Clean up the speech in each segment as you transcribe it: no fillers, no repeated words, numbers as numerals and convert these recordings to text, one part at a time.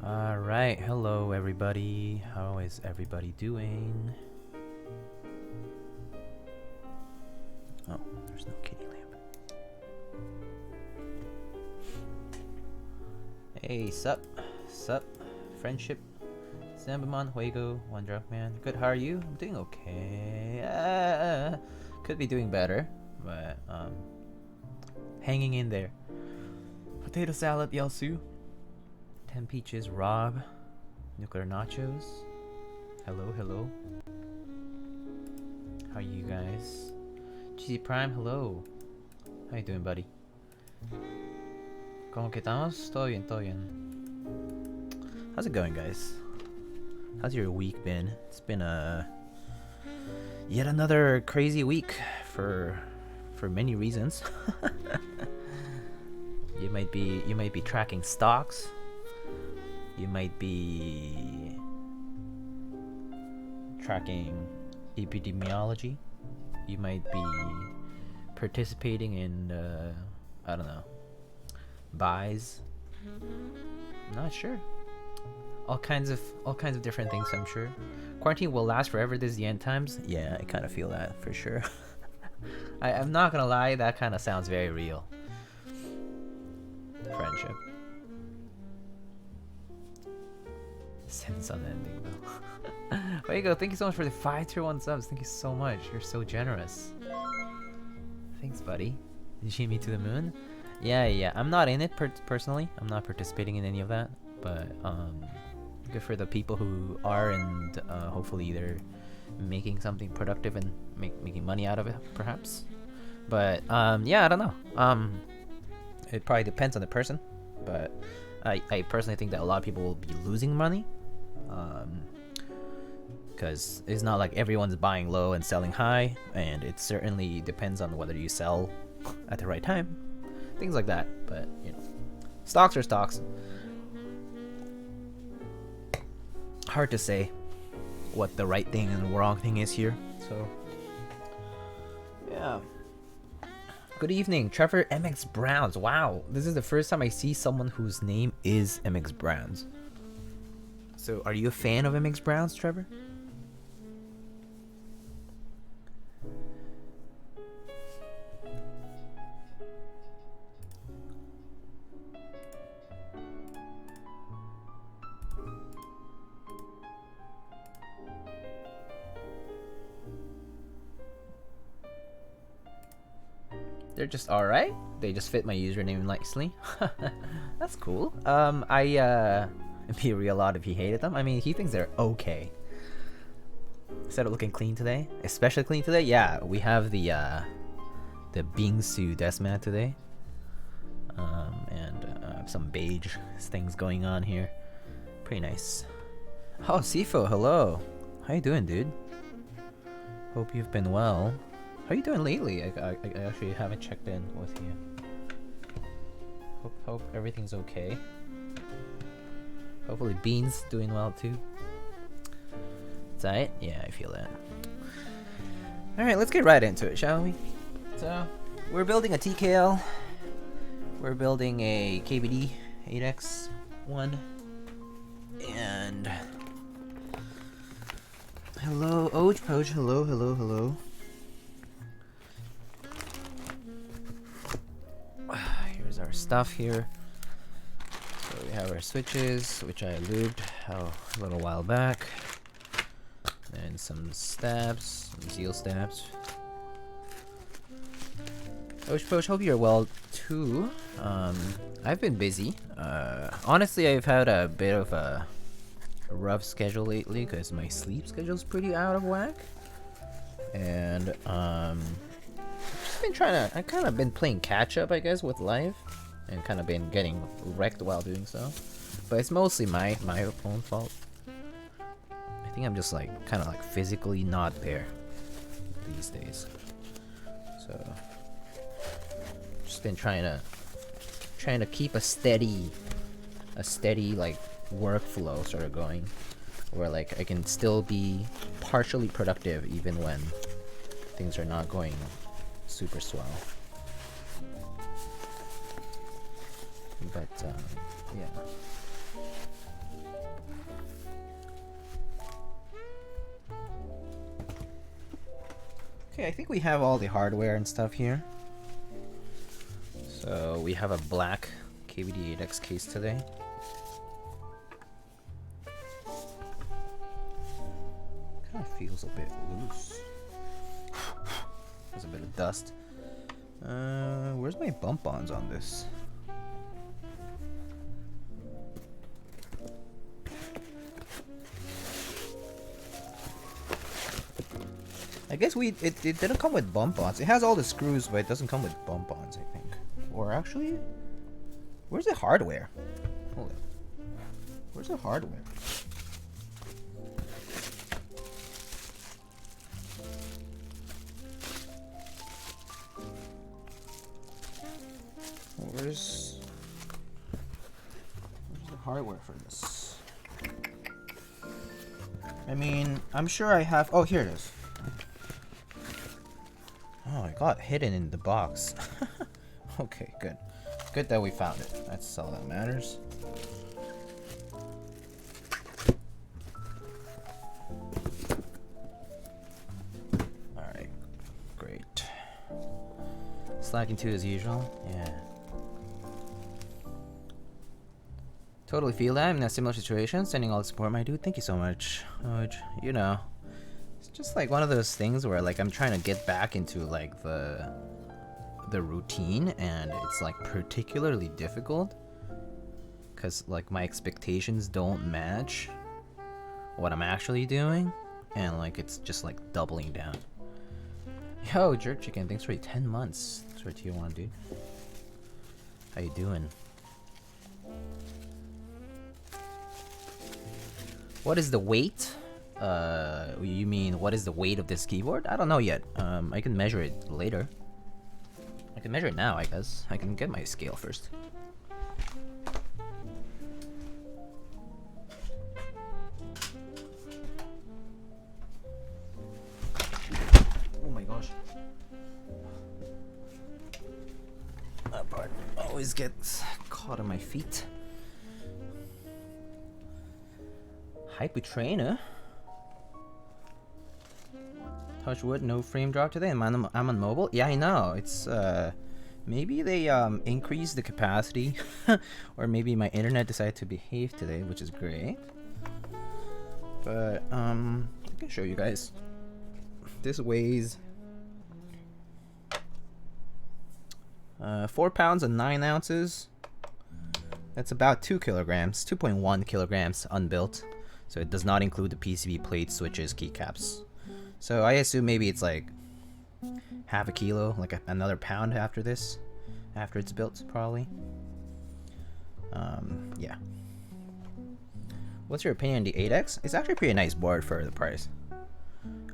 Alright, hello everybody. How is everybody doing? Oh, there's no kitty lamp. Hey, sup? Sup? Friendship? Zambamon, Huego, One Drunk Man. Good, how are you? I'm doing okay. Could be doing better, but hanging in there. Potato salad, Yelsu. 10 Peaches, Rob, Nuclear Nachos. Hello, hello. How are you guys? GC Prime, hello. How you doing, buddy? ¿Cómo que estamos? Todo bien, todo bien. How's it going, guys? How's your week been? It's been yet another crazy week for many reasons. You might be tracking stocks. You might be tracking epidemiology. You might be participating in I don't know, buys. I'm not sure. All kinds of different things, I'm sure. Quarantine will last forever. This is the end times. Yeah, I kind of feel that for sure. I'm not gonna lie, that kind of sounds very real. Friendship. Sense unending though. There you go. Thank you so much for the 5 tier 1 subs. Thank you so much. You're so generous. Thanks, buddy. Did you shoot me to the moon? Yeah. I'm not in it personally. I'm not participating in any of that. But good for the people who are, and hopefully they're making something productive and making money out of it, perhaps. But yeah, I don't know. It probably depends on the person. but I personally think that a lot of people will be losing money, because it's not like everyone's buying low and selling high, and it certainly depends on whether you sell at the right time, things like that. But you know, stocks are stocks. Hard to say what the right thing and the wrong thing is here. So yeah. Good evening, Trevor MX Browns. Wow, this is the first time I see someone whose name is MX Browns. So are you a fan of MX Browns, Trevor? They're just alright. They just fit my username nicely. That's cool. It'd be real odd if he hated them. I mean, he thinks they're okay. Instead of looking clean today, especially clean today. Yeah, we have the Bingsu Deathmat today, and some beige things going on here. Pretty nice. Oh, Sifo, hello. How you doing, dude? Hope you've been well. How are you doing lately? I actually haven't checked in with you. Hope everything's okay. Hopefully Bean's doing well too. Is that it? Yeah, I feel that. Alright, let's get right into it, shall we? So, we're building a TKL. We're building a KBD8X and hello, Ojpoach, hello. Here's our stuff here. So we have our switches, which I lubed a little while back, and some stabs, some Zeal stabs. Ojpoach, hope you're well too. I've been busy. Honestly, I've had a bit of a rough schedule lately because my sleep schedule's pretty out of whack, and I've kind of been playing catch up, I guess, with life, and kind of been getting wrecked while doing so. But it's mostly my own fault. I think I'm just like kind of like physically not there these days. So just been trying to keep a steady like workflow sort of going, where like I can still be partially productive even when things are not going super swell. But yeah. Okay, I think we have all the hardware and stuff here. So we have a black KBD8X case today. Kind of feels a bit loose. There's a bit of dust. Where's my bump-ons on this? I guess it didn't come with bump-ons. It has all the screws, but it doesn't come with bump-ons, I think. Or actually, where's the hardware? Hold it. Where's the hardware? Where's the hardware for this? I mean, I'm sure I have. Oh, here it is. Oh, it got hidden in the box. Okay, good. Good that we found it. That's all that matters. Alright. Great. Slacking 2 as usual. Yeah. Totally feel that. I'm in a similar situation. Sending all the support, my dude. Thank you so much. You know. It's just like one of those things where like I'm trying to get back into like the routine, and it's like particularly difficult because like my expectations don't match what I'm actually doing, and like it's just like doubling down. Yo, Jerk Chicken, thanks for 10 months. Thanks for tier 1, dude. How you doing? What is the weight? You mean what is the weight of this keyboard? I don't know yet. I can measure it later. I can measure it now, I guess. I can get my scale first. Oh my gosh. That part always gets caught on my feet. Hyper trainer. Touch wood, no frame drop today. I'm on mobile. Yeah, I know. It's maybe they increased the capacity, or maybe my internet decided to behave today, which is great. But I can show you guys. This weighs 4 pounds and 9 ounces. That's about 2 kilograms, 2.1 kilograms unbuilt. So it does not include the PCB plate, switches, keycaps. So I assume maybe it's like half a kilo, like another pound after this, after it's built, probably. Yeah. What's your opinion on the 8X? It's actually a pretty nice board for the price.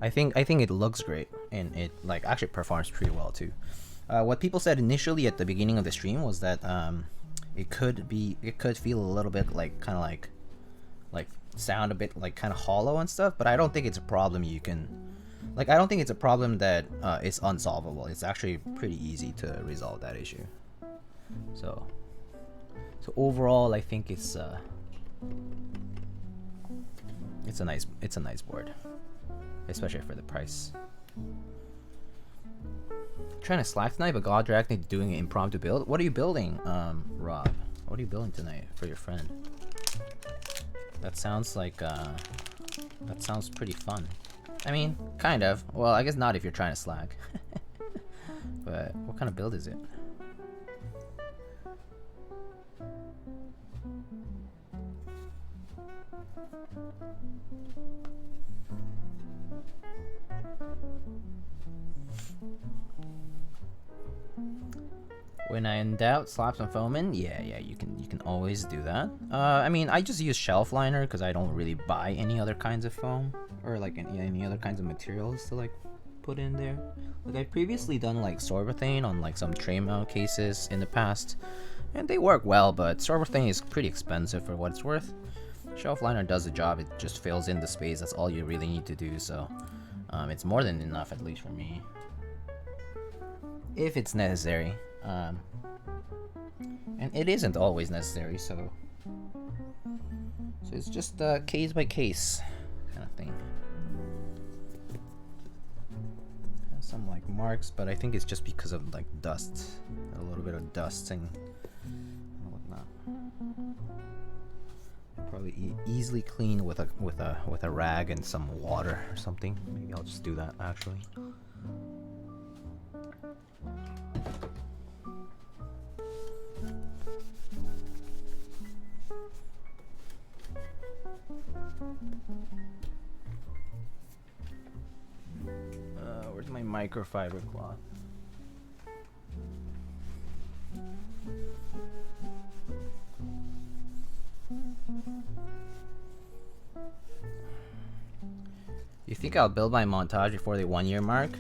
I think it looks great, and it like actually performs pretty well too. What people said initially at the beginning of the stream was that it could feel a little bit like kind of like sound a bit like kind of hollow and stuff, but I don't think it's a problem you can I don't think it's a problem that is unsolvable. It's actually pretty easy to resolve that issue. So overall, I think it's a nice board, especially for the price. Trying to slack tonight, but God dragged me doing an impromptu build. What are you building, Rob? What are you building tonight for your friend? That sounds like that sounds pretty fun. I mean, kind of. Well, I guess not if you're trying to slack. But what kind of build is it? When in doubt, slap some foam in. Yeah, you can always do that. I mean, I just use shelf liner because I don't really buy any other kinds of foam or like any other kinds of materials to like put in there. Like I've previously done like sorbethane on like some tray mount cases in the past, and they work well, but sorbethane is pretty expensive for what it's worth. Shelf liner does the job. It just fills in the space. That's all you really need to do. So it's more than enough, at least for me, if it's necessary. And it isn't always necessary, so it's just case by case kind of thing. Has some like marks, but I think it's just because of like dust, a little bit of dust and whatnot. Probably easily clean with a rag and some water or something. Maybe I'll just do that actually. Where's my microfiber cloth? You think I'll build my montage before the 1 year mark?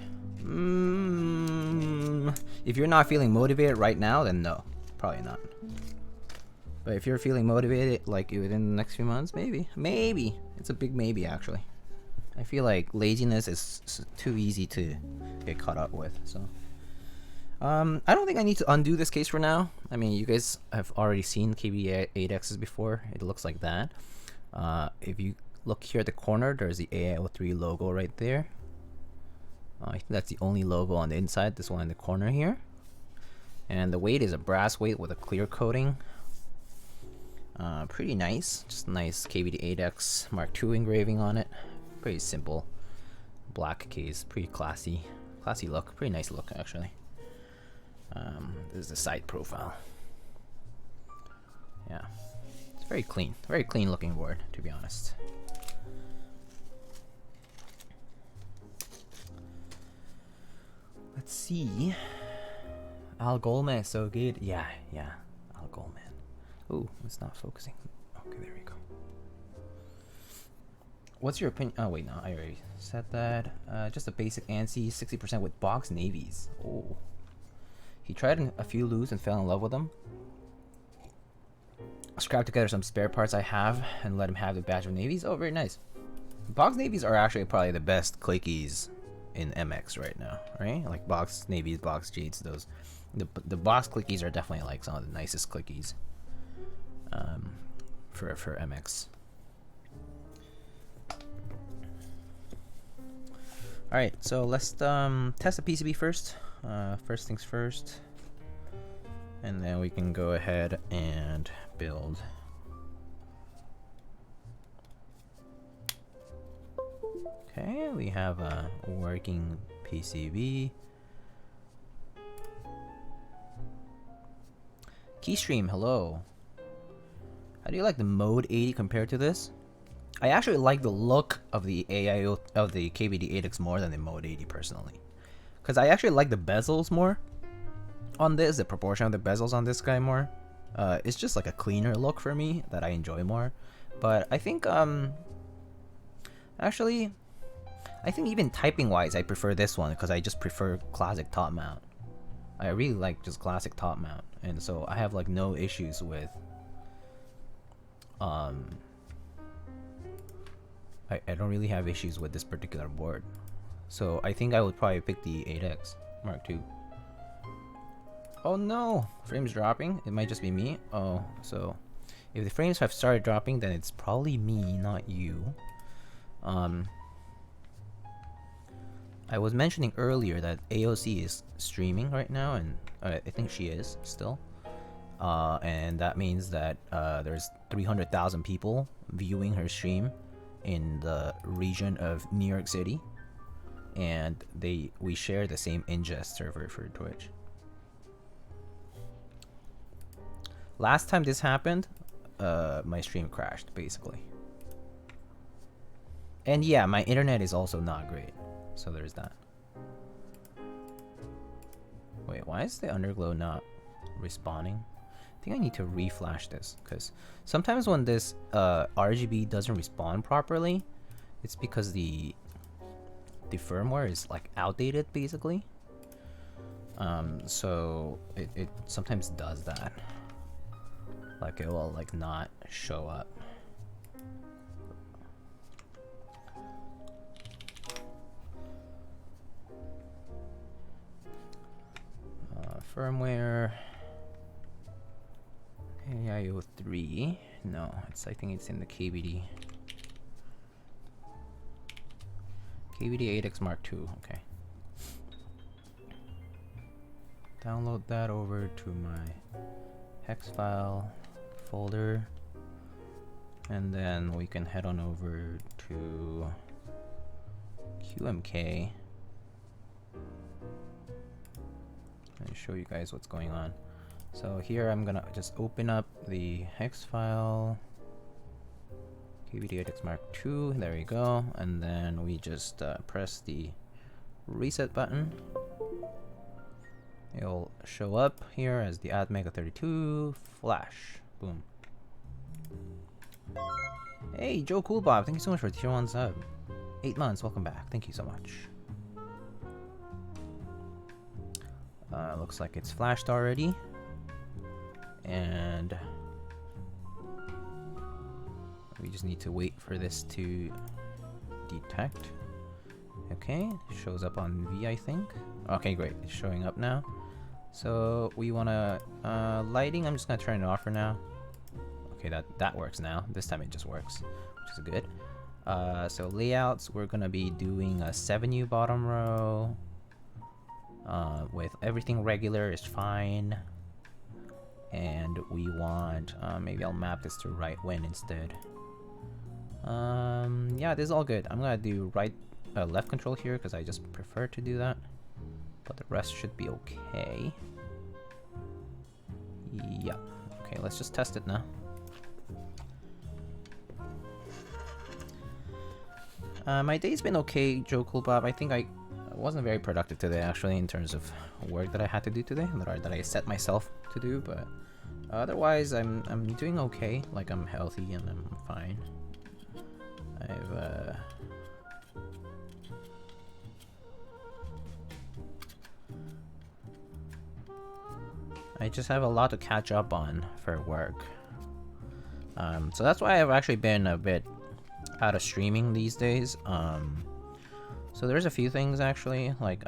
If you're not feeling motivated right now, then no, probably not. But if you're feeling motivated, like within the next few months, maybe. It's a big maybe, actually. I feel like laziness is too easy to get caught up with, so. I don't think I need to undo this case for now. I mean, you guys have already seen KBD8Xs before. It looks like that. If you look here at the corner, there's the AO3 logo right there. I think that's the only logo on the inside, this one in the corner here. And the weight is a brass weight with a clear coating. Pretty nice, just a nice KBD8X Mark II engraving on it. Pretty simple, black case, pretty classy look, pretty nice look actually. This is the side profile. Yeah, it's very clean looking board, to be honest. Let's see. Al Golman is so good. Yeah, Al Golman. Ooh, it's not focusing. Okay, there we go. What's your opinion? Oh wait, no, I already said that. Just a basic ANSI, 60% with box navies. Oh. He tried a few lubes and fell in love with them. Scrap together some spare parts I have and let him have the batch of navies. Oh, very nice. Box navies are actually probably the best clickies in MX right now, right? Like box navies, box jades, those. The box clickies are definitely like some of the nicest clickies for MX. Alright, so let's test the PCB first. First things first. And then we can go ahead and build. Okay, we have a working PCB. Keystream, hello. How do you like the Mode 80 compared to this? I actually like the look of the AIO of the KBD8X more than the Mode 80 personally, because I actually like the bezels more on this, the proportion of the bezels on this guy more. It's just like a cleaner look for me that I enjoy more. But I think actually, I think even typing wise, I prefer this one because I just prefer classic top mount. I really like just classic top mount, and so I have like no issues with I don't really have issues with this particular board. So I think I would probably pick the 8X Mark II. Oh no! Frames dropping? It might just be me. Oh, so if the frames have started dropping, then it's probably me, not you. I was mentioning earlier that AOC is streaming right now, and I think she is still. And that means that there's 300,000 people viewing her stream in the region of New York City, and we share the same ingest server for Twitch. Last time this happened, my stream crashed basically, and yeah, my internet is also not great, so there's that. Wait, why is the underglow not responding? I think I need to reflash this, because sometimes when this RGB doesn't respond properly, it's because the firmware is like outdated basically. So it sometimes does that. Like it will like not show up. Firmware. AIO 3. No, I think it's in the KBD. KBD8X Mark II. Okay. Download that over to my hex file folder, and then we can head on over to QMK and show you guys what's going on. So here I'm gonna just open up the hex file, KBD8X Mark II, there we go, and then we just press the reset button. It'll show up here as the AdMega32 flash. Boom. Hey, Joe Coolbob, thank you so much for the tier 1 sub. 8 months, welcome back. Thank you so much. Looks like it's flashed already. And we just need to wait for this to detect. Okay, it shows up on V, I think. Okay, great, it's showing up now. So we wanna lighting, I'm just gonna turn it off for now. Okay, that works now. This time it just works, which is good. So layouts, we're gonna be doing a 7U bottom row with everything regular is fine. And we want, maybe I'll map this to right when instead. Yeah, this is all good. I'm gonna do left control here because I just prefer to do that, but the rest should be okay. Yep. Okay, let's just test it now. My day's been okay, Joe Coolbob. I think I wasn't very productive today actually in terms of work that I had to do today, that I set myself to do, but otherwise I'm doing okay. Like I'm healthy and I'm fine. I just have a lot to catch up on for work. So that's why I've actually been a bit out of streaming these days. So there's a few things actually, like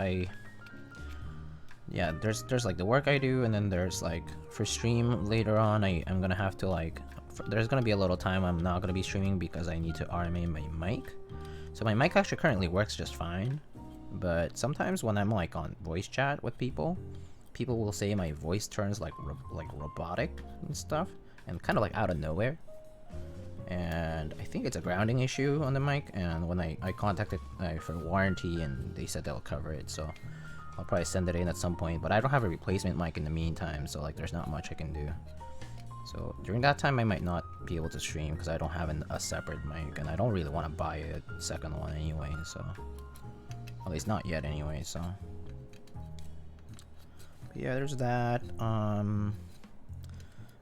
there's like the work I do, and then there's like for stream later on, I'm gonna have to like, there's gonna be a little time I'm not gonna be streaming because I need to RMA my mic. So my mic actually currently works just fine, but sometimes when I'm like on voice chat with people will say my voice turns like robotic and stuff, and kind of like out of nowhere. And I think it's a grounding issue on the mic, and when I contacted for warranty, and they said they'll cover it, so I'll probably send it in at some point. But I don't have a replacement mic in the meantime, so like there's not much I can do. So during that time I might not be able to stream because I don't have a separate mic, and I don't really want to buy a second one anyway, so at least not yet anyway. So but yeah, there's that.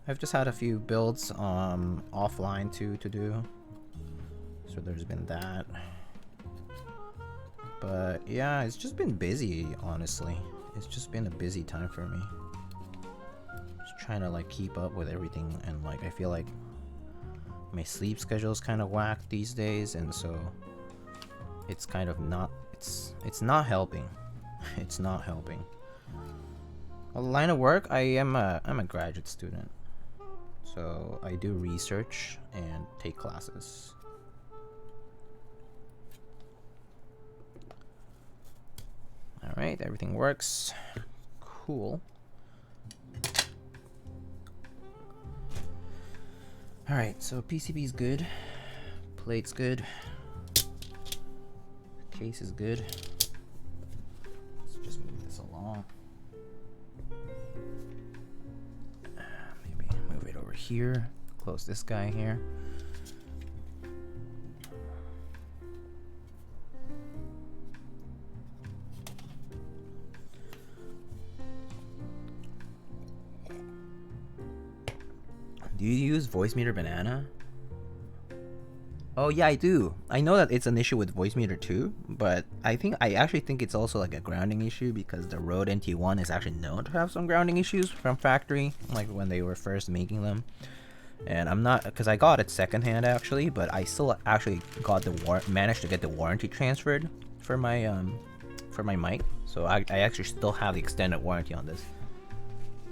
I've just had a few builds offline to do, so there's been that. But yeah, it's just been busy, honestly. It's just been a busy time for me. Just trying to like keep up with everything, and like I feel like my sleep schedule is kind of whack these days, and so it's kind of not, it's not helping. It's not helping. A line of work, I'm a graduate student. So I do research and take classes. Alright, everything works. Cool. Alright, so PCB's good. Plate's good. Case is good. Let's just move this along. Here, close this guy here. Do you use voice meter banana? Oh yeah, I do. I know that it's an issue with voice meter too, but I actually think it's also like a grounding issue, because the Rode NT1 is actually known to have some grounding issues from factory, like when they were first making them. And I'm not, because I got it secondhand actually, but I still actually got managed to get the warranty transferred for my mic. So I actually still have the extended warranty on this,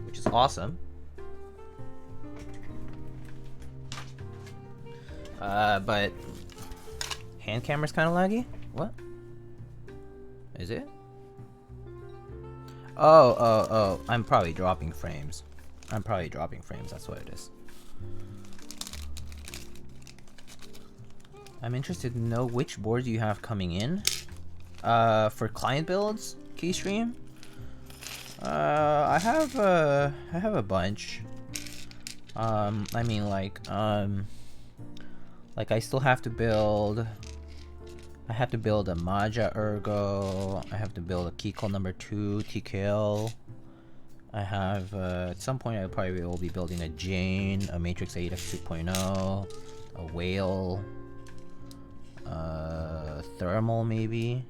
which is awesome. But hand camera's kind of laggy. What is it? Oh, I'm probably dropping frames. That's what it is. I'm interested to know which boards you have coming in. For client builds, Keystream. I have a bunch. I mean, like I still have to build. I have to build a Maja Ergo. I have to build a Keycall number 2 TKL. I have at some point I probably will be building a Jane, a Matrix 8X 2.0, a Whale, Thermal maybe,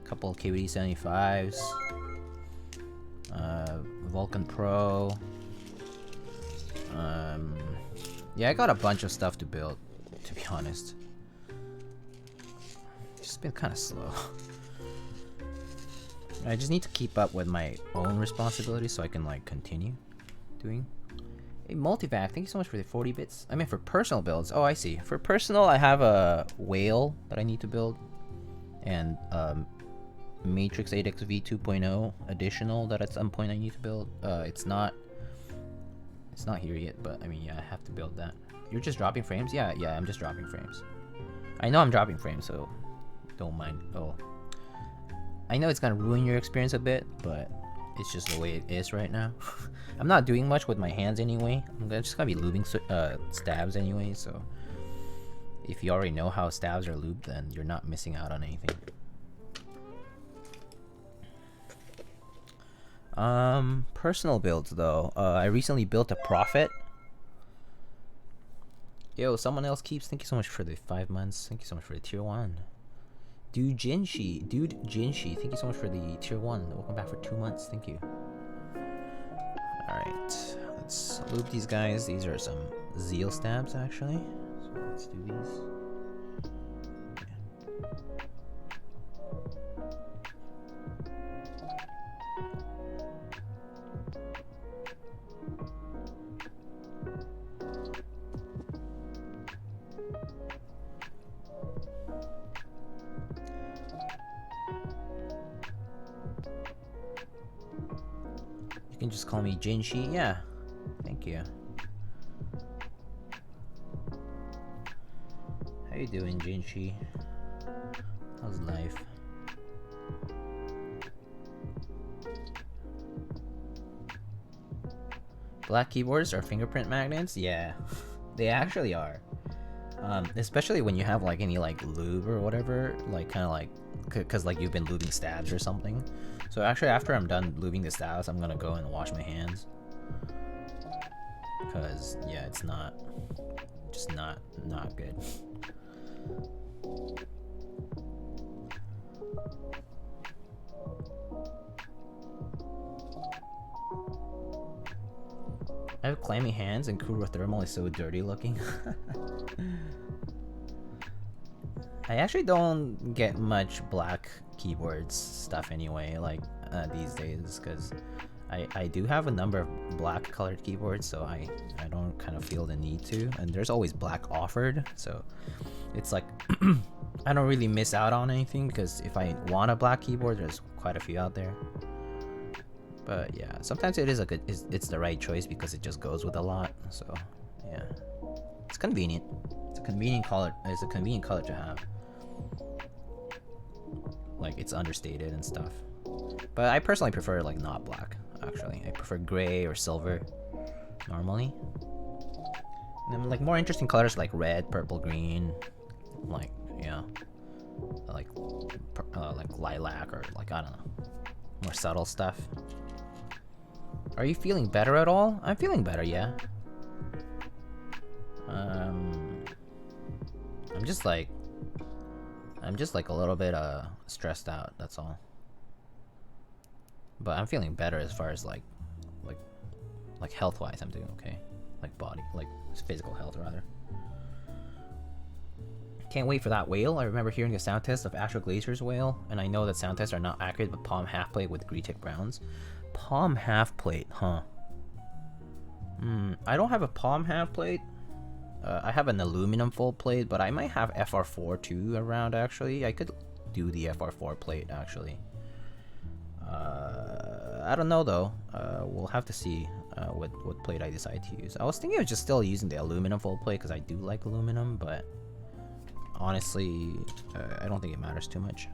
a couple of KBD8X Vulcan Pro. Yeah, I got a bunch of stuff to build, to be honest. It's just been kind of slow. I just need to keep up with my own responsibilities so I can like continue doing. Hey, Multivac, thank you so much for the 40 bits. I mean, for personal builds. Oh, I see. For personal, I have a Whale that I need to build, and Matrix 8X V 2.0 additional that at some point I need to build. It's not here yet, but I mean, yeah, I have to build that. You're just dropping frames? Yeah, I'm just dropping frames. I know I'm dropping frames, so don't mind. Oh, I know it's gonna ruin your experience a bit, but it's just the way it is right now. I'm not doing much with my hands anyway. I'm just gonna be lubing stabs anyway, so if you already know how stabs are lubed, then you're not missing out on anything. Personal builds though. I recently built a Prophet. Yo, someone else keeps. Thank you so much for the 5 months. Thank you so much for the tier 1. Dude Jinshi, thank you so much for the tier 1. Welcome back for 2 months. Thank you. Alright, let's loop these guys. These are some Zeal stabs, actually. So let's do these. You can just call me Jinshi. Yeah, thank you. How you doing, Jinshi? How's life? Black keyboards are fingerprint magnets? Yeah, they actually are. Especially when you have like any like lube or whatever, like kind of like, cause like you've been lubing stabs or something. So actually, after I'm done lubing the stabs, I'm gonna go and wash my hands. Cause yeah, it's just not good. I have clammy hands and Kuro Thermal is so dirty looking. I actually don't get much black keyboards stuff anyway, like these days, because I do have a number of black colored keyboards, so I don't kind of feel the need to, and there's always black offered, so it's like I don't really miss out on anything, because if I want a black keyboard, there's quite a few out there. But yeah, sometimes it is it's the right choice because it just goes with a lot. So yeah, it's convenient. It's a convenient color. It's a convenient color to have. Like it's understated and stuff. But I personally prefer like not black. Actually, I prefer gray or silver normally. And then like more interesting colors like red, purple, green, like yeah, like lilac or like I don't know, more subtle stuff. Are you feeling better at all? I'm feeling better, yeah. I'm just like a little bit stressed out, that's all. But I'm feeling better as far as like health-wise, I'm doing okay. Like body, like physical health rather. Can't wait for that whale. I remember hearing a sound test of Astral Glazier's whale, and I know that sound tests are not accurate, but palm half plate with Krytox browns. Palm half plate, huh? I don't have a palm half plate. I have an aluminum full plate, but I might have FR4 too around actually. I could do the FR4 plate actually. I don't know though. We'll have to see what plate I decide to use. I was thinking of just still using the aluminum full plate because I do like aluminum, but honestly, I don't think it matters too much.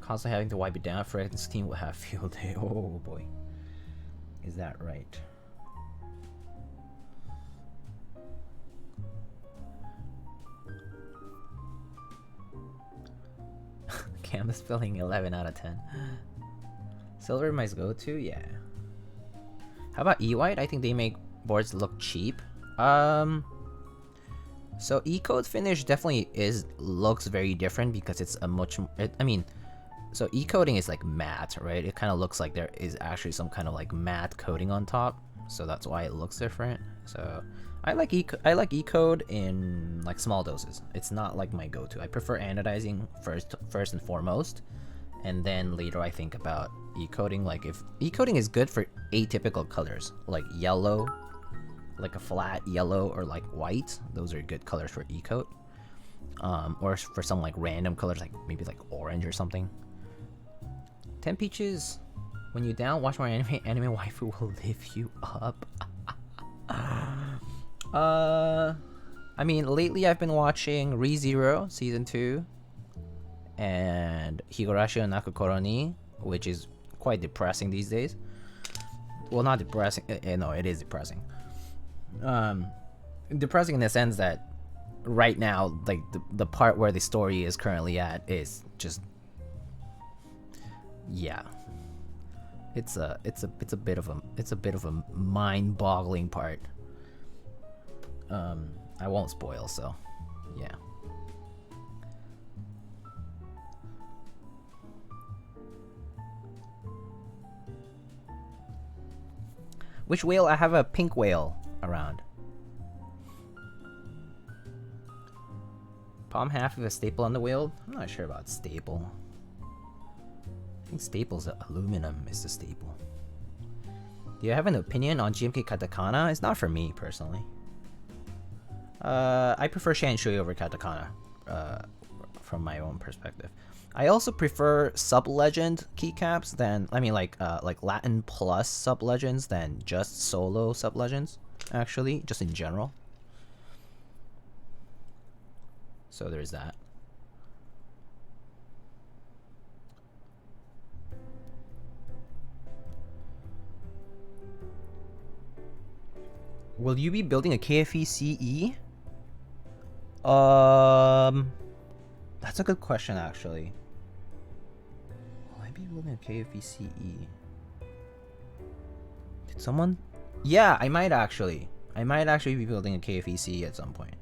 Constantly having to wipe it down, Fred's team will have field day. Oh boy. Is that right? Cam is feeling 11 out of 10. Silver might go to, yeah. How about E-White? I think they make boards look cheap. So E-Code finish definitely looks very different because it's a much. So e-coating is like matte, right? It kind of looks like there is actually some kind of like matte coating on top, so that's why it looks different. So I like e-code in like small doses. It's not like my go-to. I prefer anodizing first and foremost, and then later I think about e-coating. Like if e-coating is good for atypical colors like yellow, like a flat yellow, or like white, those are good colors for e-coat. Or for some like random colors, like maybe like orange or something. 10 Peaches, when you down, watch my anime waifu will lift you up. I mean, lately I've been watching ReZero Season 2 and Higurashi no Nakokoro ni, which is quite depressing these days. Well, not depressing, no, it is depressing. Depressing in the sense that right now, like the part where the story is currently at is just, yeah, It's a bit of a mind-boggling part. I won't spoil, so yeah. Which whale? I have a pink whale around. Palm half of a staple on the whale? I'm not sure about staple. I think staple's aluminum is the staple. Do you have an opinion on GMK Katakana? It's not for me, personally. I prefer Shanshui over Katakana, from my own perspective. I also prefer sub-legend keycaps than, I mean, like Latin plus sub-legends than just solo sub-legends, actually, just in general. So there's that. Will you be building a KFE CE? That's a good question, actually. Will I be building a KFE CE? Did someone? Yeah, I might actually. I might actually be building a KFE CE at some point.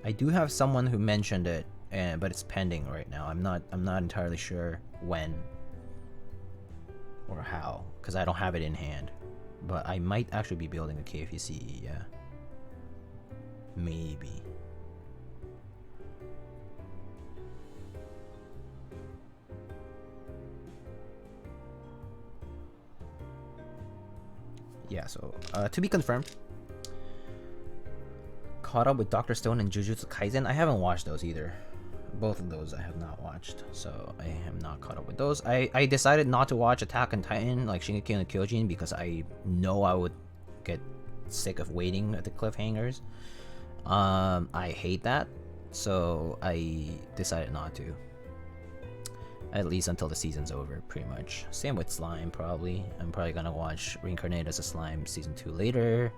I do have someone who mentioned it, but it's pending right now. I'm not entirely sure when or how, because I don't have it in hand. But I might actually be building a KFE CE, yeah. Maybe. Yeah, so to be confirmed. Caught up with Dr. Stone and Jujutsu Kaisen. I haven't watched those either. Both of those I have not watched, so I am not caught up with those. I decided not to watch Attack on Titan, like Shingeki no Kyojin, because I know I would get sick of waiting at the cliffhangers. I hate that, so I decided not to. At least until the season's over, pretty much. Same with Slime, probably. I'm probably gonna watch Reincarnated as a Slime Season 2 later.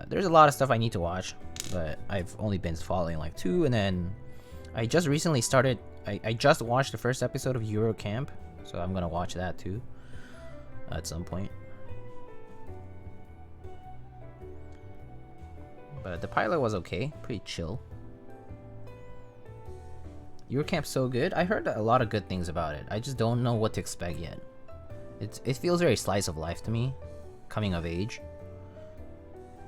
There's a lot of stuff I need to watch, but I've only been following like 2, and then I just recently started. I just watched the first episode of Euro Camp, so I'm gonna watch that too at some point. But the pilot was okay, pretty chill. Euro Camp's so good. I heard a lot of good things about it. I just don't know what to expect yet. It feels very slice of life to me, coming of age.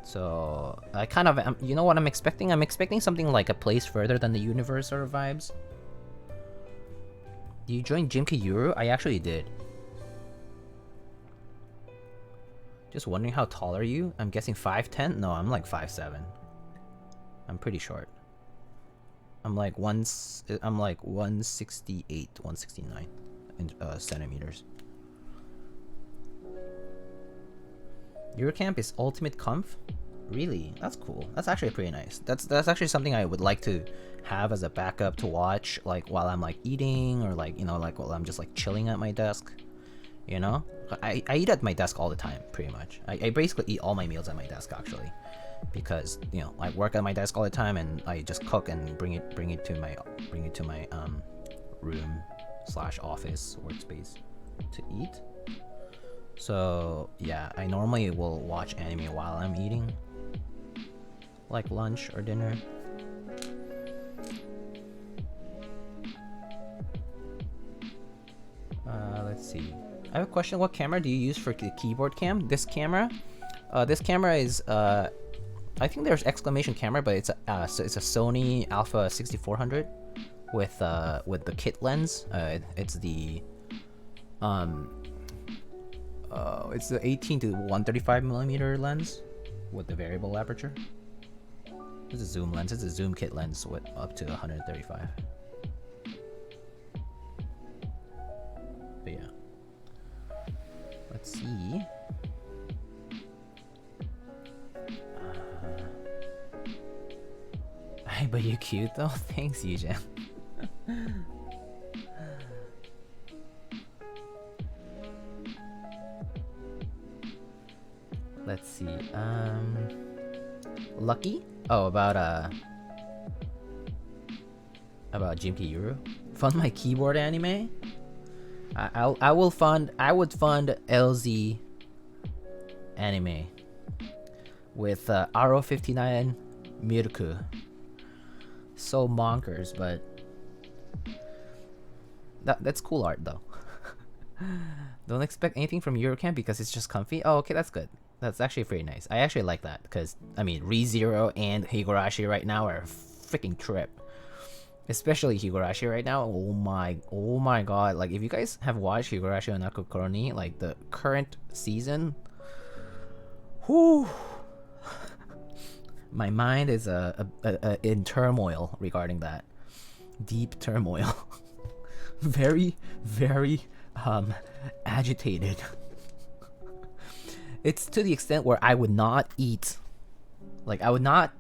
So I kind of am, you know what I'm expecting? I'm expecting something like A Place Further Than the Universe sort of vibes. Do you join Jimki Yuru? I actually did. Just wondering, how tall are you? I'm guessing 5'10"? No, I'm like 5'7". I'm pretty short. I'm like 168, 169 in centimeters. Eurocamp is ultimate comf? Really? That's cool. That's actually pretty nice. That's actually something I would like to have as a backup to watch, like while I'm like eating, or like, you know, like while I'm just like chilling at my desk. You know? I eat at my desk all the time, pretty much. I basically eat all my meals at my desk, actually, because, you know, I work at my desk all the time, and I just cook and bring it to my room / office workspace to eat. So yeah, I normally will watch anime while I'm eating, like lunch or dinner. Let's see. I have a question. What camera do you use for the keyboard cam? This camera is I think there's exclamation camera, but it's a Sony Alpha 6400 with the kit lens. It's the 18 to 135 millimeter lens with the variable aperture. It's a zoom lens. It's a zoom kit lens with up to 135. But yeah, let's see. But you're cute though. Thanks, Eugen. Let's see. Lucky? Oh, about Jimki Yuru. Found my keyboard anime? I would fund LZ anime with RO59 Mirku. So monkers, but that's cool art though. Don't expect anything from Eurocamp because it's just comfy. Oh, okay, that's good. That's actually very nice. I actually like that because I mean, ReZero and Higurashi right now are a freaking trip. Especially Higurashi right now. Oh my god! Like if you guys have watched Higurashi on Nakokoroni, like the current season, whoo, my mind is in turmoil regarding that. Deep turmoil. Very agitated. It's to the extent where I would not eat, like I would not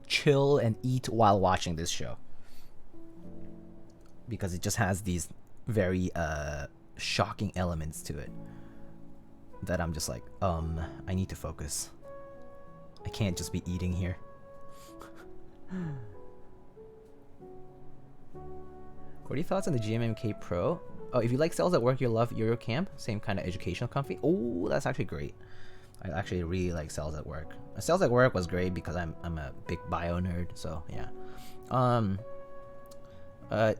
chill and eat while watching this show because it just has these very shocking elements to it that I'm just like, I need to focus. I can't just be eating here. What are your thoughts on the GMMK Pro? Oh, if you like cells at work, you'll love Eurocamp. Same kind of educational comfy. Oh, that's actually great. I actually really like cells at work. Cells at work was great because I'm a big bio nerd. So yeah.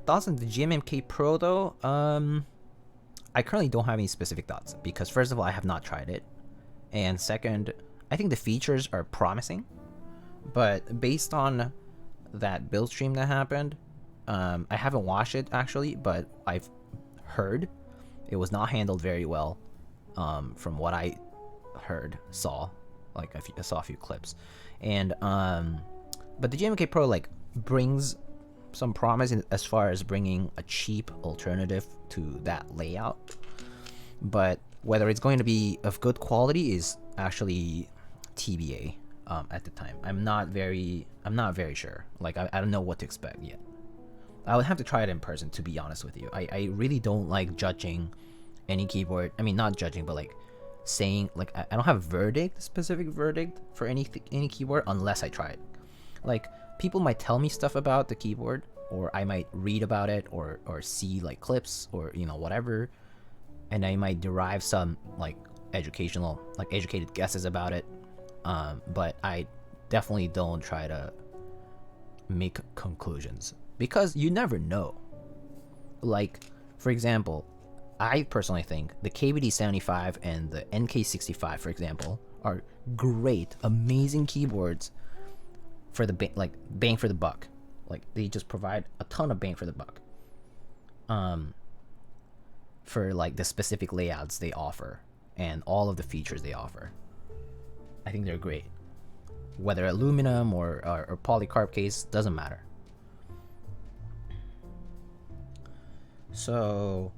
Thoughts on the GMMK Pro though? I currently don't have any specific thoughts because first of all, I have not tried it, and second, I think the features are promising, but based on that build stream that happened, I haven't watched it actually, but I've heard it was not handled very well. From what I saw a few clips, and but the GMK Pro like brings some promise as far as bringing a cheap alternative to that layout, but whether it's going to be of good quality is actually TBA. At the time, I'm not very sure. Like I don't know what to expect yet. I would have to try it in person, to be honest with you. I really don't like judging any keyboard. I mean, not judging, but like saying, like, I don't have specific verdict for any keyboard unless I try it. Like, people might tell me stuff about the keyboard, or I might read about it, or see like clips, or you know, whatever, and I might derive some like educated guesses about it. But I definitely don't try to make conclusions, because you never know. Like, for example, I personally think the KBD75 and the NK65, for example, are great, amazing keyboards for the bang for the buck. Like, they just provide a ton of bang for the buck. For like the specific layouts they offer and all of the features they offer. I think they're great. Whether aluminum or polycarb case, doesn't matter. So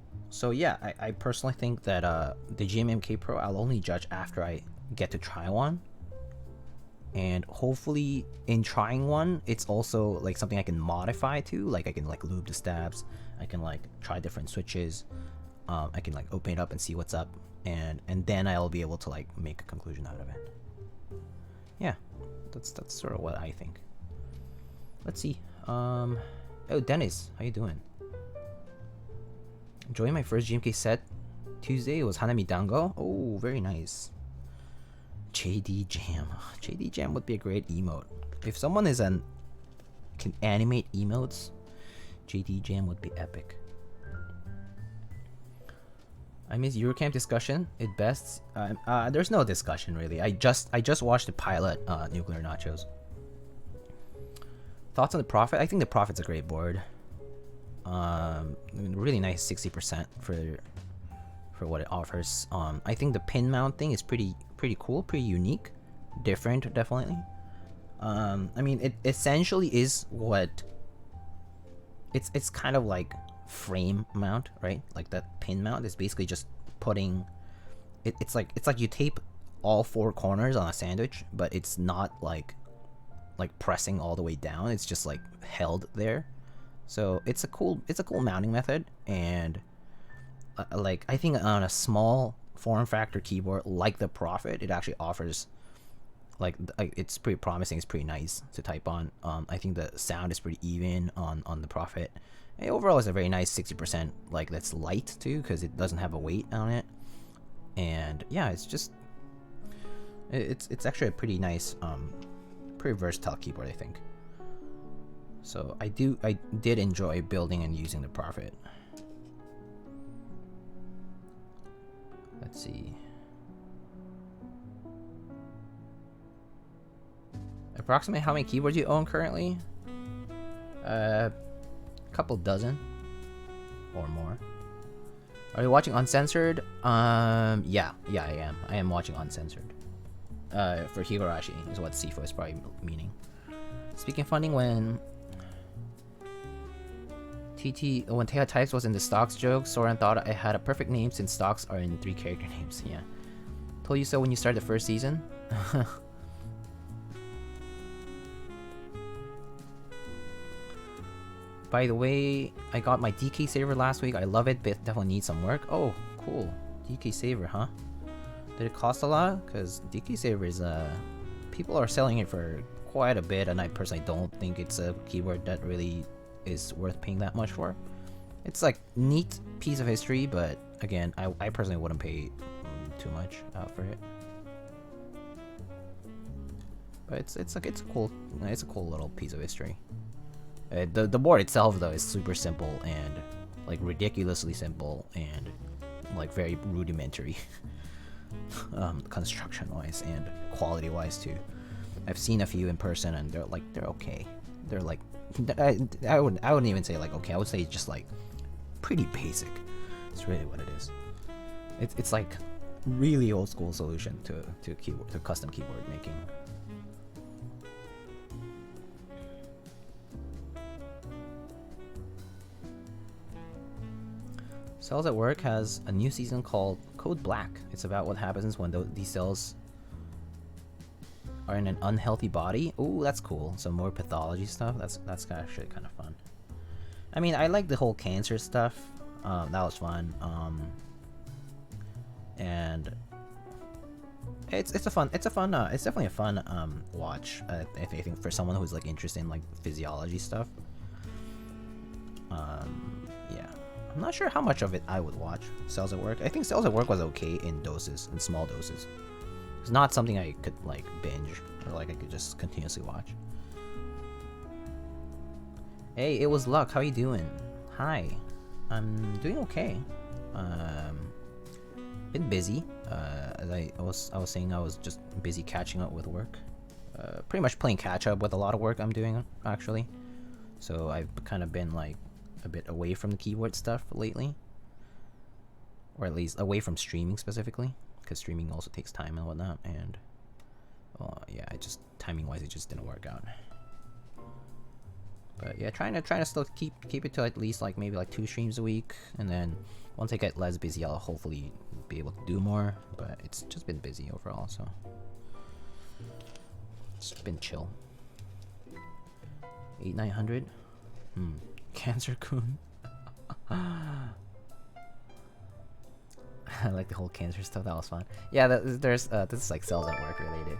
yeah, I personally think that the GMMK Pro I'll only judge after I get to try one, and hopefully in trying one it's also like something I can modify to, like I can like lube the stabs, I can like try different switches, I can like open it up and see what's up, and then I'll be able to like make a conclusion out of it. Yeah, that's sort of what I think. Let's see. Oh, Dennis, how you doing? Enjoying my first GMK set Tuesday. It was Hanami Dango. Oh, very nice. JD Jam. JD Jam would be a great emote. If someone can animate emotes, JD Jam would be epic. I miss Eurocamp discussion. It best. There's no discussion really. I just watched the pilot, Nuclear Nachos. Thoughts on the Prophet? I think the Prophet's a great board. Really nice 60% for what it offers. I think the pin mount thing is pretty cool, pretty unique, different, definitely. I mean, it essentially is what it's kind of like frame mount, right? Like that pin mount is basically just putting it's like you tape all four corners on a sandwich, but it's not like pressing all the way down. It's just like held there. So it's a cool mounting method, and like I think on a small form factor keyboard like the Prophet, it actually offers like it's pretty promising. It's pretty nice to type on. I think the sound is pretty even on the Prophet, Overall, it's a very nice 60%. Like, that's light too, because it doesn't have a weight on it. And yeah, it's just it's actually a pretty nice, pretty versatile keyboard, I think. So I did enjoy building and using the Prophet. Let's see. Approximately how many keyboards you own currently? Couple dozen or more. Are you watching Uncensored? Yeah, I am. I am watching Uncensored. For Higurashi is what Sifo is probably meaning. Speaking of funding, when Teia Types was in the stocks joke, Soren thought I had a perfect name since stocks are in 3 character names. Yeah. Told you so when you started the first season. By the way, I got my DK Saver last week. I love it, but definitely need some work. Oh, cool. DK Saver, huh? Did it cost a lot? Because DK Saver is, people are selling it for quite a bit, and I personally don't think it's a keyboard that really is worth paying that much for. It's like neat piece of history, but again, I personally wouldn't pay too much for it. But it's a cool little piece of history. The board itself though is super simple and like ridiculously simple and like very rudimentary construction wise and quality wise too. I've seen a few in person and they're okay. They're like I wouldn't even say like okay. I would say just like pretty basic. It's really what it is. It's like really old school solution to custom keyboard making. Cells at Work has a new season called Code Black. It's about what happens when these cells are in an unhealthy body. Ooh, that's cool. Some more pathology stuff. That's actually kind of fun. I mean, I like the whole cancer stuff. That was fun. And it's definitely a fun watch. I think for someone who's like interested in like physiology stuff. Yeah. I'm not sure how much of it I would watch. Cells at Work. I think Cells at Work was okay in doses, in small doses. It's not something I could like binge or like I could just continuously watch. Hey, it was Luck. How you doing? Hi. I'm doing okay. Been busy. As I was saying, I was just busy catching up with work. Pretty much playing catch up with a lot of work I'm doing actually. So I've kind of been like a bit away from the keyboard stuff lately, or at least away from streaming specifically, because streaming also takes time and whatnot. And yeah, timing wise, it just didn't work out. But yeah, trying to still keep it to at least like maybe like 2 streams a week, and then once I get less busy, I'll hopefully be able to do more. But it's just been busy overall, so it's been chill. 8,900. Cancer Kun. I like the whole cancer stuff. That was fun. Yeah, this is like Cells at Work related.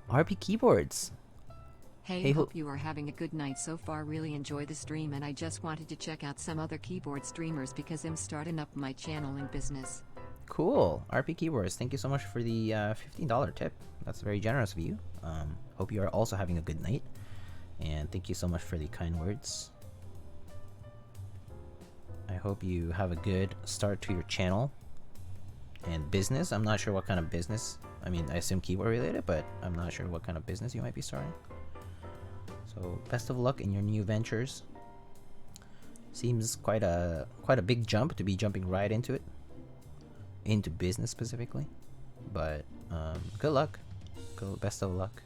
RP keyboards. Hey, hope you are having a good night so far. Really enjoy the stream, and I just wanted to check out some other keyboard streamers because I'm starting up my channel and business. Cool. RP keyboards. Thank you so much for the $15 tip. That's very generous of you. Hope you are also having a good night. And thank you so much for the kind words. I hope you have a good start to your channel and business. I'm not sure what kind of business. I mean, I assume keyboard related, but I'm not sure what kind of business you might be starting. So best of luck in your new ventures. Seems quite a big jump to be jumping right into it, into business specifically. But good luck. Best of luck.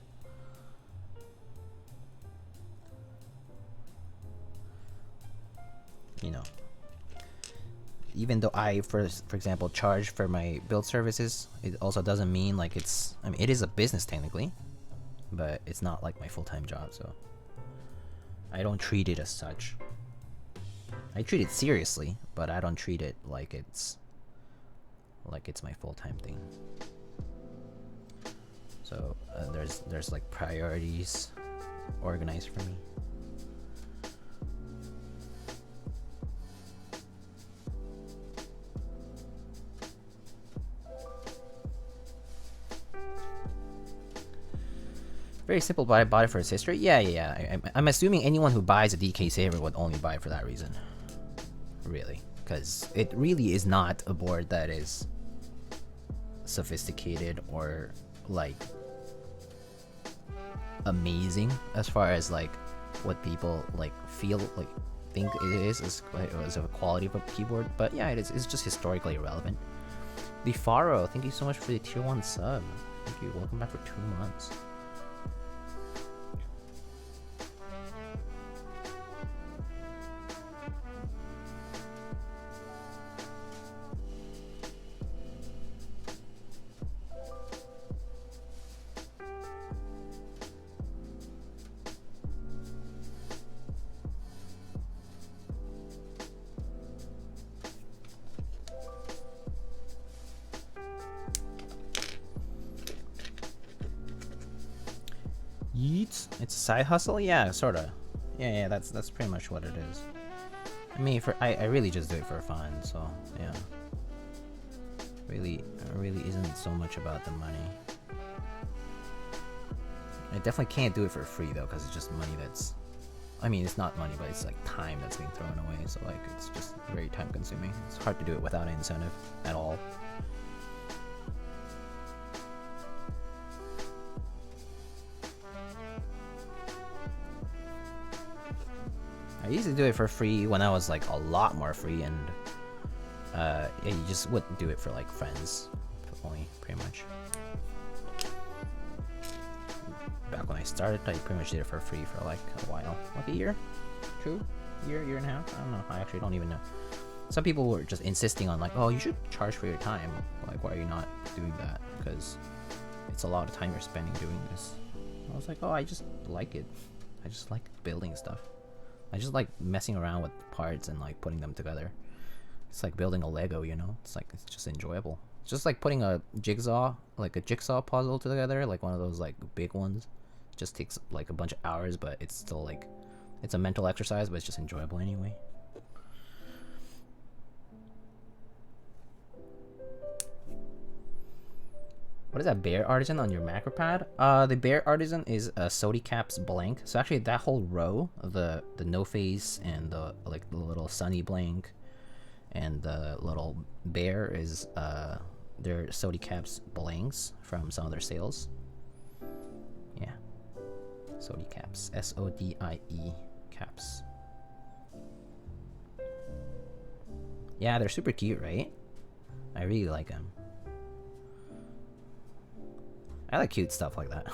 You know, even though I, for example, charge for my build services, it also doesn't mean like it's, I mean, it is a business technically, but it's not like my full-time job, so I don't treat it as such. I treat it seriously, but I don't treat it like it's my full-time thing. So there's like priorities organized for me. Very simple, but I bought it for its history. Yeah. I'm assuming anyone who buys a DK Saber would only buy it for that reason. Really. Because it really is not a board that is sophisticated or, like, amazing as far as, like, what people, like, feel, like, think it is as a quality of a keyboard. But yeah, it's just historically irrelevant. The Faro, thank you so much for the tier 1 sub. Thank you. Welcome back for 2 months. Yeets. It's a side hustle? Yeah, sorta. Yeah, that's pretty much what it is. I mean, I really just do it for fun, so yeah. Really isn't so much about the money. I definitely can't do it for free though, because it's just money that's, I mean, it's not money, but it's like time that's being thrown away, so like it's just very time consuming. It's hard to do it without an incentive at all. I used to do it for free when I was like a lot more free, and yeah, you just wouldn't do it for like friends only, pretty much. Back when I started, I pretty much did it for free for like a while, like a year, year and a half. I don't know. I actually don't even know. Some people were just insisting on like, oh, you should charge for your time. Like, why are you not doing that? Because it's a lot of time you're spending doing this. I was like, oh, I just like it. I just like building stuff. I just like messing around with parts and like putting them together. It's like building a Lego, you know? It's like, it's just enjoyable. It's just like putting a jigsaw puzzle together, like one of those like big ones. It just takes like a bunch of hours, but it's still like, it's a mental exercise, but it's just enjoyable anyway. What is that Bear Artisan on your macro pad? The Bear Artisan is a Keycaps blank. So actually that whole row, the no face and the like the little sunny blank and the little bear is their Keycaps blanks from some of their sales. Yeah. Keycaps. S-O-D-I-E caps. Yeah, they're super cute, right? I really like them. I like cute stuff like that.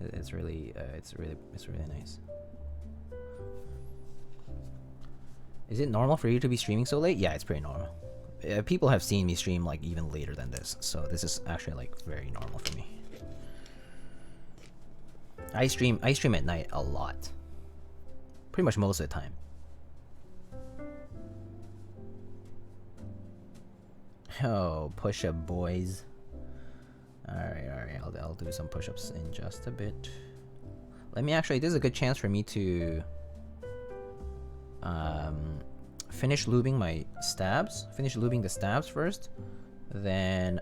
It's really nice. Is it normal for you to be streaming so late? Yeah, it's pretty normal. People have seen me stream like even later than this, so this is actually like very normal for me. I stream at night a lot. Pretty much most of the time. Oh, push-up boys. Alright, I'll do some push-ups in just a bit. Let me actually, this is a good chance for me to finish lubing my stabs. Finish lubing the stabs first. Then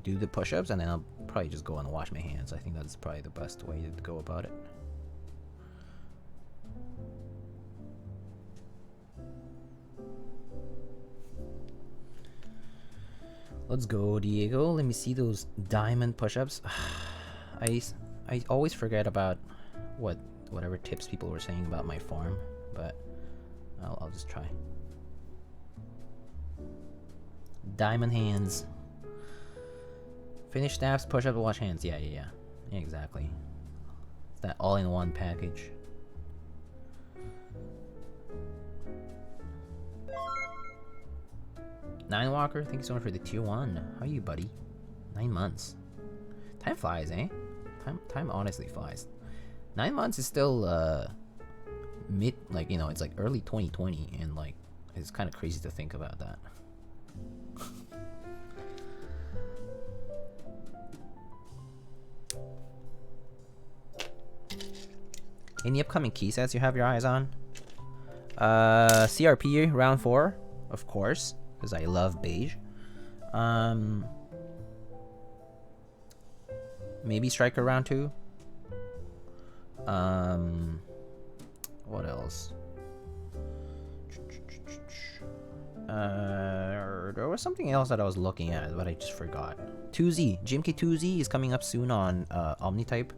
do the push-ups, and then I'll probably just go and wash my hands. I think that's probably the best way to go about it. Let's go, Diego. Let me see those diamond push-ups. I always forget about whatever tips people were saying about my form, but I'll just try. Diamond hands. Finish stabs, push-ups, wash hands. Yeah, exactly. It's that all-in-one package. Nine Walker, thank you so much for the tier 1. How are you, buddy? 9 months. Time flies, eh? Time honestly flies. 9 months is still mid, like, you know, it's like early 2020, and like it's kind of crazy to think about that. Any upcoming key sets you have your eyes on? CRP round 4, of course, because I love beige. Maybe Striker round 2. What else? There was something else that I was looking at, but I just forgot. 2Z. GMK2Z is coming up soon on Omnitype.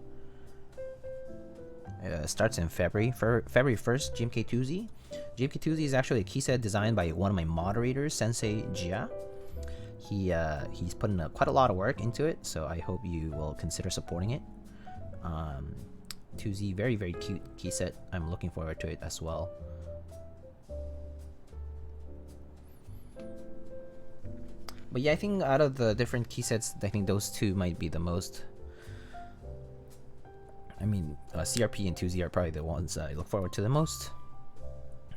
Starts in February. February 1st, GMK2Z. GMK2Z is actually a key set designed by one of my moderators, Sensei Jia. He's put in quite a lot of work into it, so I hope you will consider supporting it. 2Z, very, very cute key set. I'm looking forward to it as well. But yeah, I think out of the different key sets, I think those two might be the most... I mean, CRP and 2Z are probably the ones I look forward to the most.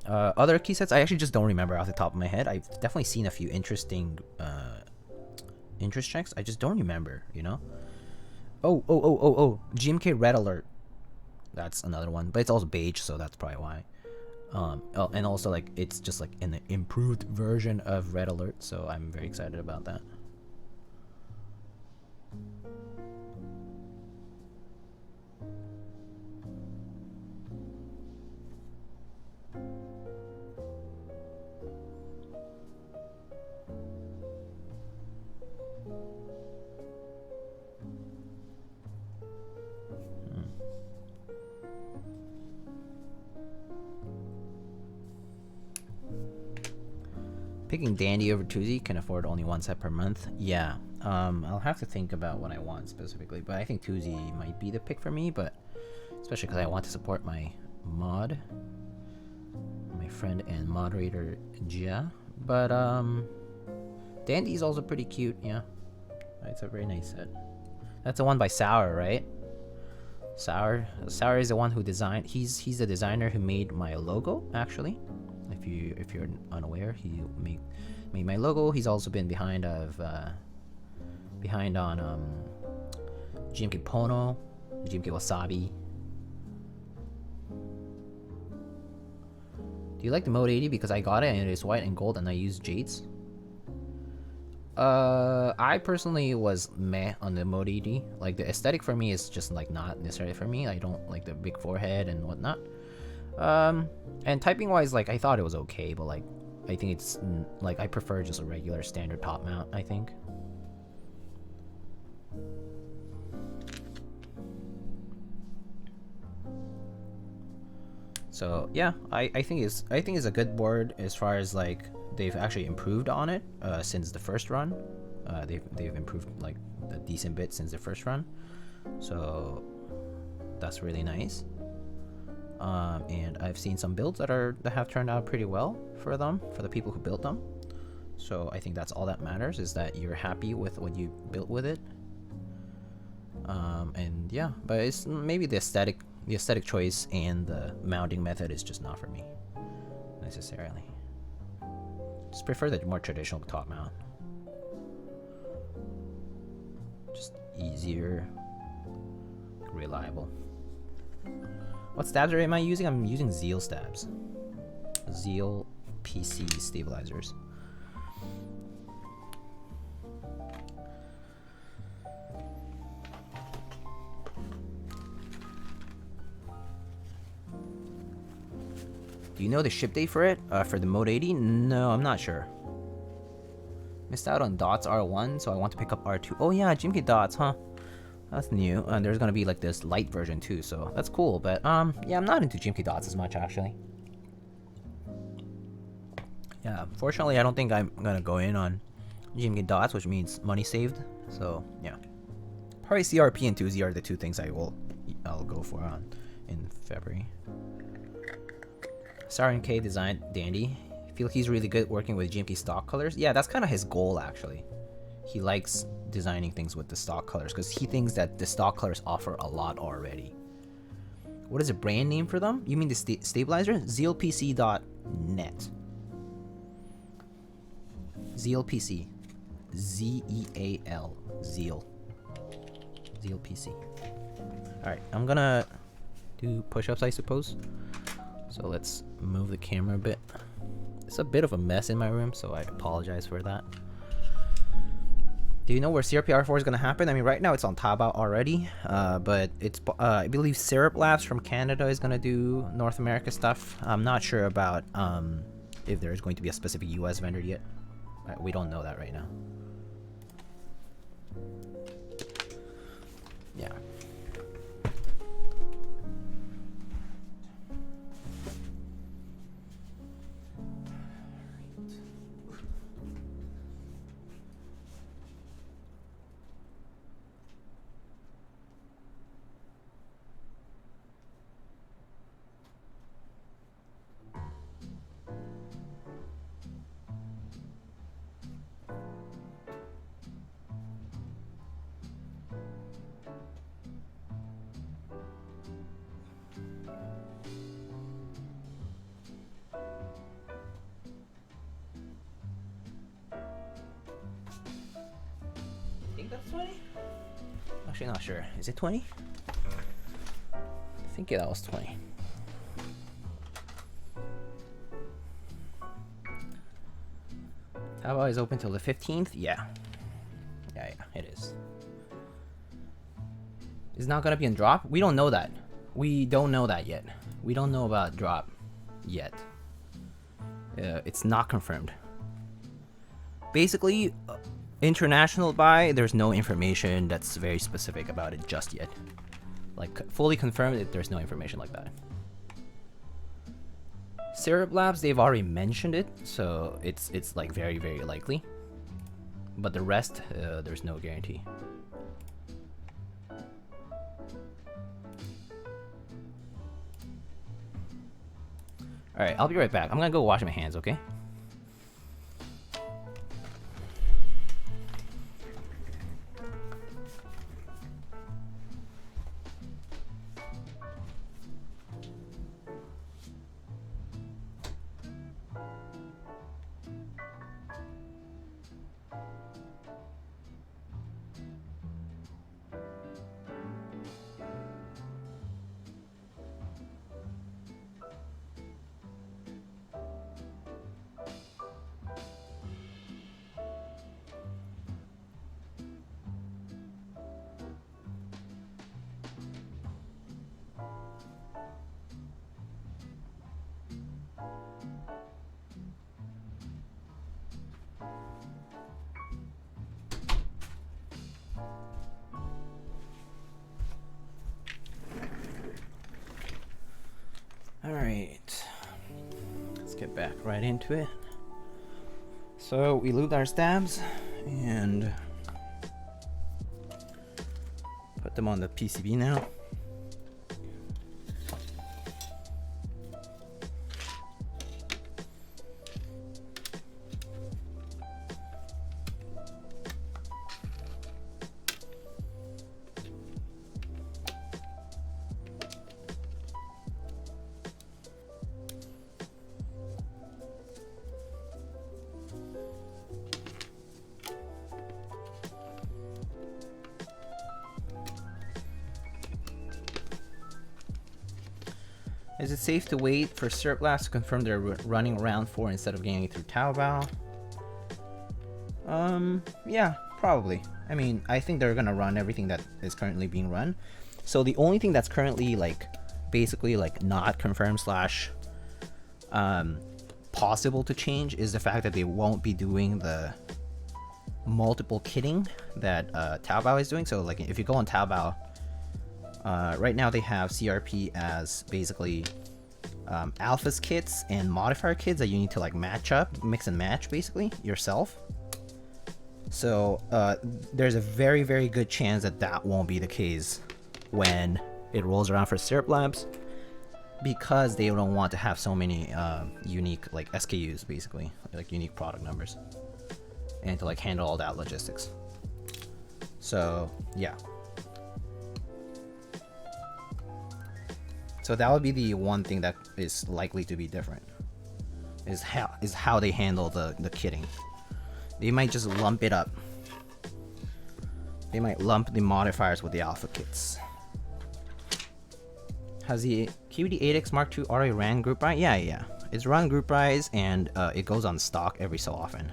Other key sets, I actually just don't remember off the top of my head. I've definitely seen a few interesting interest checks. I just don't remember, you know? Oh, GMK Red Alert. That's another one, but it's also beige, so that's probably why. Oh, and also, like, it's just like an improved version of Red Alert, so I'm very excited about that. Picking Dandy over 2Z, can afford only one set per month. Yeah, I'll have to think about what I want specifically, but I think 2Z might be the pick for me, but especially because I want to support my mod, my friend and moderator Jia. But Dandy is also pretty cute. Yeah, it's a very nice set. That's the one by Sour, right? Sour is the one who designed. He's the designer who made my logo, actually. If you're unaware, he made my logo. He's also been behind on GMK Pono, GMK Wasabi. Do you like the Mode 80? Because I got it and it is white and gold and I use jades. I personally was meh on the Mode 80. Like, the aesthetic for me is just like not necessarily for me. I don't like the big forehead and whatnot. And typing wise, like, I thought it was okay, but like, I think it's like, I prefer just a regular standard top mount, I think. So yeah, I think it's a good board as far as like they've actually improved on it since the first run. They've improved like a decent bit since the first run, so that's really nice. And I've seen some builds that have turned out pretty well for the people who built them. So I think that's all that matters, is that you're happy with what you built with it. And yeah, but it's maybe the aesthetic choice and the mounting method is just not for me necessarily. Just prefer the more traditional top mount. Just easier, reliable. What stabs am I using? I'm using Zeal stabs. ZealPC stabilizers. Do you know the ship date for it? For the Mode 80? No, I'm not sure. Missed out on Dots R1, so I want to pick up R2. Oh yeah, GMK Dots, huh? That's new, and there's gonna be like this light version too, so that's cool. But yeah, I'm not into GMK Dots as much actually. Yeah, fortunately, I don't think I'm gonna go in on GMK Dots, which means money saved. So yeah, probably CRP and 2Z are the two things I'll go for in February. Sarah K designed Dandy. I feel he's really good working with GMK stock colors. Yeah, that's kind of his goal actually. He likes designing things with the stock colors because he thinks that the stock colors offer a lot already. What is the brand name for them? You mean the stabilizer? ZealPC.net. ZealPC. Z-E-A-L. Zeal. ZealPC. Alright, I'm gonna do push-ups, I suppose. So let's move the camera a bit. It's a bit of a mess in my room, so I apologize for that. Do you know where CRPR4 is going to happen? I mean, right now it's on Taobao already, but it's I believe Syrup Labs from Canada is going to do North America stuff. I'm not sure about if there's going to be a specific US vendor yet. We don't know that right now. Yeah. That's 20? Actually, not sure. Is it 20? I think that was 20. Taobao is open till the 15th? Yeah. Yeah, it is. It's not gonna be in drop? We don't know that. We don't know that yet. We don't know about drop yet. It's not confirmed. Basically, international buy, there's no information that's very specific about it just yet. Like, fully confirmed, there's no information like that. Syrup Labs, they've already mentioned it, so it's like very, very likely. But the rest, there's no guarantee. Alright, I'll be right back. I'm gonna go wash my hands, okay? Alright, let's get back right into it. So we lubed our stabs and put them on the PCB now. Is it safe to wait for Syrup Labs to confirm they're running round 4 instead of getting it through Taobao? Yeah, probably. I mean, I think they're gonna run everything that is currently being run. So the only thing that's currently like basically like not confirmed slash possible to change is the fact that they won't be doing the multiple kitting that Taobao is doing. So like if you go on Taobao, right now they have CRP as basically alphas kits and modifier kits that you need to like match up, mix and match basically yourself. So there's a very, very good chance that that won't be the case when it rolls around for Syrup Labs, because they don't want to have so many unique like SKUs, basically like unique product numbers, and to like handle all that logistics. So yeah. So that would be the one thing that is likely to be different, is how they handle the kitting. They might just lump it up. They might lump the modifiers with the alpha kits. Has the KBD8X Mark II already ran group buy? Yeah. It's run group buys, and it goes on stock every so often.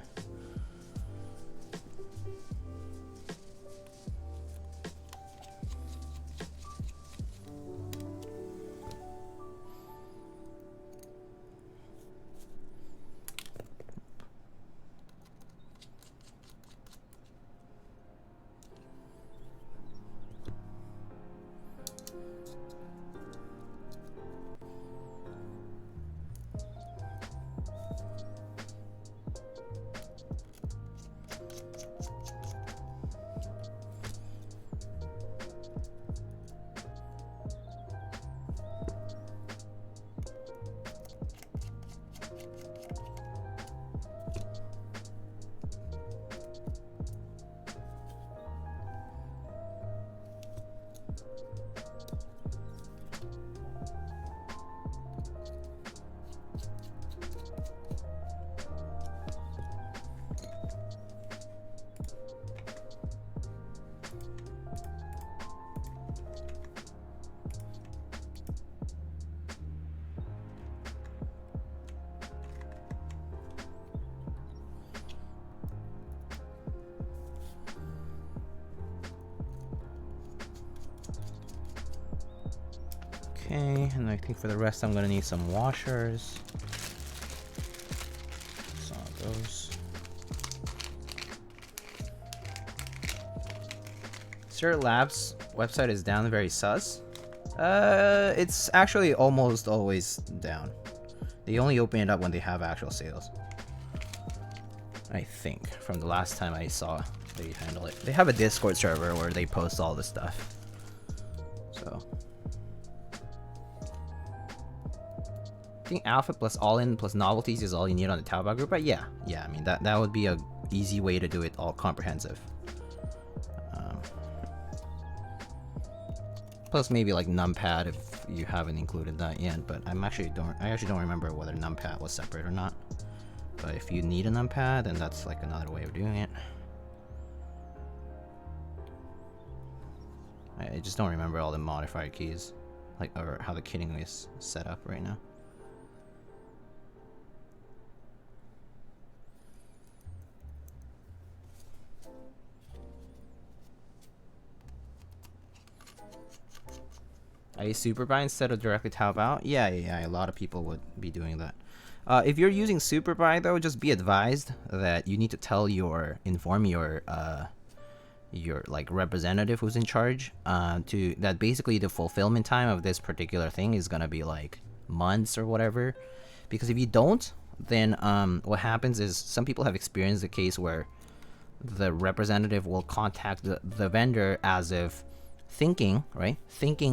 Okay, and I think for the rest I'm gonna need some washers. Some of those. Sir Labs website is down, very sus. It's actually almost always down. They only open it up when they have actual sales. I think, from the last time I saw they handle it. They have a Discord server where they post all this stuff. So I think outfit plus all-in plus novelties is all you need on the Taobao group, but yeah, I mean that would be a easy way to do it all comprehensive. Plus maybe like numpad if you haven't included that yet, but I actually don't remember whether numpad was separate or not. But if you need a numpad, then that's like another way of doing it. I just don't remember all the modifier keys, like, or how the kitting is set up right now. I super buy instead of directly Taobao. Yeah, a lot of people would be doing that. If you're using super buy though, just be advised that you need to inform your like representative who's in charge that basically the fulfillment time of this particular thing is gonna be like months or whatever. Because if you don't, then what happens is some people have experienced the case where the representative will contact the vendor as if thinking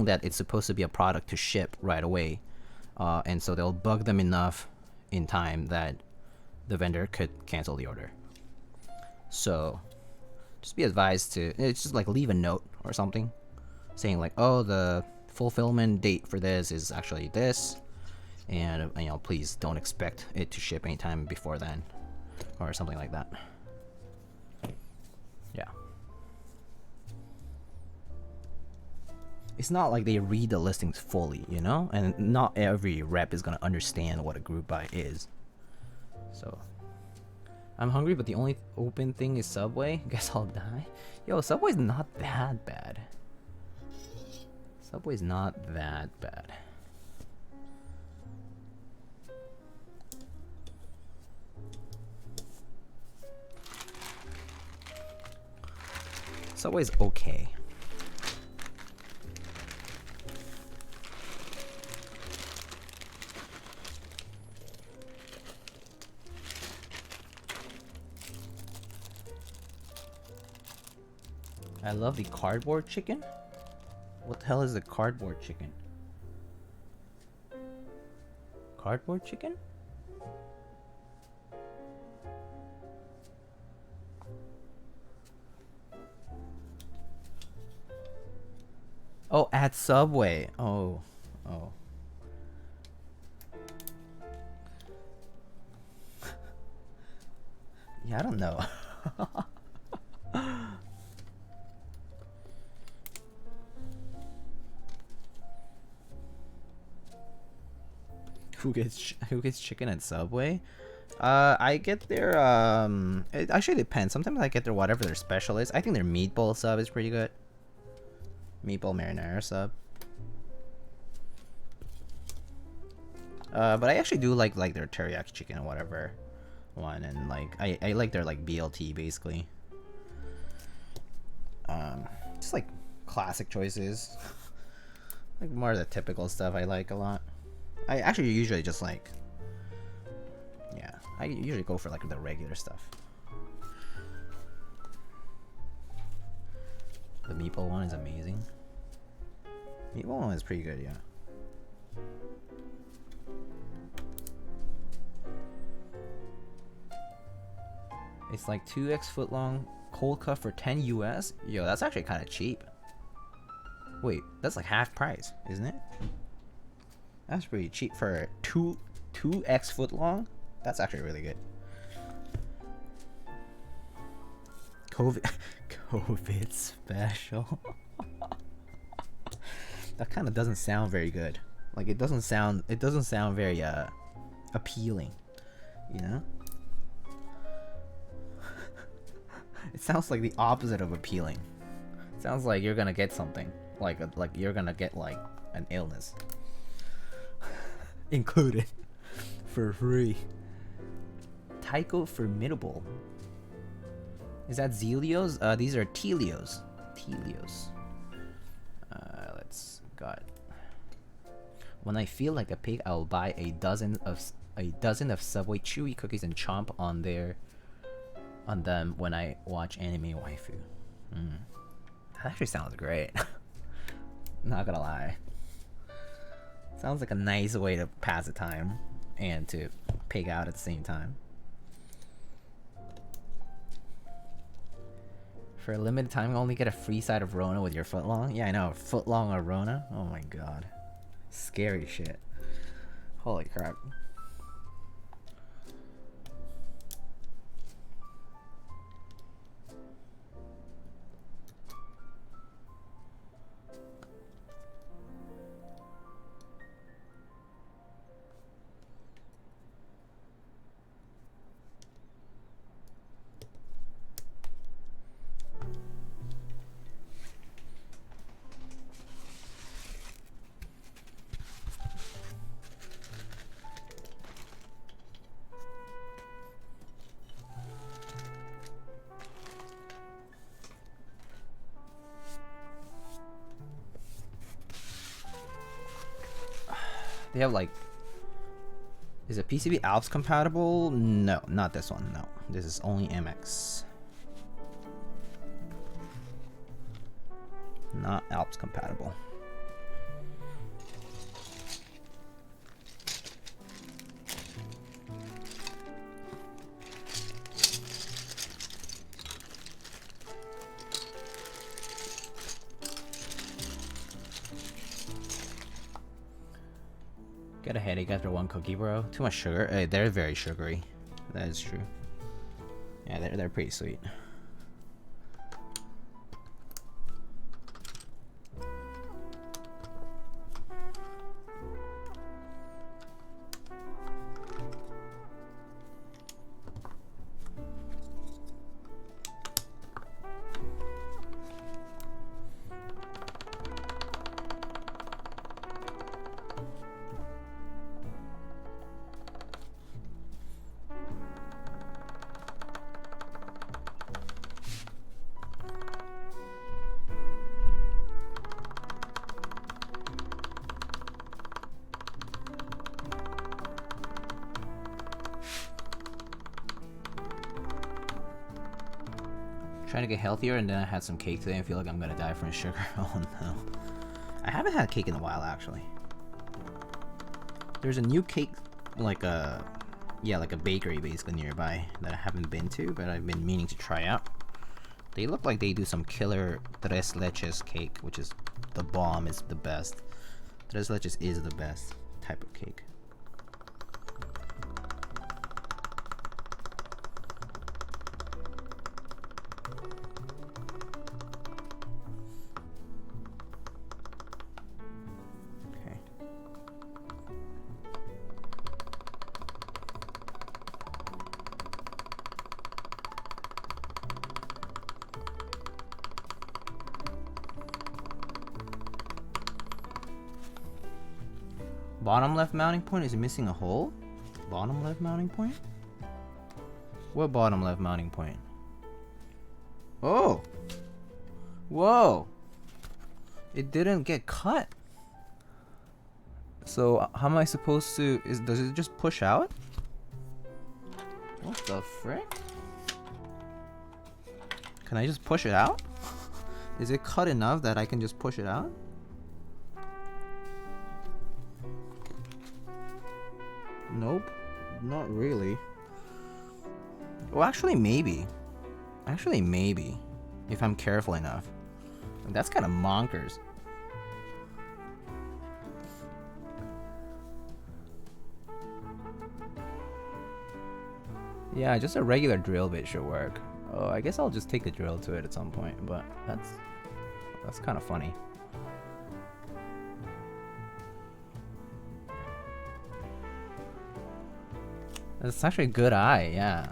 that it's supposed to be a product to ship right away, and so they'll bug them enough in time that the vendor could cancel the order. So just be advised to just like leave a note or something saying like, oh, the fulfillment date for this is actually this, and you know, please don't expect it to ship anytime before then, or something like that. Yeah. It's not like they read the listings fully, you know? And not every rep is gonna understand what a group buy is. So I'm hungry, but the only open thing is Subway. Guess I'll die. Yo, Subway's not that bad. Subway's not that bad. Subway's okay. I love the cardboard chicken. What the hell is the cardboard chicken? Cardboard chicken? Oh, at Subway. Oh. Yeah, I don't know. Who gets chicken at Subway? I get their it actually depends. Sometimes I get their whatever their special is. I think their meatball sub is pretty good. Meatball marinara sub. But I actually do like their teriyaki chicken or whatever one, and like I like their like BLT basically. Just like classic choices. Like more of the typical stuff I like a lot. I actually usually just like, yeah, I usually go for like the regular stuff. The meatball one is amazing. Meatball one is pretty good, yeah. It's like 2x foot long cold cut for 10 US. Yo, that's actually kind of cheap. Wait, that's like half price, isn't it? That's pretty cheap for 2x foot long. That's actually really good. COVID special. That kind of doesn't sound very good. Like it doesn't sound very appealing, you know? It sounds like the opposite of appealing. It sounds like you're gonna get something, like you're gonna get like an illness. included for free. Tycho Formidable. Is that Zealios? These are Tealios. Tealios. Got. When I feel like a pig, I'll buy a dozen of Subway Chewy cookies and chomp on them when I watch anime waifu. That actually sounds great. Not gonna lie. Sounds like a nice way to pass the time and to pig out at the same time. For a limited time, you only get a free side of Rona with your footlong. Yeah, I know. Footlong or Rona. Oh my god. Scary shit. Holy crap. They have like, is it PCB Alps compatible? No, not this one. No, this is only MX. Not Alps compatible. Get a headache after one cookie, bro. Too much sugar. Hey, they're very sugary. That is true. Yeah, they're pretty sweet. Trying to get healthier, and then I had some cake today. I feel like I'm gonna die from sugar. Oh no. I haven't had cake in a while, actually. There's a new cake, like a bakery basically nearby that I haven't been to, but I've been meaning to try out. They look like they do some killer tres leches cake, which is the bomb, is the best. Tres leches is the best type of cake. Bottom left mounting point is missing a hole? Bottom left mounting point? What bottom left mounting point? Oh! Whoa! It didn't get cut. So how am I supposed to... does it just push out? What the frick? Can I just push it out? Is it cut enough that I can just push it out? Nope, not really. Well, actually maybe. Actually maybe. If I'm careful enough. That's kind of monkers. Yeah, just a regular drill bit should work. Oh, I guess I'll just take the drill to it at some point, but that's kind of funny. That's actually a good eye, yeah.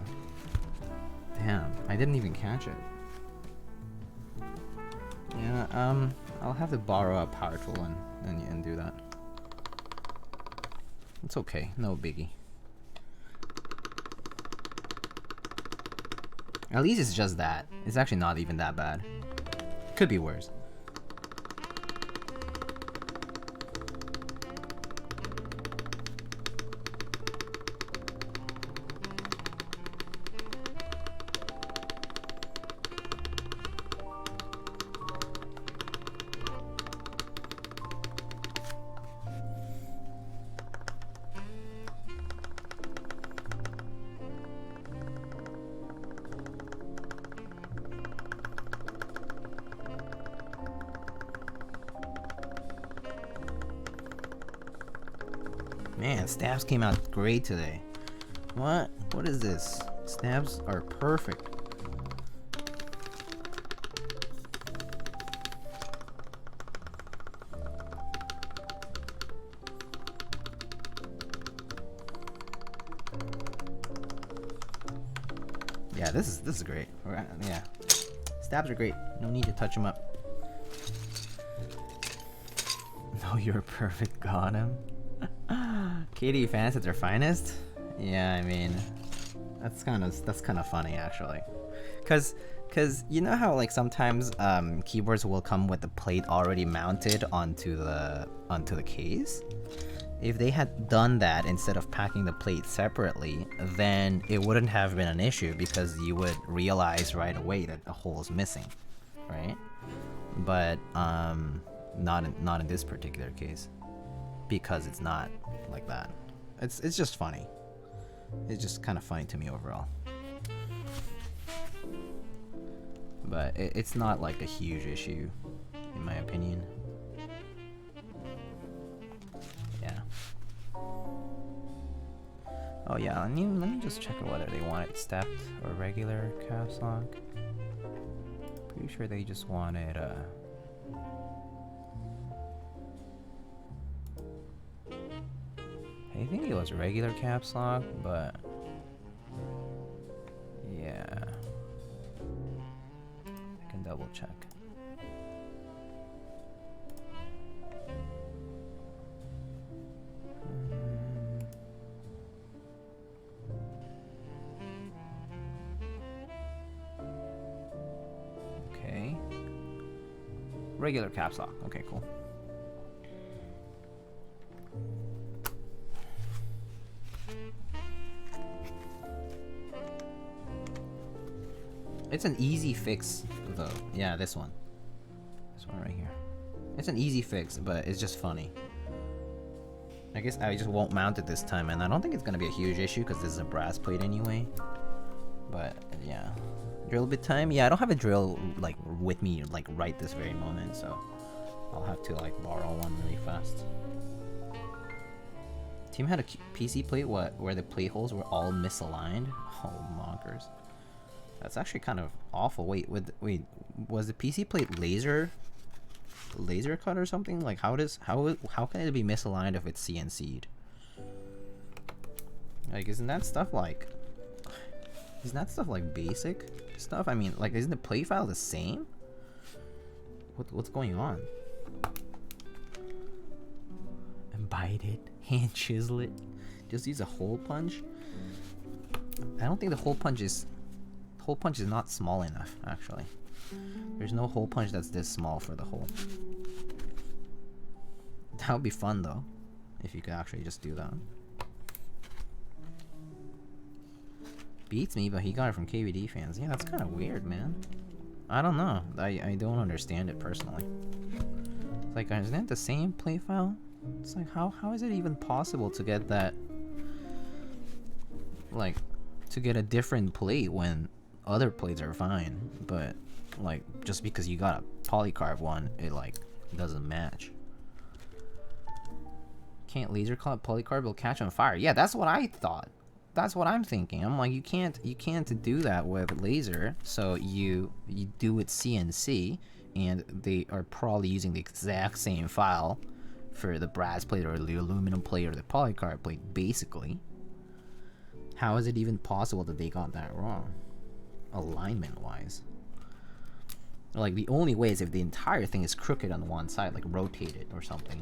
Damn, I didn't even catch it. Yeah, I'll have to borrow a power tool and do that. It's okay, no biggie. At least it's just that. It's actually not even that bad. Could be worse. Man, stabs came out great today. What? What is this? Stabs are perfect. Yeah, this is great. Yeah, stabs are great. No need to touch them up. No, you're perfect. Got him. KD fans at their finest? Yeah, I mean, that's kind of funny actually, cause you know how like sometimes keyboards will come with the plate already mounted onto the case. If they had done that instead of packing the plate separately, then it wouldn't have been an issue because you would realize right away that a hole is missing, right? But not in this particular case, because it's not like that. It's just funny. It's just kind of funny to me overall. But it's not like a huge issue, in my opinion. Yeah. Oh yeah, let me just check whether they want it stepped or regular caps lock. Pretty sure they just wanted I think it was regular caps lock, but yeah, I can double check. Okay, regular caps lock. Okay, cool. It's an easy fix, though. Yeah, this one. This one right here. It's an easy fix, but it's just funny. I guess I just won't mount it this time, and I don't think it's gonna be a huge issue because this is a brass plate anyway. But yeah, drill bit time. Yeah, I don't have a drill like with me like right this very moment, so I'll have to like borrow one really fast. Team had a PC plate where the plate holes were all misaligned. Oh, mockers. That's actually kind of awful. Wait, was the PC plate laser cut or something? Like how can it be misaligned if it's CNC'd? Like isn't that stuff like basic stuff? I mean, like isn't the plate file the same? What's going on? And bite it, hand chisel it. Just use a hole punch. I don't think the hole punch is not small enough, actually. There's no hole punch that's this small for the hole. That would be fun though, if you could actually just do that. Beats me, but he got it from KBD fans. Yeah, that's kind of weird, man. I don't know. I don't understand it personally. It's like, isn't it the same plate file? It's like, how is it even possible to get that, like, to get a different plate when other plates are fine, but like just because you got a polycarb one, it like doesn't match. Can't laser cut polycarb, will catch on fire. Yeah, that's what I thought. That's what I'm thinking. I'm like, you can't do that with laser, so you do it CNC, and they are probably using the exact same file for the brass plate or the aluminum plate or the polycarb plate, basically. How is it even possible that they got that wrong? Alignment wise, like the only way is if the entire thing is crooked on one side, like rotated or something.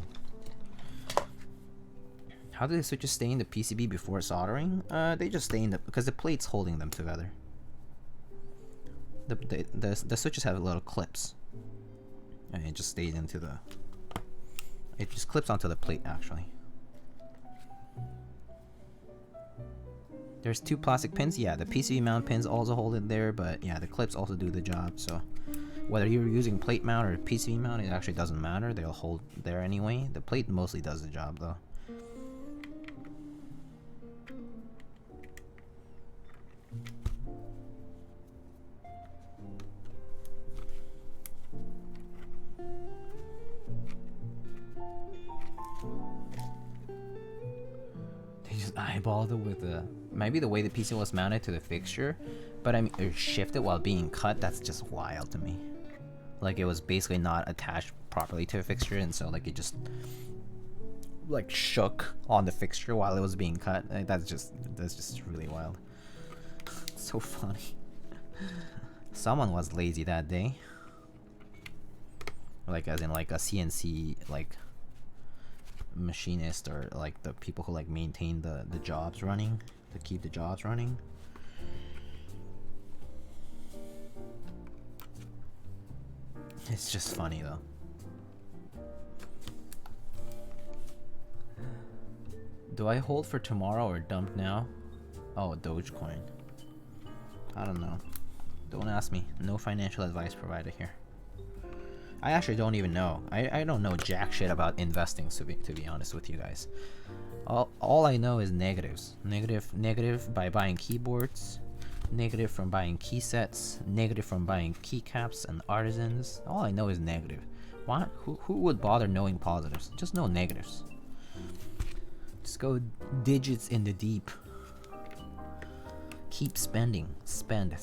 How do the switches stay in the PCB before soldering? They just stay in the, because the plate's holding them together. The switches have little clips, and it just stays into the. It just clips onto the plate actually. There's 2 plastic pins. Yeah, the PCB mount pins also hold it there, but yeah, the clips also do the job. So whether you're using plate mount or PCB mount, it actually doesn't matter. They'll hold there anyway. The plate mostly does the job though. They just eyeballed it with the, maybe the way the PC was mounted to the fixture, but I mean, it shifted while being cut. That's just wild to me. Like it was basically not attached properly to a fixture, and so like it just like shook on the fixture while it was being cut. Like, that's just really wild. So funny. Someone was lazy that day. Like as in like a CNC like machinist, or like the people who like maintain the jobs running, to keep the jobs running. It's just funny though. Do I hold for tomorrow or dump now? Oh, Dogecoin. I don't know. Don't ask me. No financial advice provided here. I actually don't even know. I don't know jack shit about investing, to be honest with you guys. All I know is negatives. Negative by buying keyboards. Negative from buying key sets. Negative from buying keycaps and artisans. All I know is negative. What? Who would bother knowing positives? Just know negatives. Just go digits in the deep. Keep spending. Spend.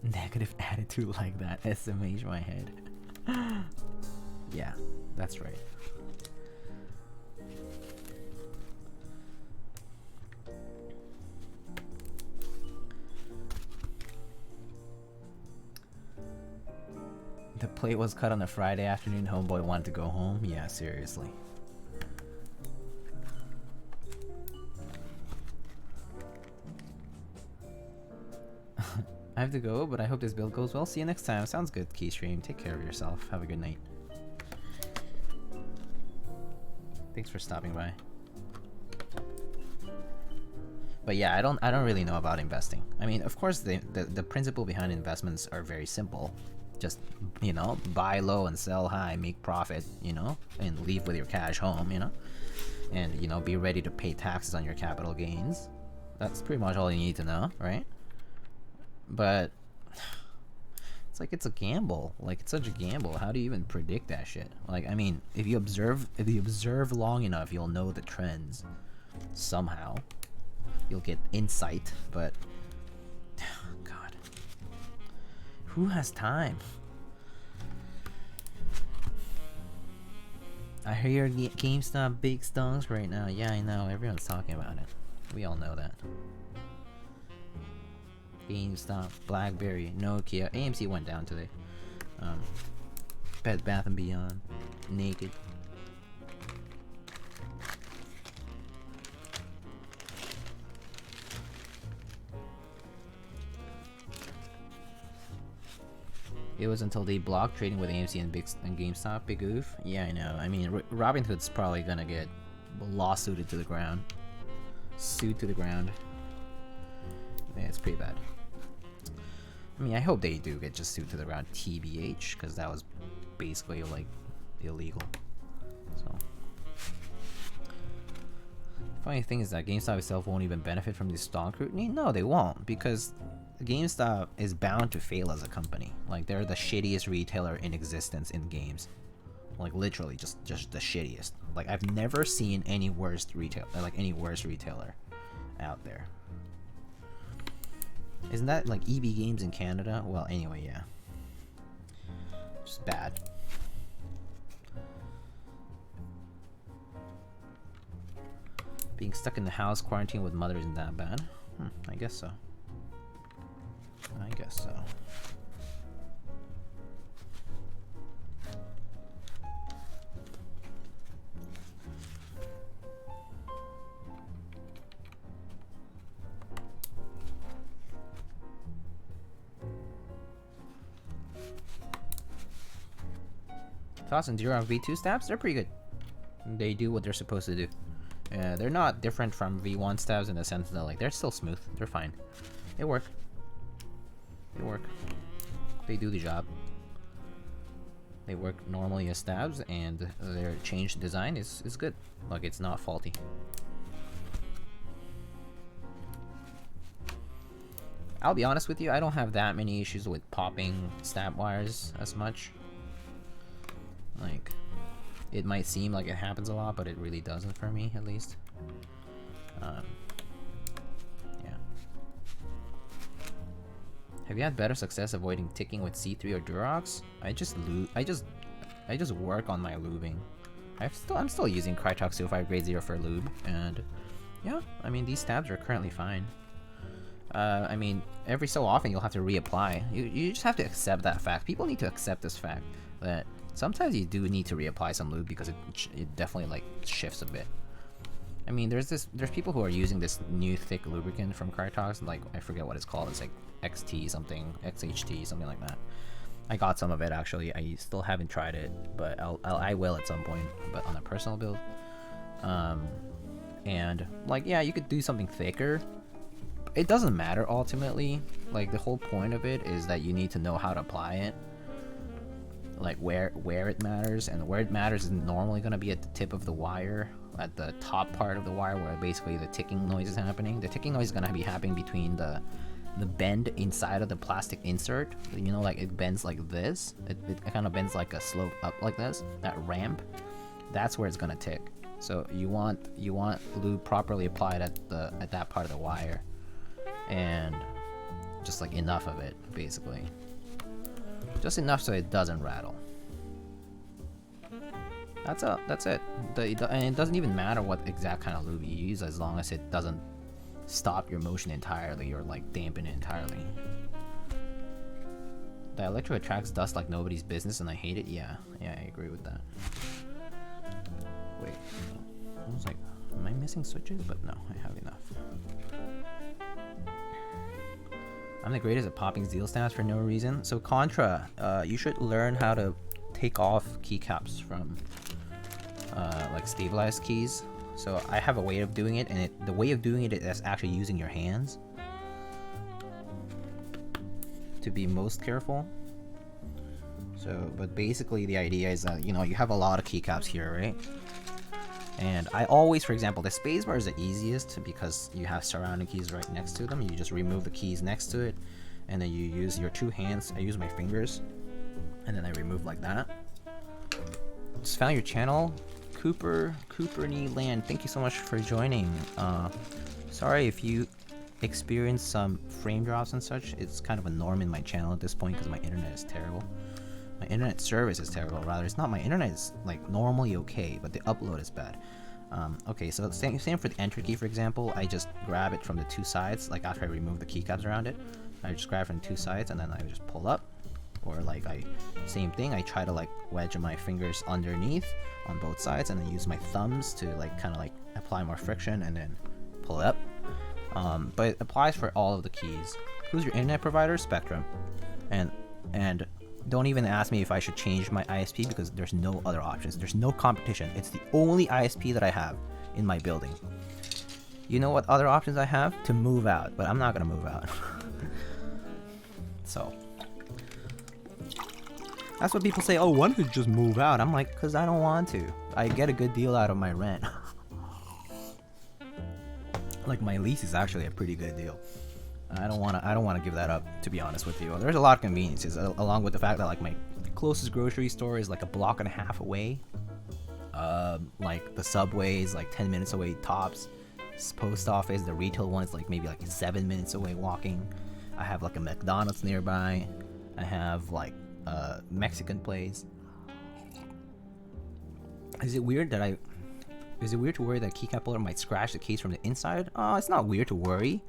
Negative attitude like that. SMH my head. Yeah, that's right. The plate was cut on a Friday afternoon. Homeboy wanted to go home. Yeah, seriously. I have to go, but I hope this build goes well. See you next time. Sounds good, Keystream. Take care of yourself. Have a good night. Thanks for stopping by. But yeah, I don't really know about investing. I mean, of course, the principle behind investments are very simple. Just, you know, buy low and sell high, make profit, you know, and leave with your cash home, you know, and, you know, be ready to pay taxes on your capital gains. That's pretty much all you need to know, right? But it's like, it's a gamble. Like, it's such a gamble. How do you even predict that shit? Like, I mean, if you observe long enough, you'll know the trends somehow. You'll get insight, but God, who has time? I hear GameStop big stonks right now. Yeah, I know. Everyone's talking about it. We all know that. GameStop, BlackBerry, Nokia, AMC went down today. Bed Bath & Beyond, Naked. It was until they blocked trading with AMC and GameStop. Big oof. Yeah, I know. I mean, Robinhood's probably gonna get lawsuited to the ground. Sued to the ground. Yeah, it's pretty bad. I mean, I hope they do get just sued to the ground, TBH, because that was basically like illegal. So, funny thing is that GameStop itself won't even benefit from this stock scrutiny. No, they won't, because GameStop is bound to fail as a company. Like, they're the shittiest retailer in existence in games. Like, literally, just the shittiest. Like, I've never seen any worse retailer out there. Isn't that like EB Games in Canada? Well, anyway, yeah. Just bad. Being stuck in the house, quarantine with mother isn't that bad. I guess so. I guess so. Thoughts on Duroc V2 stabs? They're pretty good. They do what they're supposed to do. They're not different from V1 stabs in the sense that like they're still smooth. They're fine. They work. They work. They do the job. They work normally as stabs, and their changed design is good. Like, it's not faulty. I'll be honest with you, I don't have that many issues with popping stab wires as much. Like, it might seem like it happens a lot, but it really doesn't for me, at least. Yeah. Have you had better success avoiding ticking with C3 or Durox? I just work on my lubing. I'm still using Krytox 05 grade 0 for lube, and yeah, I mean, these stabs are currently fine. I mean, every so often you'll have to reapply. You just have to accept that fact. People need to accept this fact that sometimes you do need to reapply some lube because it definitely like shifts a bit. I mean, there's people who are using this new thick lubricant from Krytox, like I forget what it's called. It's like XT something, XHT, something like that. I got some of it actually. I still haven't tried it, but I will at some point. But on a personal build, and like yeah, you could do something thicker. It doesn't matter ultimately. Like the whole point of it is that you need to know how to apply it. Like where it matters, and where it matters is normally going to be at the tip of the wire, at the top part of the wire where basically the ticking noise is happening. The ticking noise is going to be happening between the bend inside of the plastic insert. You know, like it bends like this. It kind of bends like a slope up like this. That ramp, that's where it's going to tick. So you want lube properly applied at that part of the wire, and just like enough of it basically. Just enough so it doesn't rattle. That's it. And it doesn't even matter what exact kind of lube you use as long as it doesn't stop your motion entirely or like dampen it entirely. The electro attracts dust like nobody's business and I hate it. Yeah, I agree with that. Wait, I was like, am I missing switches? But no, I have enough. I'm the greatest at popping Zeal stamps for no reason. So Contra, you should learn how to take off keycaps from like stabilized keys. So I have a way of doing it, and the way of doing it is actually using your hands to be most careful. So, but basically the idea is that, you know, you have a lot of keycaps here, right? And I always, for example, the spacebar is the easiest because you have surrounding keys right next to them. You just remove the keys next to it, and then you use your two hands. I use my fingers, and then I remove like that. Just found your channel, Cooper Land. Thank you so much for joining. Sorry if you experience some frame drops and such. It's kind of a norm in my channel at this point because my internet is terrible. My internet service is terrible, rather. It's not my internet is like normally okay, but the upload is bad. Okay, so same for the enter key, for example. I just grab it from the two sides, like after I remove the keycaps around it. I just grab it from the two sides and then I just pull up. Or like same thing, I try to like wedge my fingers underneath on both sides and then use my thumbs to like kind of like apply more friction and then pull it up. But it applies for all of the keys. Who's your internet provider? Spectrum. And don't even ask me if I should change my ISP because there's no other options. There's no competition. It's the only ISP that I have in my building. You know what other options I have? To move out, but I'm not gonna move out. So that's what people say, oh, why don't you just move out? I'm like, because I don't want to. I get a good deal out of my rent. Like my lease is actually a pretty good deal. I don't want to give that up, to be honest with you. There's a lot of conveniences, along with the fact that like my closest grocery store is like a block and a half away. Like the subway is like 10 minutes away tops. Post office, the retail one is like maybe like 7 minutes away walking. I have like a McDonald's nearby. I have like a Mexican place. Is it weird to worry that a keycap holder might scratch the case from the inside? It's not weird to worry,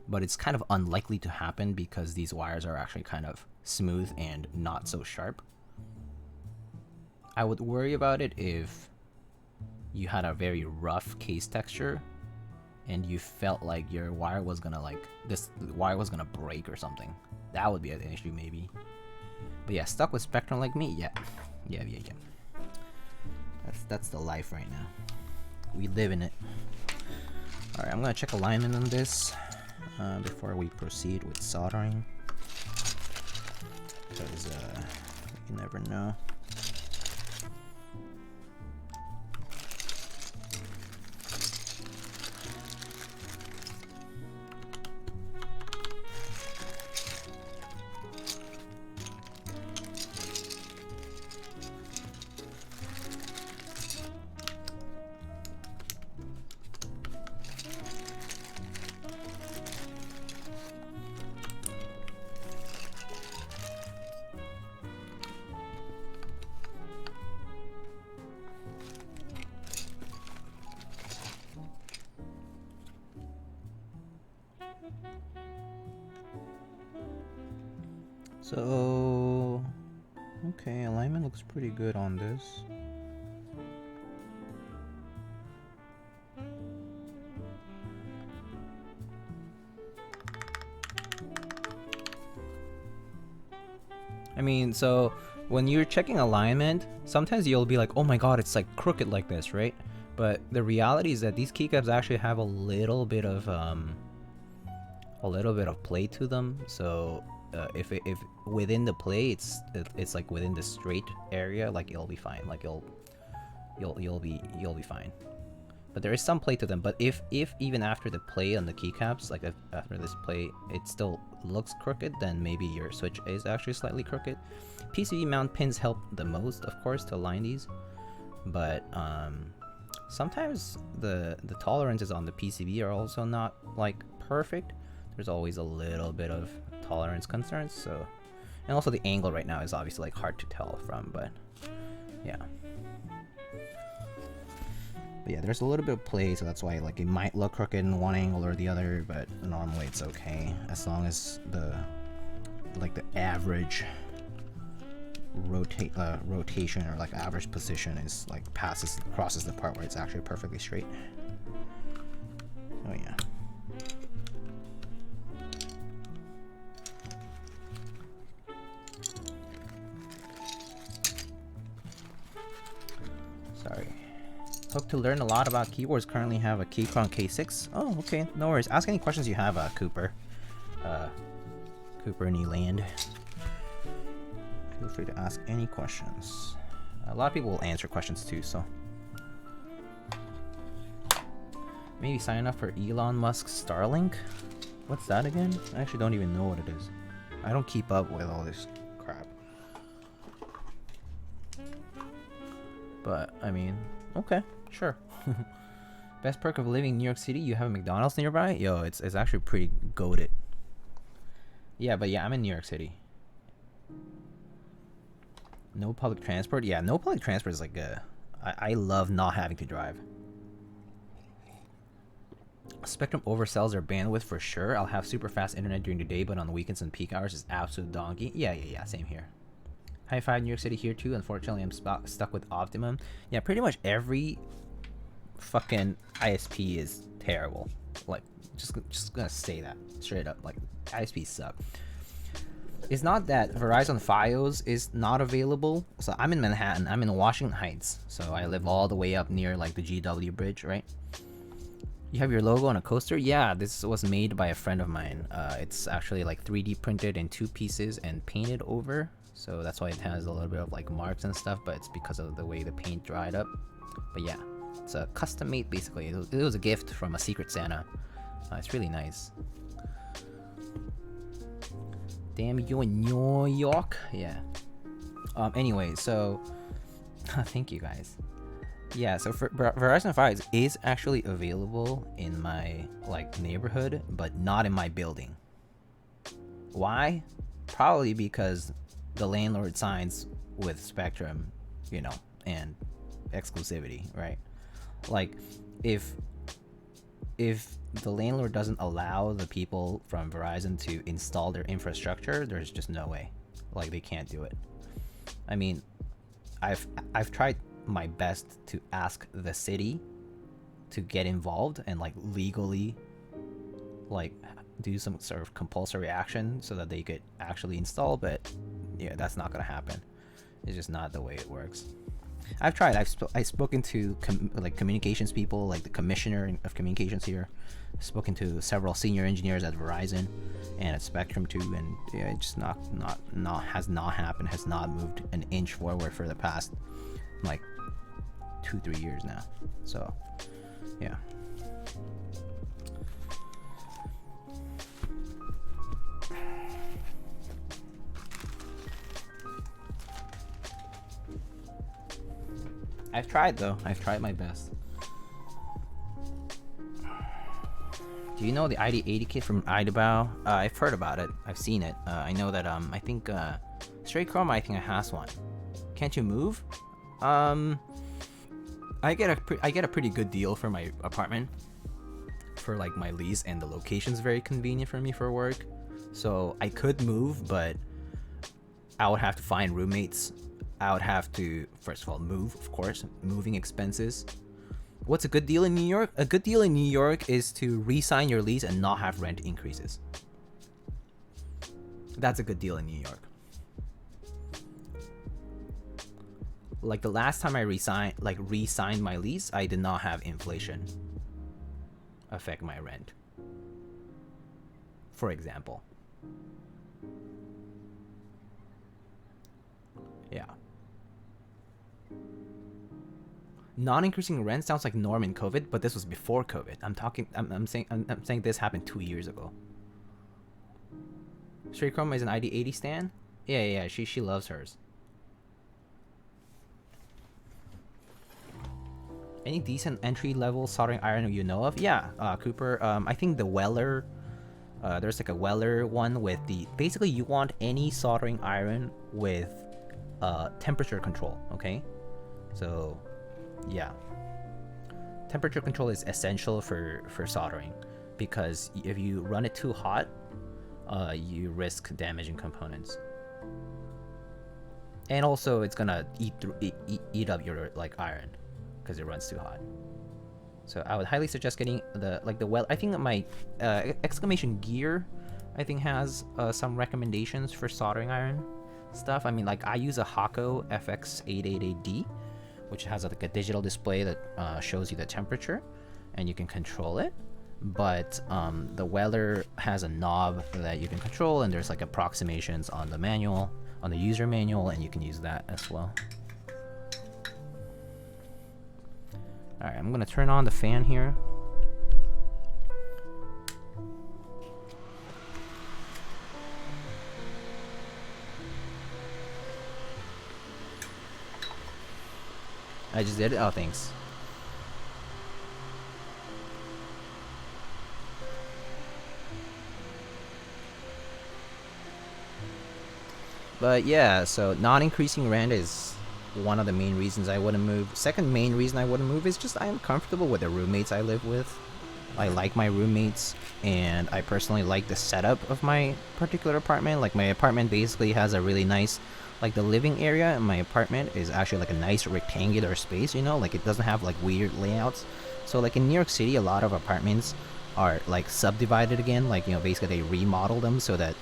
but it's kind of unlikely to happen because these wires are actually kind of smooth and not so sharp. I would worry about it if you had a very rough case texture and you felt like your wire was gonna break or something. That would be an issue maybe. But yeah, stuck with Spectrum like me? Yeah. that's the life right now. We live in it. All right, I'm gonna check alignment on this before we proceed with soldering, because you never know. So, okay, alignment looks pretty good on this. I mean, so when you're checking alignment, sometimes you'll be like, oh my god, it's like crooked like this, right? But the reality is that these keycaps actually have a little bit of play to them. So if within the play it's like within the straight area, like it'll be fine. Like you'll be fine. But there is some play to them. But if even after the play on the keycaps, like if after this play it still looks crooked, then maybe your switch is actually slightly crooked. PCB mount pins help the most, of course, to align these. But sometimes the tolerances on the PCB are also not like perfect. There's always a little bit of tolerance concerns. So, and also the angle right now is obviously like hard to tell from, but yeah. But yeah, there's a little bit of play, so that's why like it might look crooked in one angle or the other, but normally it's okay as long as the average rotation or like average position is like crosses the part where it's actually perfectly straight. Oh yeah. Sorry. Hope to learn a lot about keyboards. Currently have a Keychron K6. Oh, okay. No worries. Ask any questions you have, Cooper. Cooper and Eland. Feel free to ask any questions. A lot of people will answer questions too, so. Maybe sign up for Elon Musk's Starlink? What's that again? I actually don't even know what it is. I don't keep up with all this crap. But, I mean, okay, sure. Best perk of living in New York City, you have a McDonald's nearby? Yo, it's actually pretty goated. Yeah, but yeah, I'm in New York City. No public transport? Yeah, no public transport is like I love not having to drive. Spectrum oversells their bandwidth for sure. I'll have super fast internet during the day, but on the weekends and peak hours is absolute donkey. Yeah, same here. High five New York City here too. Unfortunately, I'm stuck with Optimum. Yeah, pretty much every fucking ISP is terrible. Like, just gonna say that straight up. Like, ISPs suck. It's not that Verizon Fios is not available. So I'm in Manhattan. I'm in Washington Heights. So I live all the way up near like the GW Bridge, right? You have your logo on a coaster? Yeah, this was made by a friend of mine. It's actually like 3D printed in 2 pieces and painted over. So that's why it has a little bit of like marks and stuff, but it's because of the way the paint dried up. But yeah, it's a custom made basically. It was a gift from a Secret Santa. It's really nice. Damn, you in New York? Yeah. Anyway, so thank you guys. Yeah, so for Verizon Fios is actually available in my like neighborhood, but not in my building. Why? Probably because the landlord signs with Spectrum, you know, and exclusivity, right? Like, if the landlord doesn't allow the people from Verizon to install their infrastructure, there's just no way. Like, they can't do it. I mean, I've tried my best to ask the city to get involved and like legally like do some sort of compulsory action so that they could actually install, but yeah, that's not gonna happen. It's just not the way it works. I've tried. I've spoken to like communications people, like the commissioner of communications here. I've spoken to several senior engineers at Verizon and at Spectrum too, and yeah, it's just has not happened. Has not moved an inch forward for the past like 2-3 years now. So yeah. I've tried though. I've tried my best. Do you know the ID80 kit from Idabao? I've heard about it. I've seen it. I know that I think Straight Chroma I think has one. Can't you move? I get a pretty good deal for my apartment for like my lease, and the location's very convenient for me for work. So I could move, but I would have to find roommates. I would have to, first of all, move, of course, moving expenses. What's a good deal in New York? A good deal in New York is to re-sign your lease and not have rent increases. That's a good deal in New York. Like the last time I re-signed my lease, I did not have inflation affect my rent, for example. Yeah. Non-increasing rent sounds like norm in COVID, but this was before COVID. I'm saying this happened 2 years ago. Straight Chroma is an ID80 stan? Yeah, she loves hers. Any decent entry-level soldering iron you know of? Yeah, Cooper. I think the Weller. There's like a Weller one with the. Basically, you want any soldering iron with temperature control. Okay, so yeah, temperature control is essential for soldering, because if you run it too hot, you risk damaging components. And also, it's gonna eat up your like iron, because it runs too hot. So I would highly suggest getting the well. I think my exclamation gear, I think has some recommendations for soldering iron stuff. I mean, like I use a Hako FX888D, which has like a digital display that shows you the temperature, and you can control it. But the Weller has a knob that you can control, and there's like approximations on the manual, on the user manual, and you can use that as well. Alright, I'm gonna turn on the fan here. I just did it? Oh, thanks. But yeah, so not increasing rent is one of the main reasons I wouldn't move. Second main reason I wouldn't move is just I am comfortable with the roommates I live with. I like my roommates, and I personally like the setup of my particular apartment. Like my apartment basically has a really nice, like the living area in my apartment is actually like a nice rectangular space, you know, like it doesn't have like weird layouts. So like in New York City, a lot of apartments are like subdivided again, like, you know, basically they remodel them so that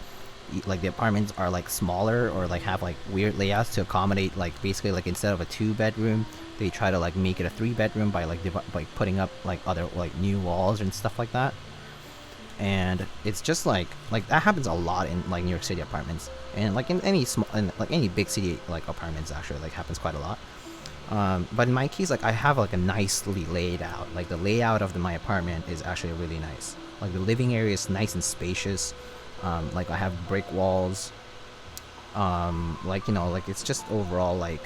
like the apartments are like smaller, or like have like weird layouts to accommodate, like basically like instead of a 2-bedroom they try to like make it a 3-bedroom by like putting up like other like new walls and stuff like that. And it's just like that happens a lot in like New York City apartments, and like in any small, in like any big city like apartments actually like happens quite a lot. But in my case, like I have like a nicely laid out, like the layout of my apartment is actually really nice. Like the living area is nice and spacious. Like I have brick walls. Like, you know, like it's just overall like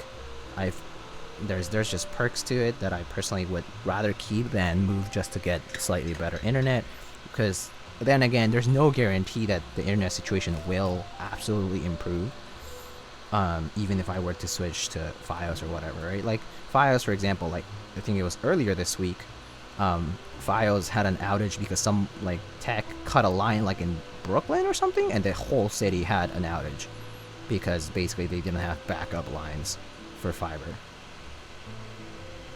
there's just perks to it that I personally would rather keep than move just to get slightly better internet, because then again, there's no guarantee that the internet situation will absolutely improve. Even if I were to switch to Fios or whatever, right? Like Fios, for example, like I think it was earlier this week, Fios had an outage because some like tech cut a line like in Brooklyn or something, and the whole city had an outage because basically they didn't have backup lines for fiber.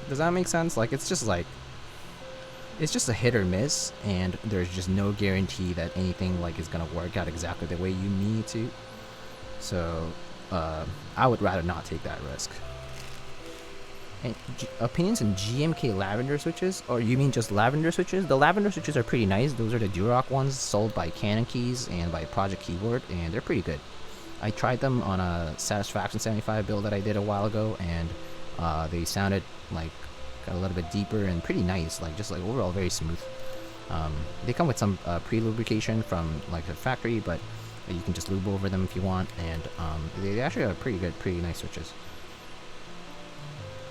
Does that make sense? Like it's just a hit or miss, and there's just no guarantee that anything like is gonna work out exactly the way you need to. So I would rather not take that risk. And opinions on GMK lavender switches? Or you mean just lavender switches? The lavender switches are pretty nice. Those are the Duroc ones sold by Canon Keys and by Project Keyboard, and they're pretty good. I tried them on a Satisfaction 75 build that I did a while ago, and they sounded like a little bit deeper and pretty nice, like just like overall very smooth. They come with some pre-lubrication from like the factory, but you can just lube over them if you want, and they actually are pretty good, pretty nice switches.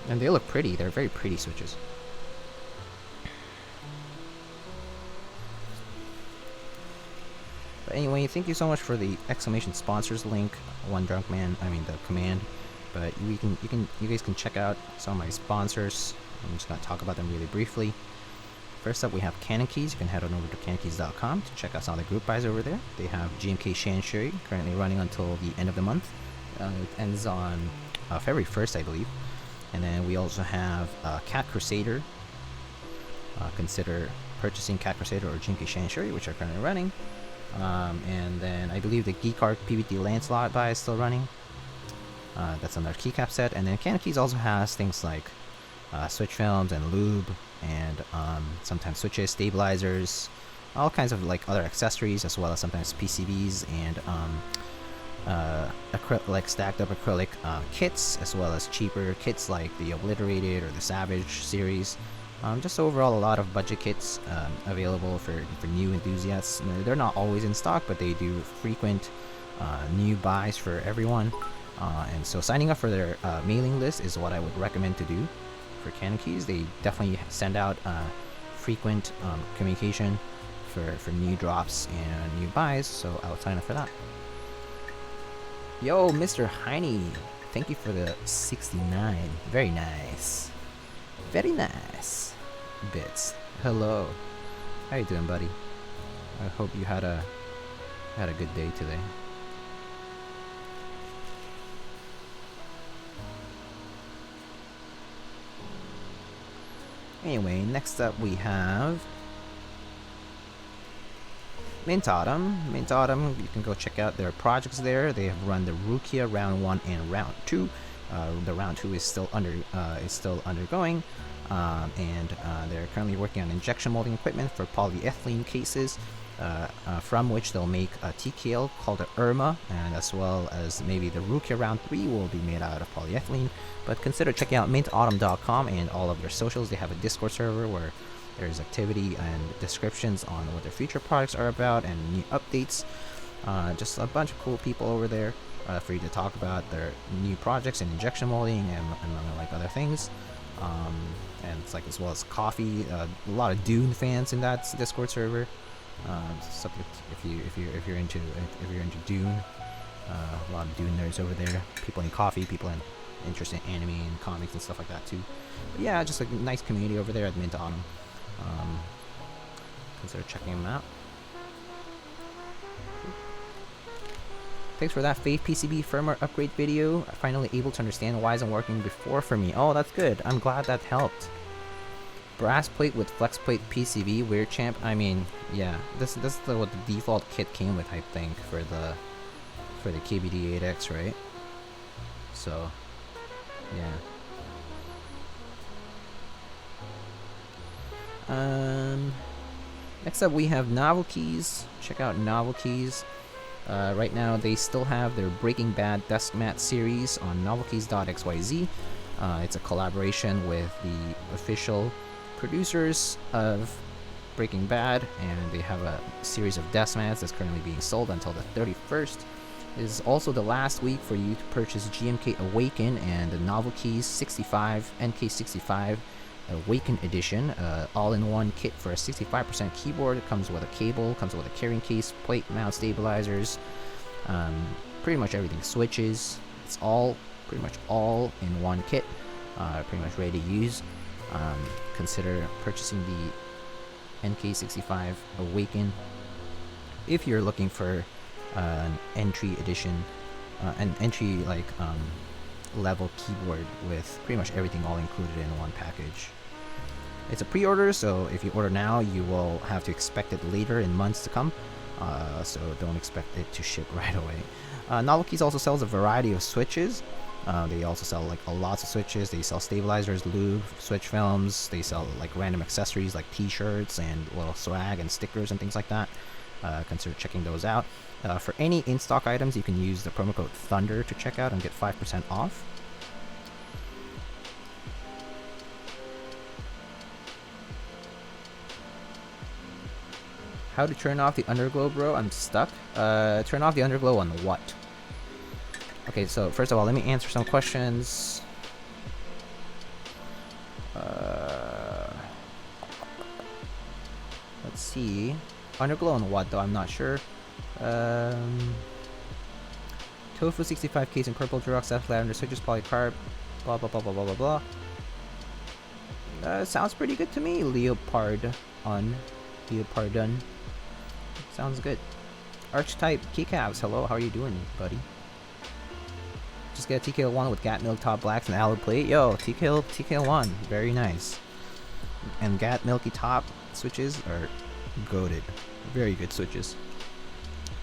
And they look pretty. They're very pretty switches. But anyway, thank you so much for the exclamation sponsors link. One drunk man, I mean the command. But you guys can check out some of my sponsors. I'm just gonna talk about them really briefly. First up, we have Canon Keys. You can head on over to canonkeys.com to check out some of the group buys over there. They have GMK Shanshui currently running until the end of the month. It ends on February 1st, I believe. And then we also have Cat Crusader. Consider purchasing Cat Crusader or GMK Shanshui, which are currently running. And then I believe the Geek Arc PBT Lancelot buy is still running. That's another keycap set. And then Canon Keys also has things like switch films and lube, and sometimes switches, stabilizers, all kinds of like other accessories, as well as sometimes PCBs and like stacked up acrylic kits, as well as cheaper kits like the Obliterated or the Savage series. Just overall a lot of budget kits available for new enthusiasts. They're not always in stock, but they do frequent new buys for everyone. And so signing up for their mailing list is what I would recommend to do for Canon Keys. They definitely send out frequent communication for new drops and new buys, so I would sign up for that. Yo, Mr. Heine, thank you for the 69. Very nice. Very nice. Bits. Hello. How you doing, buddy? I hope you had a good day today. Anyway, next up we have Mint Autumn. Mint Autumn, you can go check out their projects there. They have run the Rukia Round 1 and Round 2. The Round 2 is still undergoing, and they're currently working on injection molding equipment for polyethylene cases, from which they'll make a TKL called the Irma, and as well as maybe the Rukia Round 3 will be made out of polyethylene. But consider checking out mintautumn.com and all of their socials. They have a Discord server where there's activity and descriptions on what their future products are about and new updates. Just a bunch of cool people over there for you to talk about their new projects and injection molding and like other things. And it's like, as well as coffee. A lot of Dune fans in that Discord server. So if you're into Dune, a lot of Dune nerds over there. People in coffee, people in interest in anime and comics and stuff like that too. But yeah, just a nice community over there at Mint Autumn. Consider checking them out. Thanks for that Faith PCB firmware upgrade video. I'm finally able to understand why it isn't working before for me. Oh, that's good. I'm glad that helped. Brass plate with flex plate PCB, weird champ. I mean, yeah, this is what the default kit came with, I think, for the KBD8X, right? So, yeah. Next up we have Novel Keys. Check out Novel Keys. Right now they still have their Breaking Bad desk mat series on novelkeys.xyz. It's a collaboration with the official producers of Breaking Bad, and they have a series of desk mats that's currently being sold until the 31st. It is also the last week for you to purchase GMK Awaken and the Novel Keys 65 NK65 Awaken Edition, all-in-one kit for a 65% keyboard. It comes with a cable, comes with a carrying case, plate mount stabilizers, pretty much everything, switches. It's all pretty much all in one kit, pretty much ready to use. Consider purchasing the NK65 Awaken if you're looking for an entry edition, an entry like level keyboard with pretty much everything all included in one package. It's a pre-order, so if you order now, you will have to expect it later in months to come. So don't expect it to ship right away. Novel Keys also sells a variety of switches. They also sell like lots of switches. They sell stabilizers, lube, switch films. They sell like random accessories like t-shirts and little swag and stickers and things like that. Consider checking those out. For any in-stock items, you can use the promo code Thunder to check out and get 5% off. How to turn off the underglow, bro? I'm stuck. Turn off the underglow on what? Okay, so first of all, let me answer some questions. Let's see. Underglow on what, though? I'm not sure. Tofu 65 case in purple, Durox, F lavender, switches, polycarb, blah blah blah blah blah blah blah. Sounds pretty good to me. Leopardon. Sounds good. Archetype Keycaps. Hello, how are you doing, buddy? Just get a TKL1 with Gat Milk Top Blacks and Alloy Plate. Yo, TKL1. Very nice. And Gat Milky Top switches are goated. Very good switches.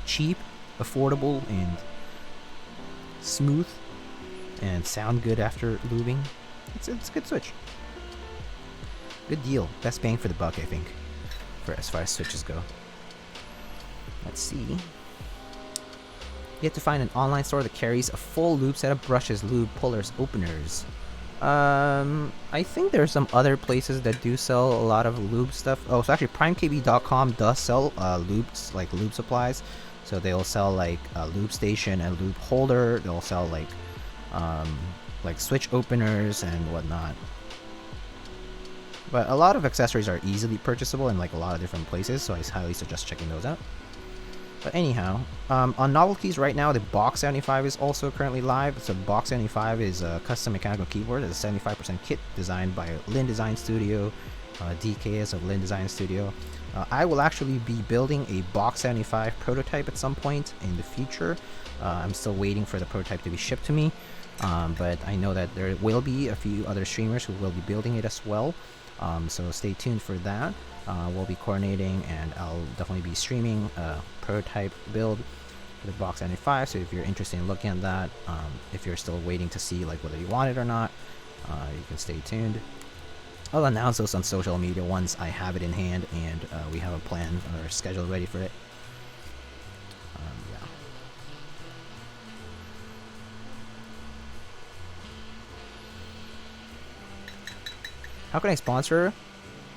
Cheap, affordable, and smooth. And sound good after lubing. It's a good switch. Good deal. Best bang for the buck, I think. For as far as switches go. Let's see. You have to find an online store that carries a full lube set of brushes, lube, pullers, openers. I think there are some other places that do sell a lot of lube stuff. Oh, so actually PrimeKB.com does sell lubes, like lube supplies. So they'll sell like a lube station and lube holder. They'll sell like switch openers and whatnot. But a lot of accessories are easily purchasable in like a lot of different places, so I highly suggest checking those out. But anyhow, on novelties right now, the Box 75 is also currently live. So Box 75 is a custom mechanical keyboard. It's a 75% kit designed by Lin Design Studio, DKS of Lin Design Studio. I will actually be building a Box 75 prototype at some point in the future. I'm still waiting for the prototype to be shipped to me, but I know that there will be a few other streamers who will be building it as well. So stay tuned for that. We'll be coordinating, and I'll definitely be streaming a prototype build for the Box 75. So if you're interested in looking at that, if you're still waiting to see like whether you want it or not, you can stay tuned. I'll announce those on social media once I have it in hand and we have a plan or a schedule ready for it. Yeah. How can I sponsor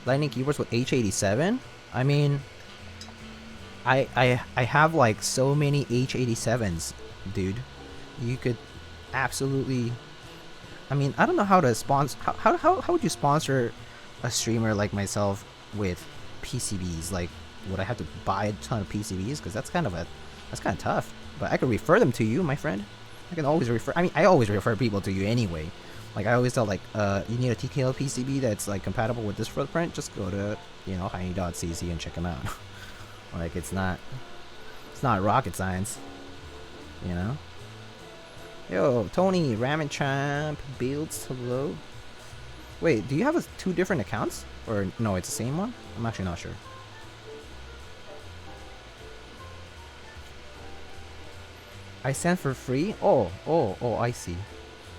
Lightning keyboards with H87? I mean, I have like so many H87s, dude. You could absolutely. I mean, I don't know how to sponsor. How would you sponsor a streamer like myself with PCBs? Like, would I have to buy a ton of PCBs? Because that's kind of tough. But I could refer them to you, my friend. I can always refer. I mean, I always refer people to you anyway. Like, I always tell, like, you need a TKL PCB that's, like, compatible with this footprint, just go to, you know, Heiny.cc and check them out. Like, it's not rocket science, you know? Yo, Tony, Ramen Champ, Builds, hello? Wait, do you have two different accounts? Or, no, it's the same one? I'm actually not sure. I sent for free? Oh, I see.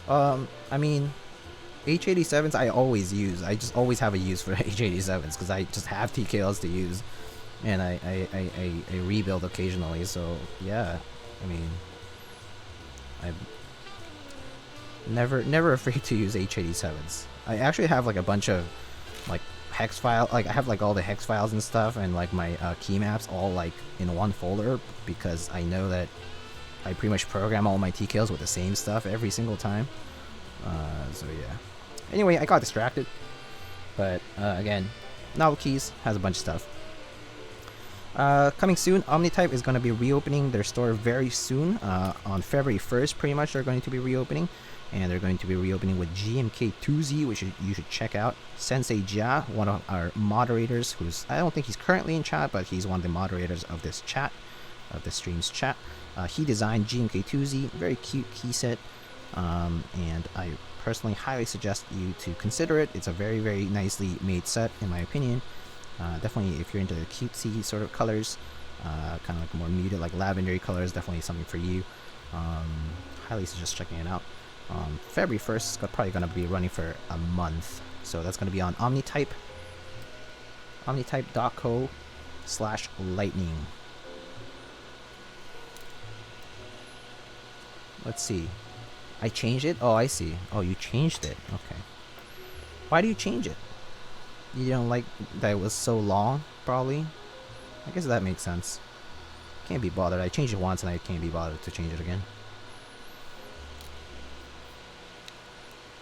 I mean, H87s I always use. I just always have a use for H87s because I just have TKLs to use, and I rebuild occasionally. So yeah, I mean, I'm never afraid to use H87s. I actually have like a bunch of like hex file. Like I have like all the hex files and stuff, and like my key maps all like in one folder because I know that I pretty much program all my TKLs with the same stuff every single time. So yeah. Anyway, I got distracted. But again, Novel Keys has a bunch of stuff. Coming soon, Omnitype is going to be reopening their store very soon. On February 1st, pretty much, they're going to be reopening. And they're going to be reopening with GMK2Z, which you should check out. Sensei Jia, one of our moderators, who's, I don't think he's currently in chat, but he's one of the moderators of this chat, of the stream's chat. He designed GMK2Z, very cute key set, and I personally highly suggest you to consider it. It's a very, very nicely made set, in my opinion. Definitely, if you're into the cutesy sort of colors, kind of like more muted, like lavendery colors, definitely something for you. Highly suggest checking it out. February 1st is probably gonna be running for a month, so that's gonna be on Omnitype. Omnitype.co/lightning. Let's see. I changed it? Oh, I see. Oh, you changed it. Okay. Why do you change it? You don't like that it was so long, probably? I guess that makes sense. Can't be bothered. I changed it once and I can't be bothered to change it again.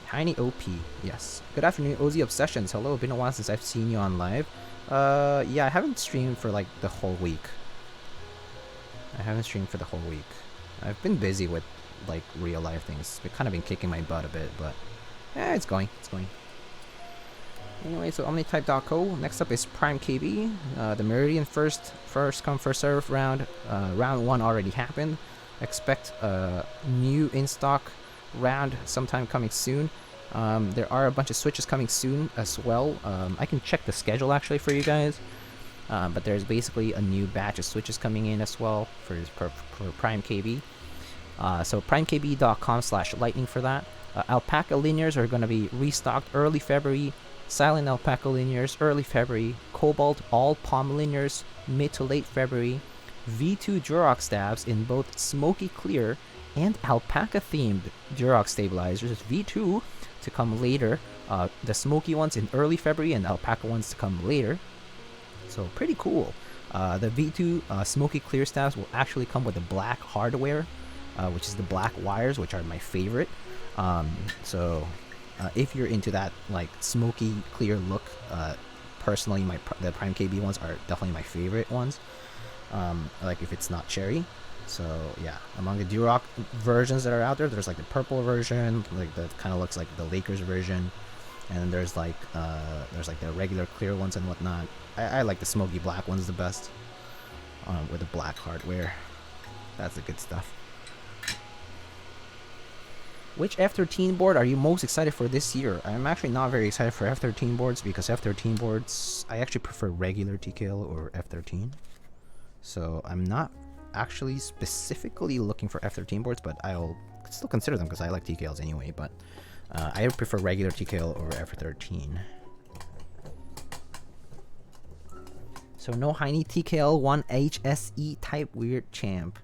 Tiny OP, yes. Good afternoon, OZ Obsessions. Hello, been a while since I've seen you on live. Yeah, I haven't streamed for like the whole week. I've been busy with like real life things. I've kind of been kicking my butt a bit, but yeah, it's going. Anyway, so omnitype.co. Next up is Prime KB. The Meridian first come first serve round. Round 1 already happened. Expect a new in stock round sometime coming soon. There are a bunch of switches coming soon as well. I can check the schedule actually for you guys. But there's basically a new batch of switches coming in as well for Prime KB. So primekb.com/lightning for that. Alpaca linears are going to be restocked early February. Silent alpaca linears early February. Cobalt all palm linears mid to late February. V2 Durox stabs in both smoky clear and alpaca themed Durox stabilizers. V2 to come later. The smoky ones in early February and alpaca ones to come later. So pretty cool. The V2 smoky clear stabs will actually come with the black hardware, which is the black wires, which are my favorite. So if you're into that like smoky clear look, personally the Prime KB ones are definitely my favorite ones. Like if it's not cherry. So yeah, among the Durox versions that are out there, there's like the purple version, like that kind of looks like the Lakers version, and there's like the regular clear ones and whatnot. I like the smoky black ones the best, with the black hardware. That's the good stuff. Which F13 board are you most excited for this year? I'm actually not very excited for F13 boards because F13 boards, I actually prefer regular TKL or F13. So I'm not actually specifically looking for F13 boards, but I'll still consider them because I like TKLs anyway. But I prefer regular TKL over F13. So no Heine TKL 1 HSE type weird champ.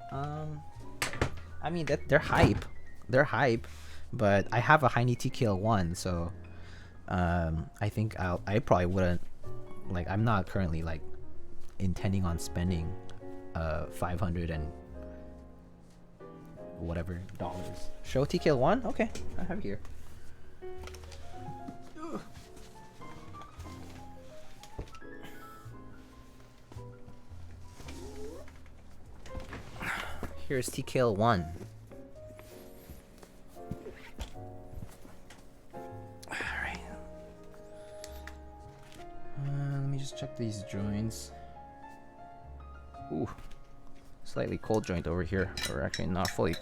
I mean they're hype. They're hype, but I have a Heine TKL 1, so I think I probably wouldn't, like, I'm not currently like intending on spending 500 and whatever dollars. Show TKL 1? Okay, I have it here. Here's TKL 1. Alright. Let me just check these joints. Ooh. Slightly cold joint over here. Or actually not fully.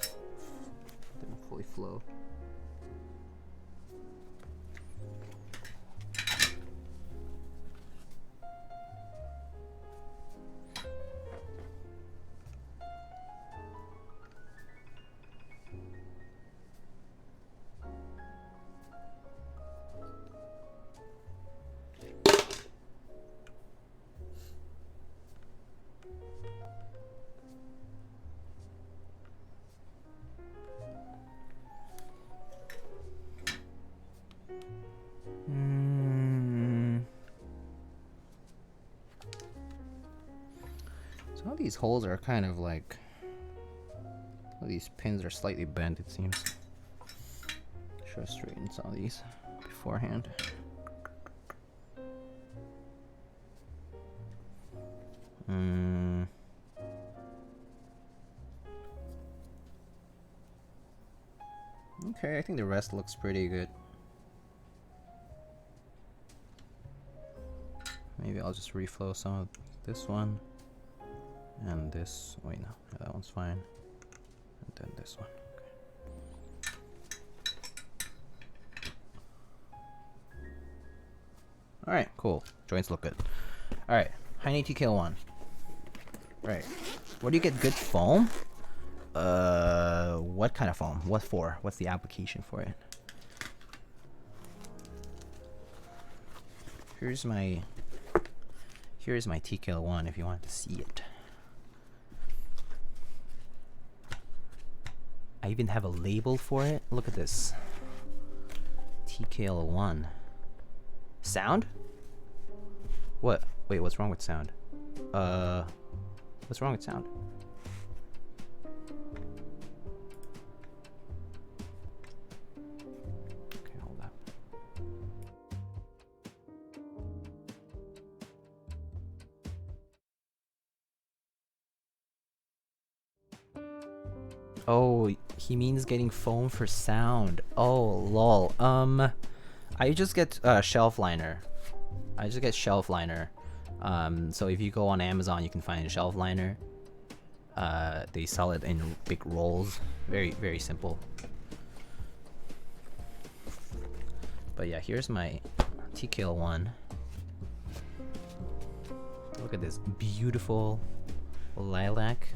Didn't fully flow. Some of these holes are kind of like, all these pins are slightly bent, it seems. Should I straighten some of these beforehand? Okay, I think the rest looks pretty good. Maybe I'll just reflow some of this one. And this, wait no, that one's fine. And then this one, okay. Alright, cool. Joints look good. Alright, Heine TKL 1. Right. Where do you get good foam? What kind of foam? What for? What's the application for it? Here's my TKL1 if you want to see it. I even have a label for it. Look at this. TKL1. Sound? What? Wait, what's wrong with sound? What's wrong with sound? Okay, hold up. Oh, he means getting foam for sound. Oh, lol. I just get shelf liner. I just get shelf liner. So if you go on Amazon, you can find shelf liner. They sell it in big rolls. Very, very simple. But yeah, here's my TKL1. Look at this beautiful lilac.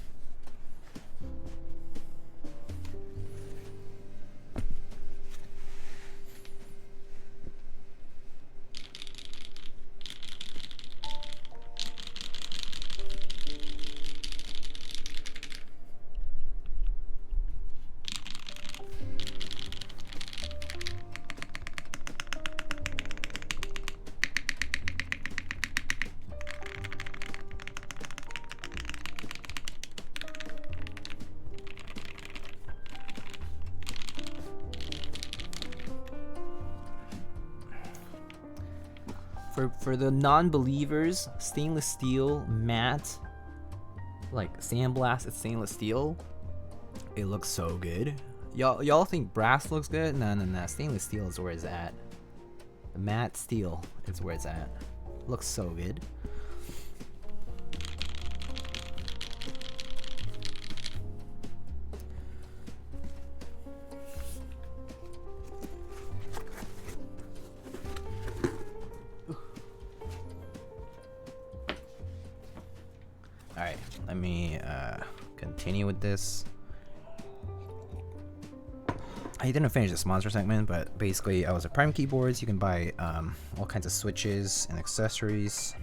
For the non-believers, stainless steel matte, like sandblasted stainless steel, it looks so good. Y'all think brass looks good? No. Stainless steel is where it's at. Matte steel is where it's at. Looks so good. Alright, let me continue with this. I didn't finish the sponsor segment, but basically I was at Prime Keyboards. You can buy all kinds of switches and accessories.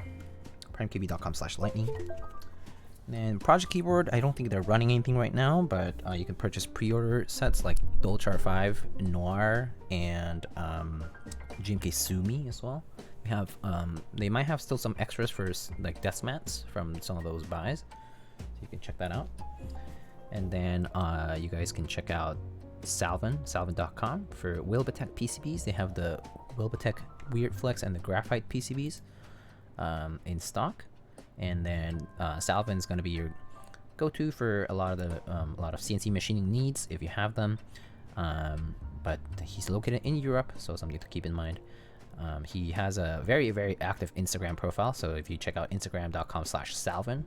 primekb.com/lightning. And Project Keyboard, I don't think they're running anything right now, but you can purchase pre-order sets like Dolchar 5, Noir, and GMK Sumi as well. We have they might have still some extras for like desk mats from some of those buys, so you can check that out. And then you guys can check out salvin.com for Wilbitech PCBs. They have the Wilbitech Weird Flex and the Graphite PCBs in stock. And then Salvin's going to be your go-to for a lot of CNC machining needs if you have them. But he's located in Europe, so something to keep in mind. He has a very, very active Instagram profile, so if you check out instagram.com/Salvin,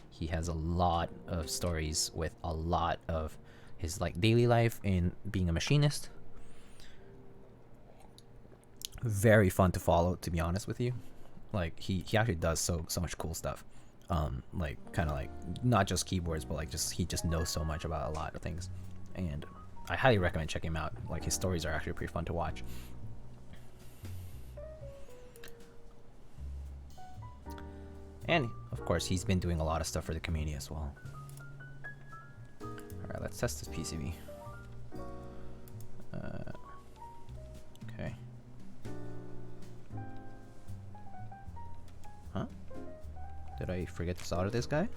he has a lot of stories with a lot of his like daily life in being a machinist. Very fun to follow, to be honest with you. Like he actually does so much cool stuff. Like kind of like not just keyboards, but like he just knows so much about a lot of things, and I highly recommend checking him out. Like his stories are actually pretty fun to watch. And of course, he's been doing a lot of stuff for the community as well. Alright, let's test this PCB. Okay. Huh? Did I forget to solder this guy?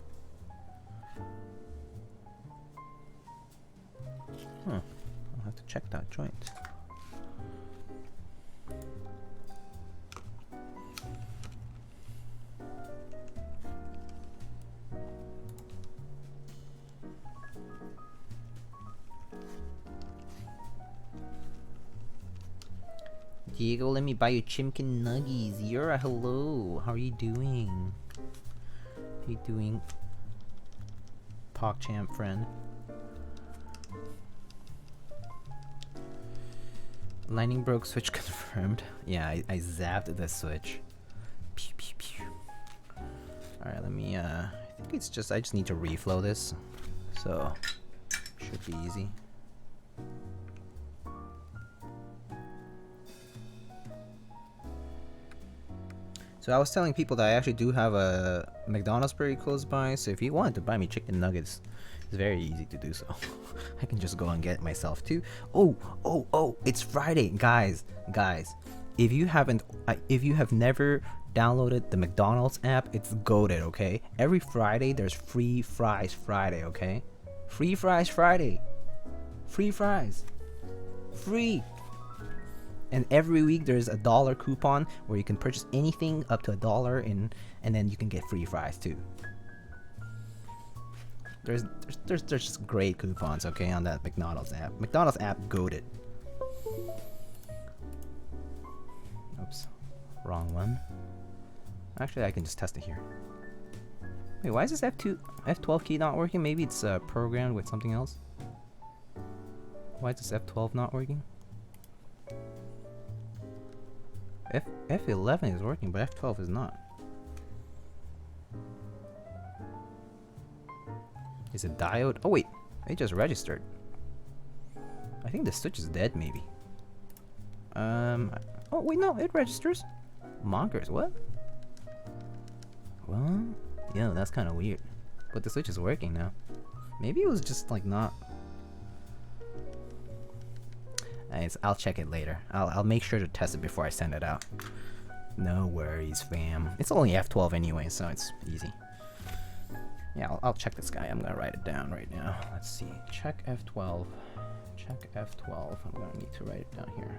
I'll have to check that joint. Diego, let me buy you chimkin nuggies. Yura, hello. How are you doing? How you doing, PogChamp friend? Lightning broke, switch confirmed. Yeah, I zapped the switch. Pew, pew, pew. Alright, let me, I think it's just, I just need to reflow this. So, Should be easy. So I was telling people that I actually do have a McDonald's pretty close by, so if you wanted to buy me chicken nuggets, it's very easy to do so. I can just go and get it myself too. Oh, it's Friday, guys. If you have never downloaded the McDonald's app, it's goated, okay? Every Friday there's free fries Friday, okay? Free fries Friday. Free fries. Free. And every week there's a $1 coupon where you can purchase anything up to $1 and then you can get free fries too. There's just great coupons, okay, on that McDonald's app. McDonald's app goated. Oops, wrong one. Actually, I can just test it here. Wait, why is this F12 key not working? Maybe it's programmed with something else. Why is this F12 not working? F11 is working, but F12 is not. Is it diode? Oh wait, it just registered. I think the switch is dead, maybe. Oh wait, no, it registers. Monkers, what? Well, yeah, that's kind of weird. But the switch is working now. Maybe it was just like not. I'll check it later. I'll make sure to test it before I send it out. No worries, fam. It's only F12 anyway, so it's easy. Yeah, I'll check this guy. I'm gonna write it down right now. Let's see. Check F12. Check F12. I'm gonna need to write it down here.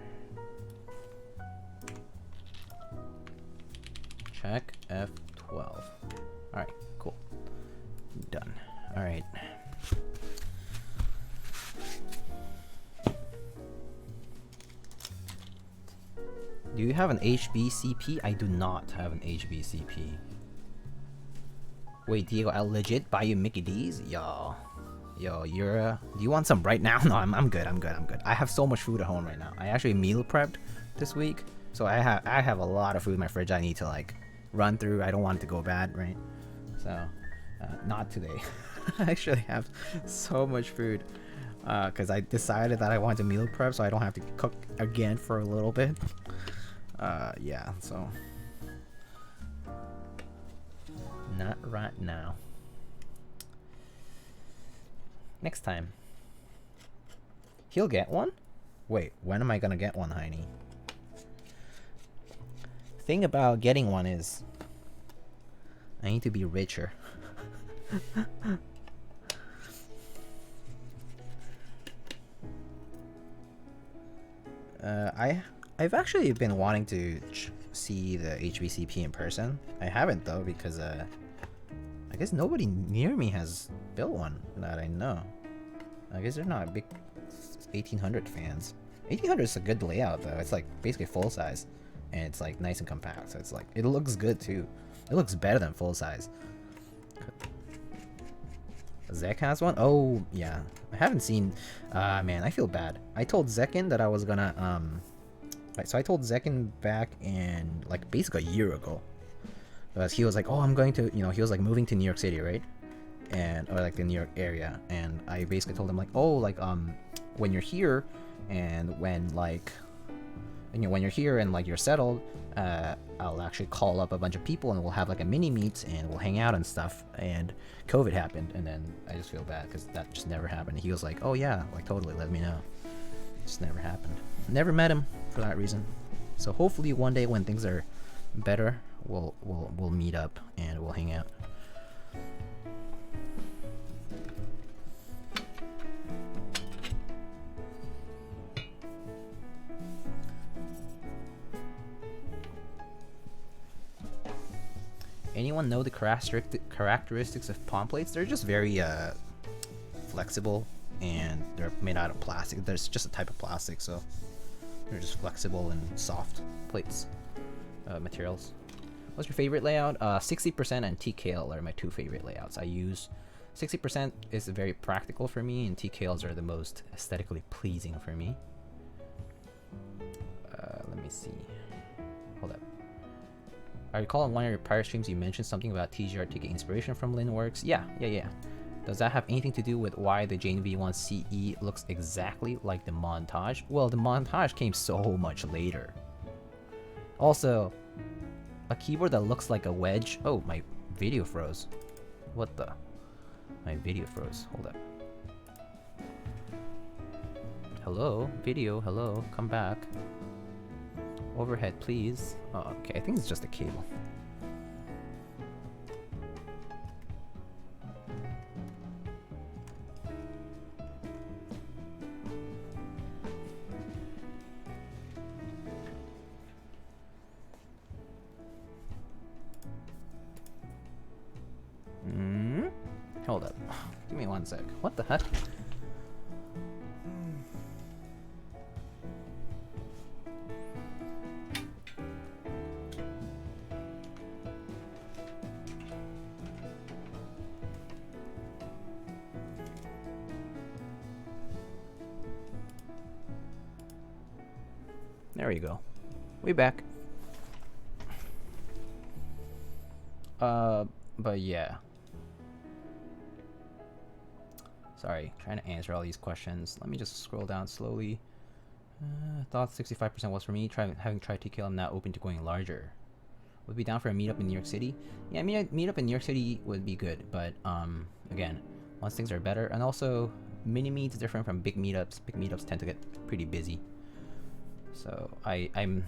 Check F12. Alright, cool. Done. Alright. Do you have an HBCP? I do not have an HBCP. Wait, Diego, I'll legit buy you Mickey D's? Yo, you're do you want some right now? No, I'm good. I have so much food at home right now. I actually meal prepped this week, so I have a lot of food in my fridge I need to like run through. I don't want it to go bad, right? So, not today. I actually have so much food because I decided that I want to meal prep so I don't have to cook again for a little bit. Yeah, so not right now. Next time. He'll get one? Wait, when am I gonna get one, Heine? Thing about getting one is I need to be richer. I've actually been wanting to see the HBCP in person. I haven't though because I guess nobody near me has built one that I know. I guess they're not big 1800 fans. 1800 is a good layout though. It's like basically full size, and it's like nice and compact. So it's like it looks good too. It looks better than full size. Zek has one? Oh yeah, I haven't seen. Man, I feel bad. I told Zekin that I was gonna so I told Zekin back in like basically a year ago. Because he was like, oh, I'm going to, you know, he was like moving to New York City, right? And or like the New York area, and I basically told him like, oh, like when you're here and when like when you're here and like you're settled, I'll actually call up a bunch of people and we'll have like a mini meet and we'll hang out and stuff. And COVID happened, and then I just feel bad because that just never happened. He was like, oh yeah, like totally, let me know. It just never happened. Never met him for that reason. So hopefully one day when things are better, we'll meet up and we'll hang out. Anyone know the characteristics of palm plates? They're just very flexible, and they're made out of plastic. There's just a type of plastic, so they're just flexible and soft plates materials. What's your favorite layout? 60% and TKL are my two favorite layouts. I use 60% is very practical for me, and TKLs are the most aesthetically pleasing for me. Let me see. Hold up. I recall in one of your prior streams you mentioned something about TGR taking inspiration from Linworks. Yeah. Does that have anything to do with why the Jane V1 CE looks exactly like the montage? Well, the montage came so much later. Also, a keyboard that looks like a wedge. Oh, my video froze. What the? My video froze. Hold up. Hello? Video, hello? Come back. Overhead, please. Oh, okay, I think it's just a cable. Hold up. Give me 1 sec. What the heck? There we go. We back. But yeah. Sorry, trying to answer all these questions. Let me just scroll down slowly. Thought 65% was for me. Having tried TKL, I'm now open to going larger. Would be down for a meetup in New York City. Yeah, meetup in New York City would be good, but again, once things are better, and also mini meets different from big meetups. Big meetups tend to get pretty busy. So I'm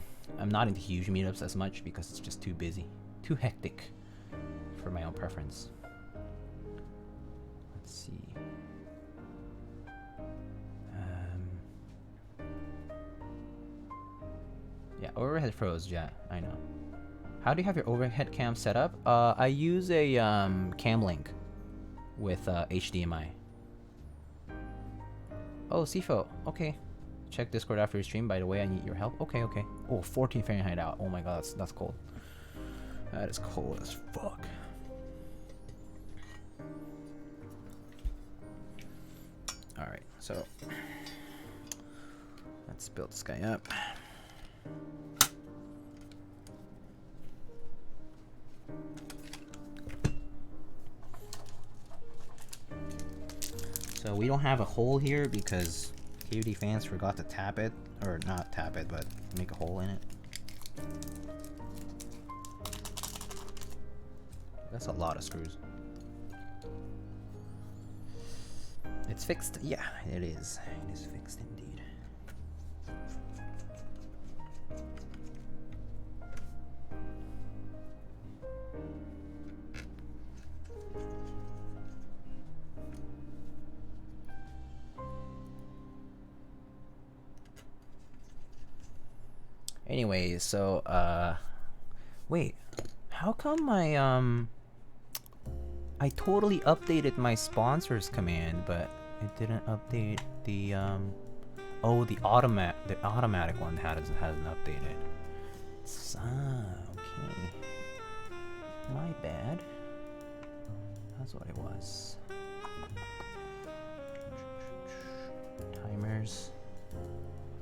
not into huge meetups as much because it's just too busy, too hectic for my own preference. Let's see. Yeah, overhead froze. Yeah, I know. How do you have your overhead cam set up? I use a cam link with HDMI. Oh, CFO. Okay. Check Discord after your stream. By the way, I need your help. Okay, okay. Oh, 14 Fahrenheit out. Oh my god, that's cold. That is cold as fuck. Alright, so let's build this guy up. So we don't have a hole here because KBD fans forgot to tap it, or not tap it, but make a hole in it. That's a lot of screws. It's fixed? Yeah, it is. It is fixed indeed. Anyways, so wait, how come I totally updated my sponsors command, but it didn't update the oh, the automatic one hasn't updated. Okay, my bad. That's what it was. Timers.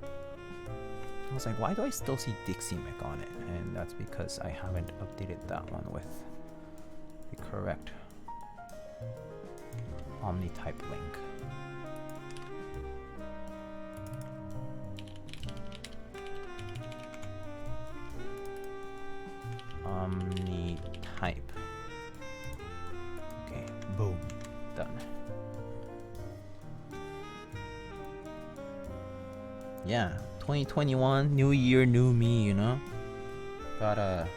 I was like, why do I still see Dixie Mech on it? And that's because I haven't updated that one with the correct Omni-type link. Omni-type. Okay, boom, done. Yeah. 2021, new year, new me, you know? Gotta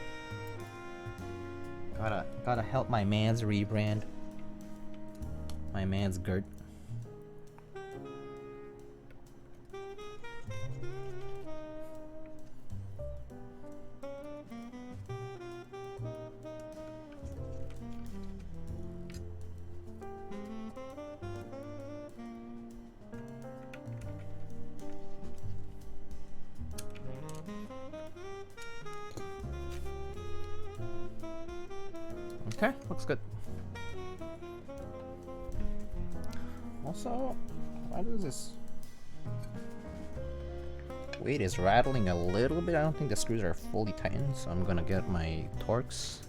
help my man's rebrand. My man's Gert. Okay, looks good. Also, why does this weight is rattling a little bit? I don't think the screws are fully tightened, so I'm gonna get my Torx.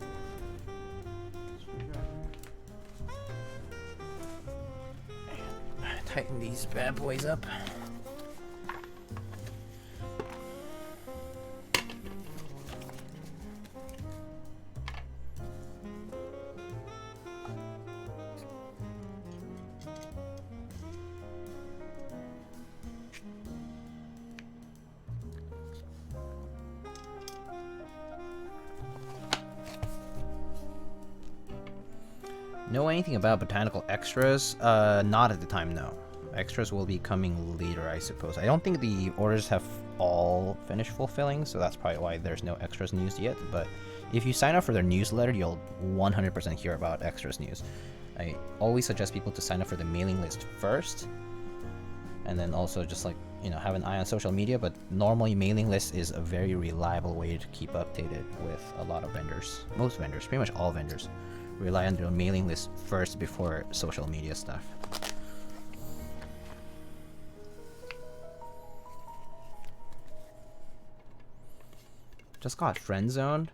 tighten these bad boys up. Know anything about botanical extras? Not at the time, no. Extras will be coming later, I suppose. I don't think the orders have all finished fulfilling, so that's probably why there's no extras news yet. But if you sign up for their newsletter, you'll 100% hear about extras news. I always suggest people to sign up for the mailing list first, and then also just like, you know, have an eye on social media. But normally mailing list is a very reliable way to keep updated with a lot of vendors. Most vendors, pretty much all vendors, rely on their mailing list first before social media stuff. Just got friend zoned.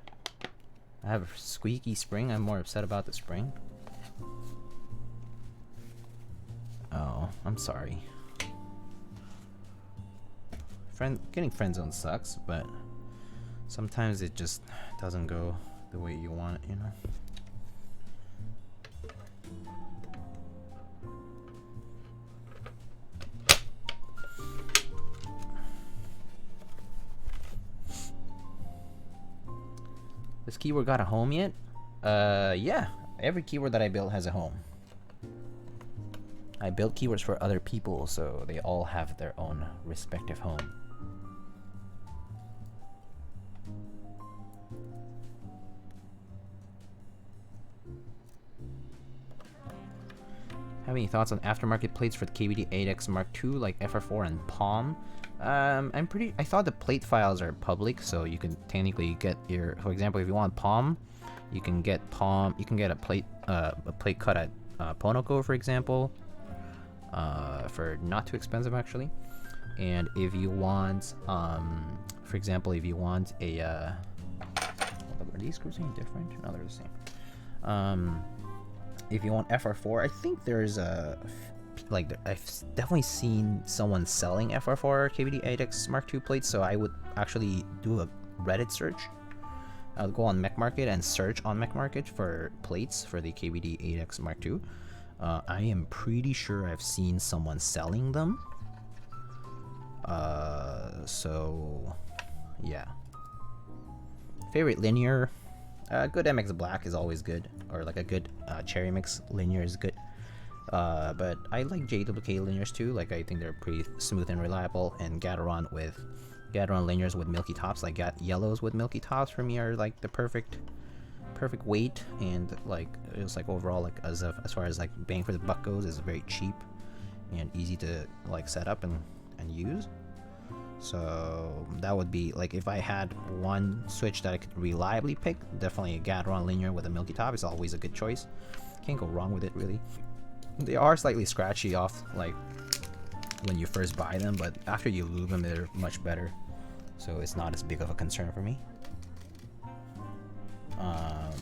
I have a squeaky spring. I'm more upset about the spring. Oh, I'm sorry. Getting friend zoned sucks, but sometimes it just doesn't go the way you want it, you know? This keyword got a home yet? Yeah. Every keyword that I built has a home. I built keywords for other people, so they all have their own respective home. Have any thoughts on aftermarket plates for the KBD8X MKII, like FR4 and Palm? I thought the plate files are public, so you can technically get your, for example, if you want Palm, you can get a plate cut at Ponoco, for example, for not too expensive actually. And if you want, for example, if you want a, are these screws any different? No, they're the same. If you want FR4, I think there's a, like, I've definitely seen someone selling FR4 KBD8X MKII plates, so I would actually do a Reddit search. I would go on Mech Market and search on Mech Market for plates for the KBD8X MKII. I am pretty sure I've seen someone selling them. So yeah. Favorite linear? Good MX Black is always good, or like a good Cherry Mix linear is good. But I like JWK linears too. Like, I think they're pretty smooth and reliable. And Gateron linears with milky tops, like yellows with milky tops, for me are like the perfect weight, and like it's like overall, like as far as like bang for the buck goes, is very cheap and easy to like set up and use. So that would be like, if I had one switch that I could reliably pick, definitely a Gateron linear with a milky top is always a good choice. Can't go wrong with it, really. They are slightly scratchy off like when you first buy them, but after you lube them, they're much better, so it's not as big of a concern for me.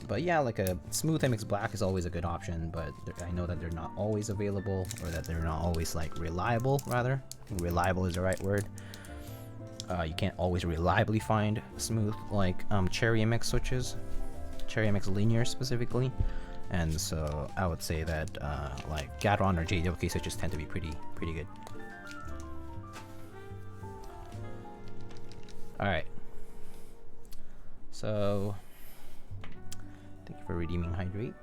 But yeah, like a smooth MX Black is always a good option, but I know that they're not always available, or that they're not always like reliable, rather. I think reliable is the right word. You can't always reliably find smooth like Cherry MX switches, Cherry MX linear specifically, and so I would say that like Gateron or JWK switches tend to be pretty good. All right, so thank you for redeeming Hydrate.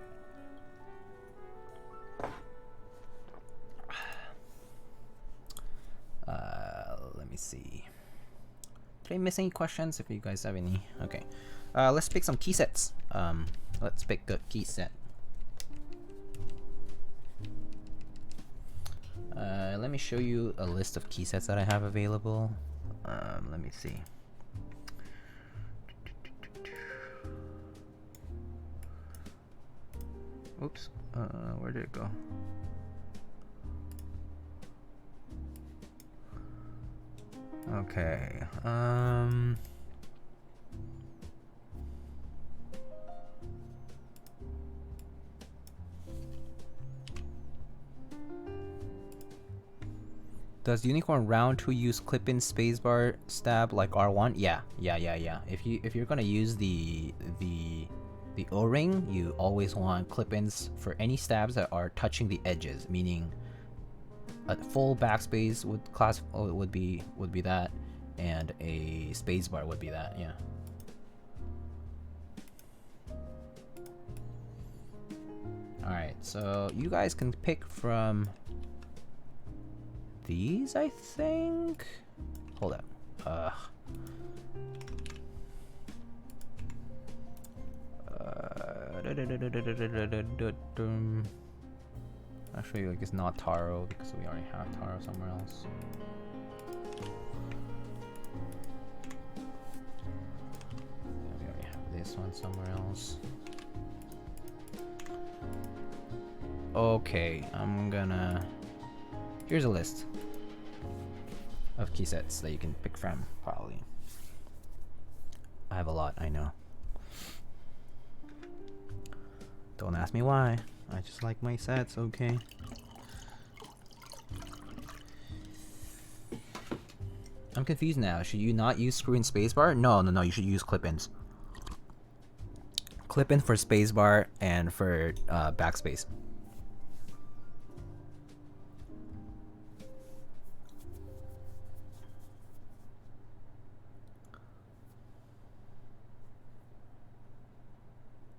Let me see. Did I miss any questions? If you guys have any. Okay. Let's pick some key sets. Let's pick a key set. Let me show you a list of key sets that I have available. Let me see. Oops. Where did it go? Okay. Does Unicorn Round 2 use clip-in spacebar stab like R1? Yeah. If you're gonna use the O-ring, you always want clip-ins for any stabs that are touching the edges, meaning a full backspace would be that, and a spacebar would be that. Yeah. All right, so you guys can pick from these, I think. Hold up. Actually, like, it's not Taro because we already have Taro somewhere else. Yeah, we already have this one somewhere else. Okay, I'm gonna. Here's a list of key sets that you can pick from, probably. I have a lot, I know. Don't ask me why. I just like my sets, okay? I'm confused now. Should you not use screw in spacebar? No, you should use clip-ins. Clip-in for spacebar and for backspace.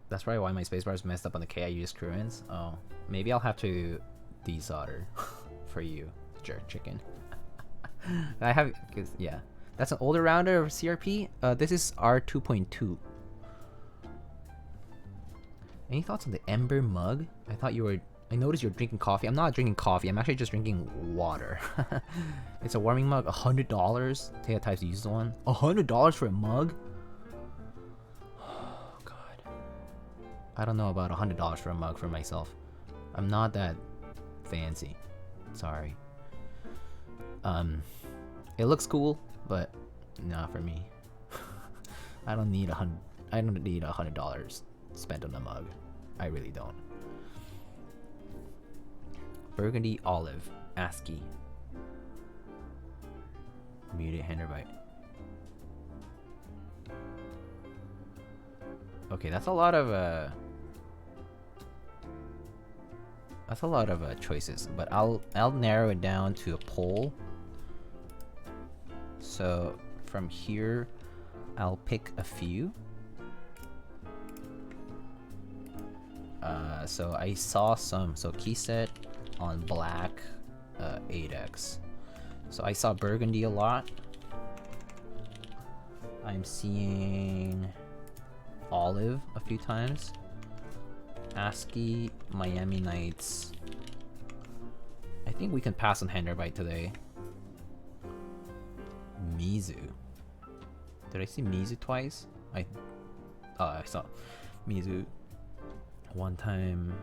That's probably why my spacebar is messed up on the K. I use screw-ins. Oh, maybe I'll have to desolder for you, jerk chicken. I have, cause yeah, that's an older rounder of CRP. This is R2.2. Any thoughts on the Ember mug? I noticed you're drinking coffee. I'm not drinking coffee. I'm actually just drinking water. It's a warming mug, $100. Taya types used one. $100 for a mug? I don't know about $100 for a mug for myself. I'm not that fancy. Sorry. It looks cool, but not for me. I don't need $100 spent on a mug. I really don't. Burgundy olive, ASCII. Muted Henderbite. Okay, that's a lot of choices, but I'll narrow it down to a poll. So from here, I'll pick a few. So I saw some. So key set on black, 8X. So I saw Burgundy a lot. I'm seeing olive a few times. ASCII, Miami Nights. I think we can pass on Henderbite today. Mizu. Did I see Mizu twice? I saw Mizu one time.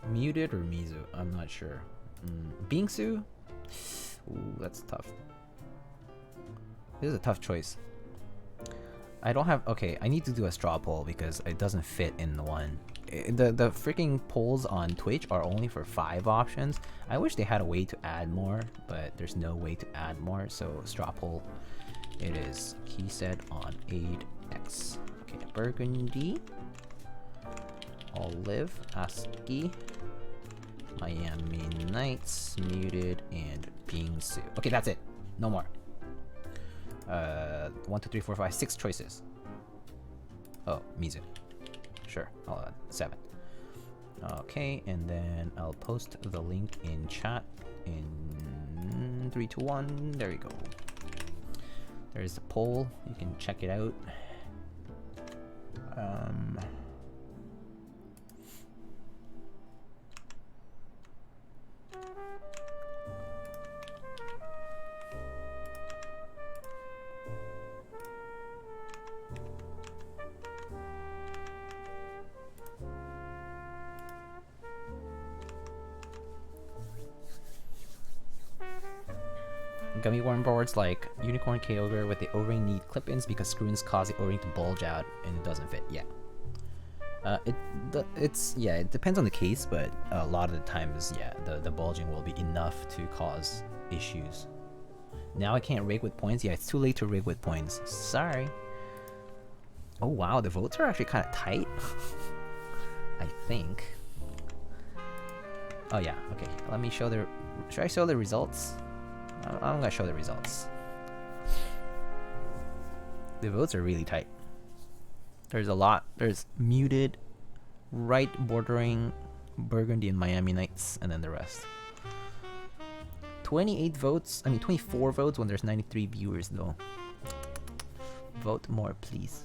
Muted or Mizu? I'm not sure. Bingsu? Ooh, that's tough. This is a tough choice. I don't have. Okay, I need to do a straw poll because it doesn't fit in the one. The freaking polls on Twitch are only for 5 options. I wish they had a way to add more, but there's no way to add more. So straw poll, it is key set on 8X. Okay, Burgundy, Olive, ASCII, Miami Nights, Muted, and Bingsu. Okay, that's it. No more. 1, 2, 3, 4, 5, 6 choices. Oh, Mizu. Sure, I'll add 7. Okay, and then I'll post the link in chat in 3, 2, 1. There we go. There's the poll. You can check it out. Gummy worm boards like Unicorn Kyogre with the O-ring need clip-ins because screw-ins cause the O-ring to bulge out and it doesn't fit. Yeah. It depends on the case, but a lot of the times, yeah, the bulging will be enough to cause issues. Now I can't rig with points. Yeah, it's too late to rig with points. Sorry. Oh wow, the votes are actually kind of tight. I think. Oh yeah, okay. Let me show the. Should I show the results? I'm gonna show the results. The votes are really tight. There's a lot. There's muted, right bordering Burgundy and Miami Knights, and then the rest. 28 votes. I mean 24 votes when there's 93 viewers though. Vote more, please.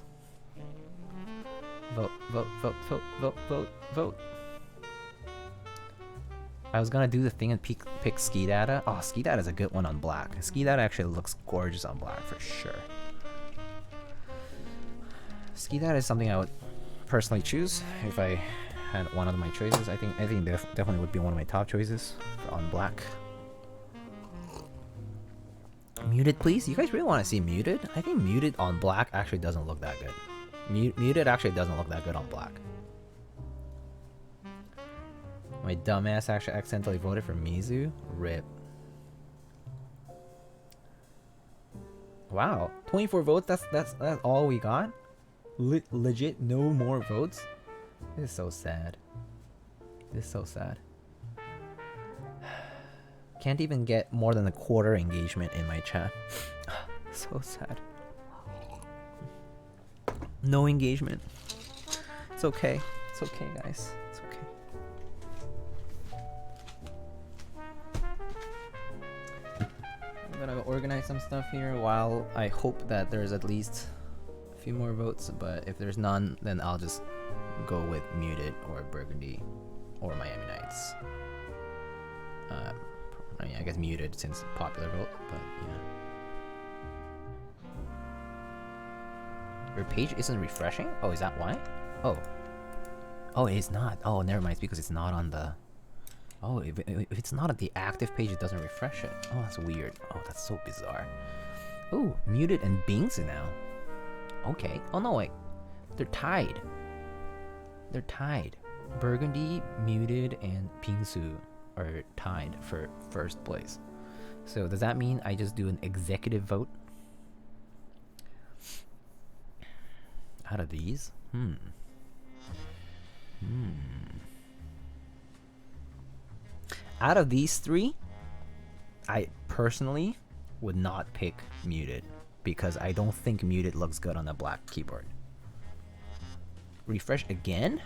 Vote, vote, vote, vote, vote, vote, vote. I was gonna do the thing and pick Ski Data. Oh, Ski Data is a good one on black. Ski Data actually looks gorgeous on black for sure. Ski Data is something I would personally choose if I had one of my choices. I think definitely would be one of my top choices on black. Muted, please. You guys really want to see muted? I think muted on black actually doesn't look that good. Muted actually doesn't look that good on black. My dumbass actually accidentally voted for Mizu. RIP. Wow, 24 votes. That's all we got. Legit, no more votes. This is so sad. This is so sad. Can't even get more than a quarter engagement in my chat. So sad. No engagement. It's okay. It's okay, guys. It's okay. I'm gonna organize some stuff here while I hope that there's at least a few more votes, but if there's none, then I'll just go with muted or Burgundy or Miami Knights. I mean, I guess muted since popular vote, but yeah. Your page isn't refreshing? Oh, is that why? Oh. Oh, it is not. Oh, never mind. It's because it's not on the... Oh, if it's not on the active page, it doesn't refresh it. Oh, that's weird. Oh, that's so bizarre. Oh, muted and Bingsu now. Okay. Oh, no, wait. They're tied. They're tied. Burgundy, muted, and Bingsu are tied for first place. So does that mean I just do an executive vote? Out of these? Out of these three, I personally would not pick muted because I don't think muted looks good on a black keyboard. Refresh again?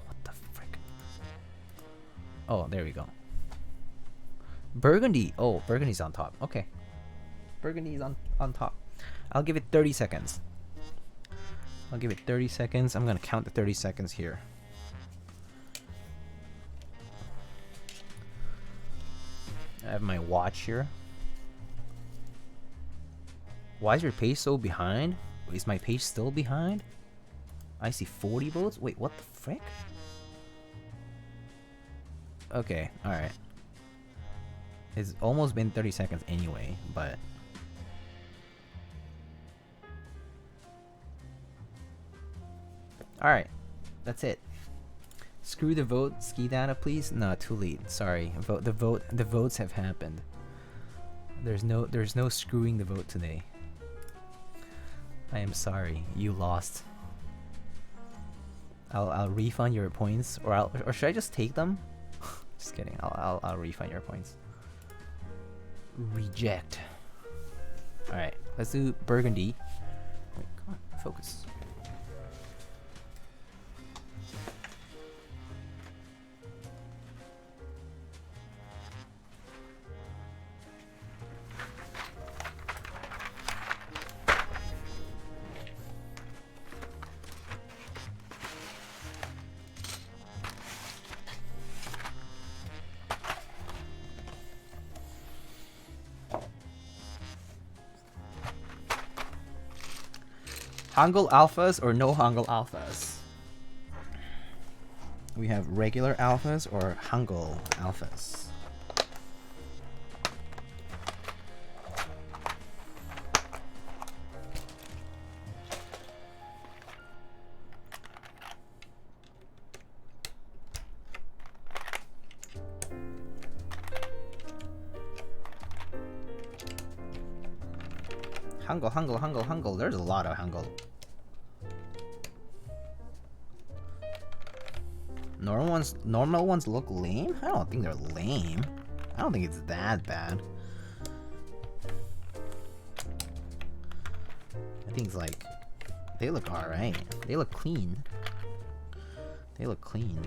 What the frick? Oh, there we go. Burgundy. Oh, Burgundy's on top. Okay. Burgundy's on top. I'll give it 30 seconds. I'll give it 30 seconds. I'm gonna count the 30 seconds here. I have my watch here. Why is your page so behind? Is my page still behind? I see 40 votes? Wait, what the frick? Okay, alright. It's almost been 30 seconds anyway, but... Alright, that's it. Screw the vote, Ski Data, please. No, too late. Sorry. The votes have happened. There's no screwing the vote today. I am sorry. You lost. I'll refund your points, or should I just take them? Just kidding. I'll refund your points. Reject. All right, let's do Burgundy. Wait, come on, focus. Hangul alphas or no Hangul alphas? We have regular alphas or Hangul alphas. Hangul, Hangul, Hangul, Hangul. There's a lot of Hangul. Normal ones look lame? I don't think they're lame. I don't think it's that bad. I think it's like, they look alright. They look clean. They look clean.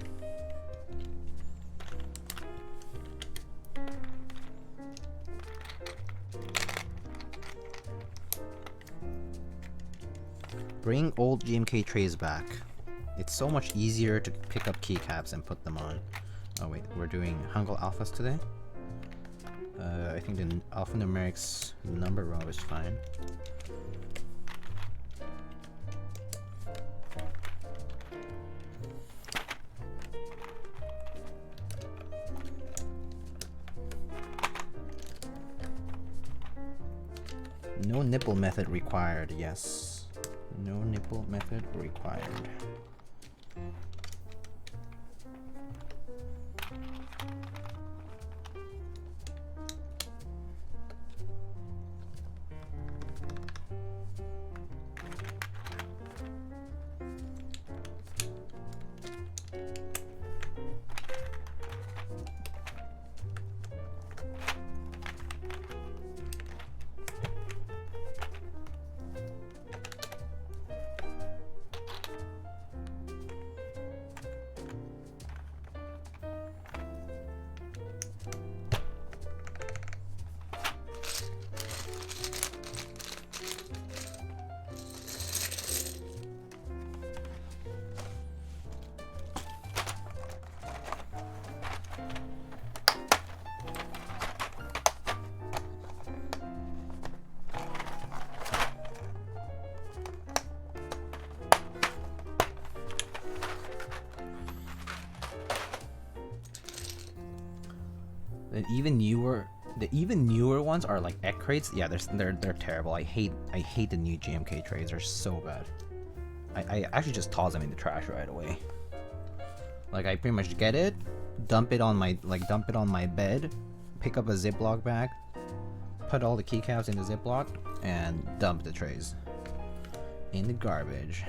Bring old GMK trays back. It's so much easier to pick up keycaps and put them on. Oh wait, we're doing Hangul alphas today? I think the alphanumerics number row is fine. No nipple method required, yes. No nipple method required. The even newer ones are like egg crates. Yeah, they're terrible. I hate the new GMK trays. They're so bad. I actually just toss them in the trash right away. Like I pretty much get it, dump it on my bed, pick up a Ziploc bag, put all the keycaps in the Ziploc, and dump the trays in the garbage.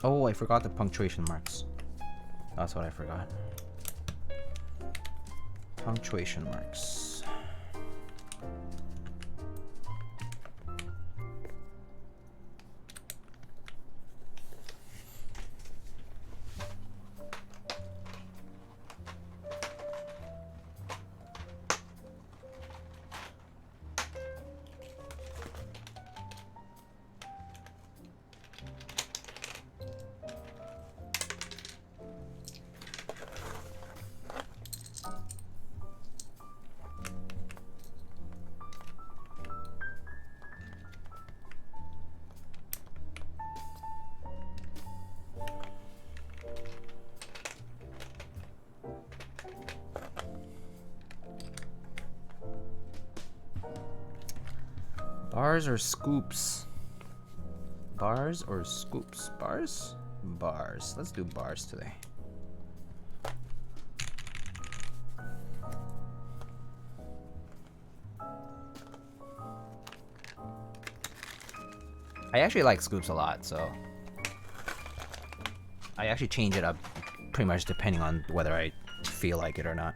Oh, I forgot the punctuation marks. That's what I forgot. Punctuation marks. Bars or scoops? Bars or scoops? Bars? Bars. Let's do bars today. I actually like scoops a lot, so I actually change it up pretty much depending on whether I feel like it or not.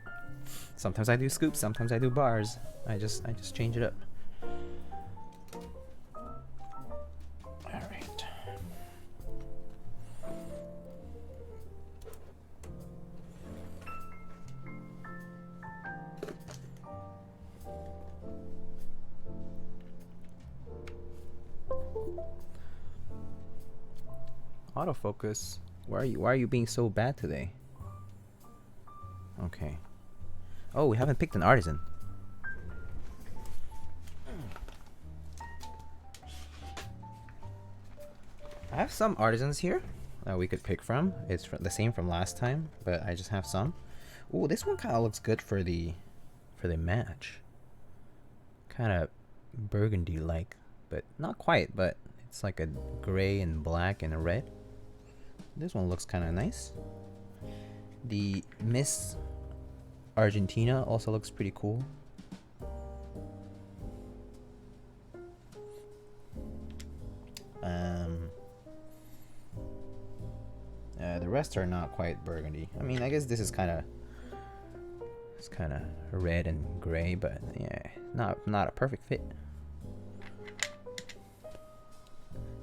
Sometimes I do scoops, sometimes I do bars. I just change it up. Autofocus. Why are you being so bad today? Okay. Oh, we haven't picked an artisan. I have some artisans here that we could pick from. It's the same from last time, but I just have some. Ooh, this one kind of looks good for the match. Kind of burgundy like, but not quite, but it's like a gray and black and a red. This one looks kind of nice. The Miss Argentina also looks pretty cool. The rest are not quite burgundy. I mean, I guess this is kind of red and gray, but yeah, not a perfect fit.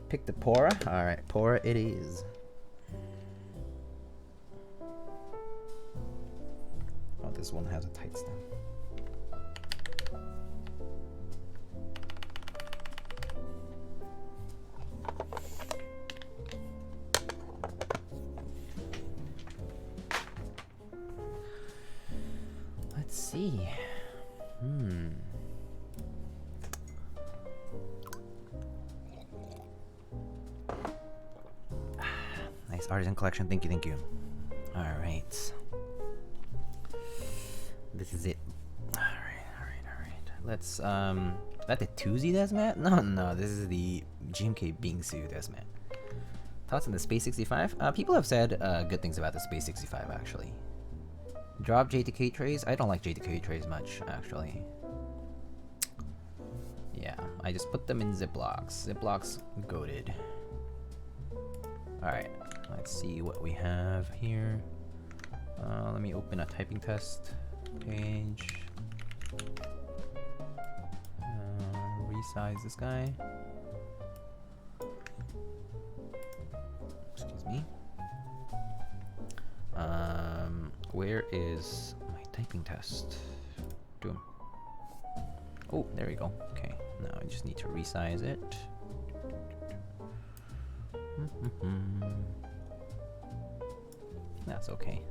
Pick the Pora. All right, Pora it is. Oh, this one has a tight stem. Let's see. Nice artisan collection. Thank you. All right. This is it. All right. Let's that the 2Z Desmat? No, this is the GMK Bingsu Desmat. Thoughts on the Space 65? People have said good things about the Space 65 actually. Drop JTK trays? I don't like JTK trays much actually. Yeah, I just put them in Ziplocs. Ziplocs goated. Alright, let's see what we have here. Let me open a typing test page. Resize this guy. Excuse me. Where is my typing test? Doom. Oh, there we go. Okay, now I just need to resize it. That's okay.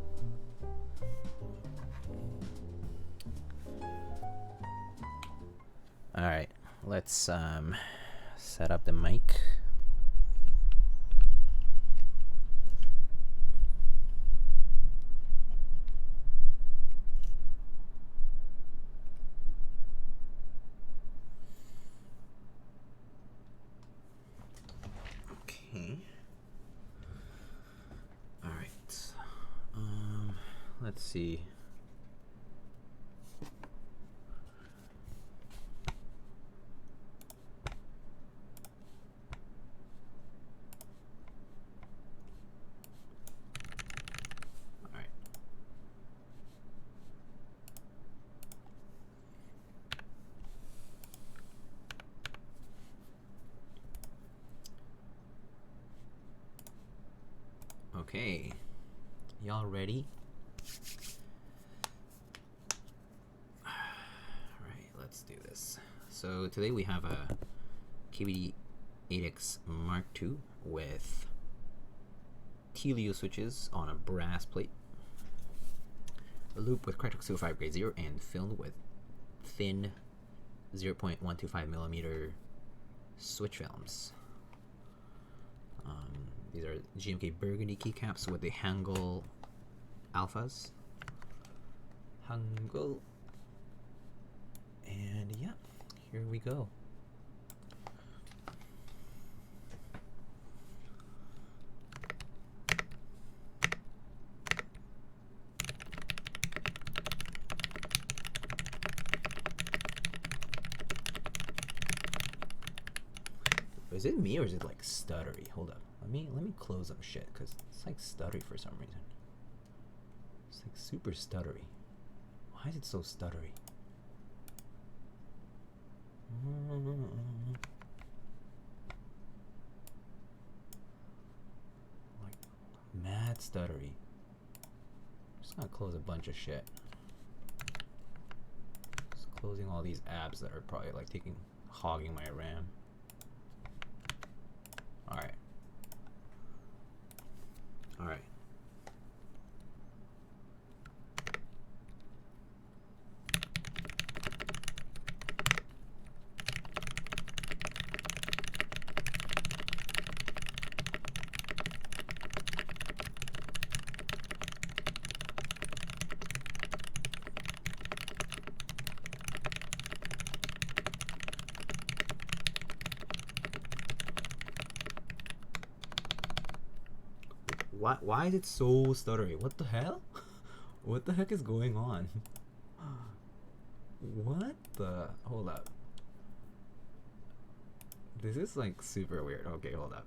Alright, let's set up the mic. Okay. Alright. Let's see. Okay, y'all ready? Alright, let's do this. So today we have a KBD8X Mark II with Tealios switches on a brass plate, a loop with Krytox 205 grade 0 and filled with thin 0.125mm switch films. These are GMK Burgundy keycaps with the Hangul alphas. Hangul. And yeah, here we go. Is it me or is it like stuttery? Hold up. Let me close up shit because it's like stuttery for some reason. It's like super stuttery. Why is it so stuttery? Like mad stuttery. I'm just gonna close a bunch of shit. Just closing all these apps that are probably like hogging my RAM. Alright. Alright. Why is it so stuttery? What the hell? What the heck is going on? What the? Hold up. This is like super weird. Okay, hold up.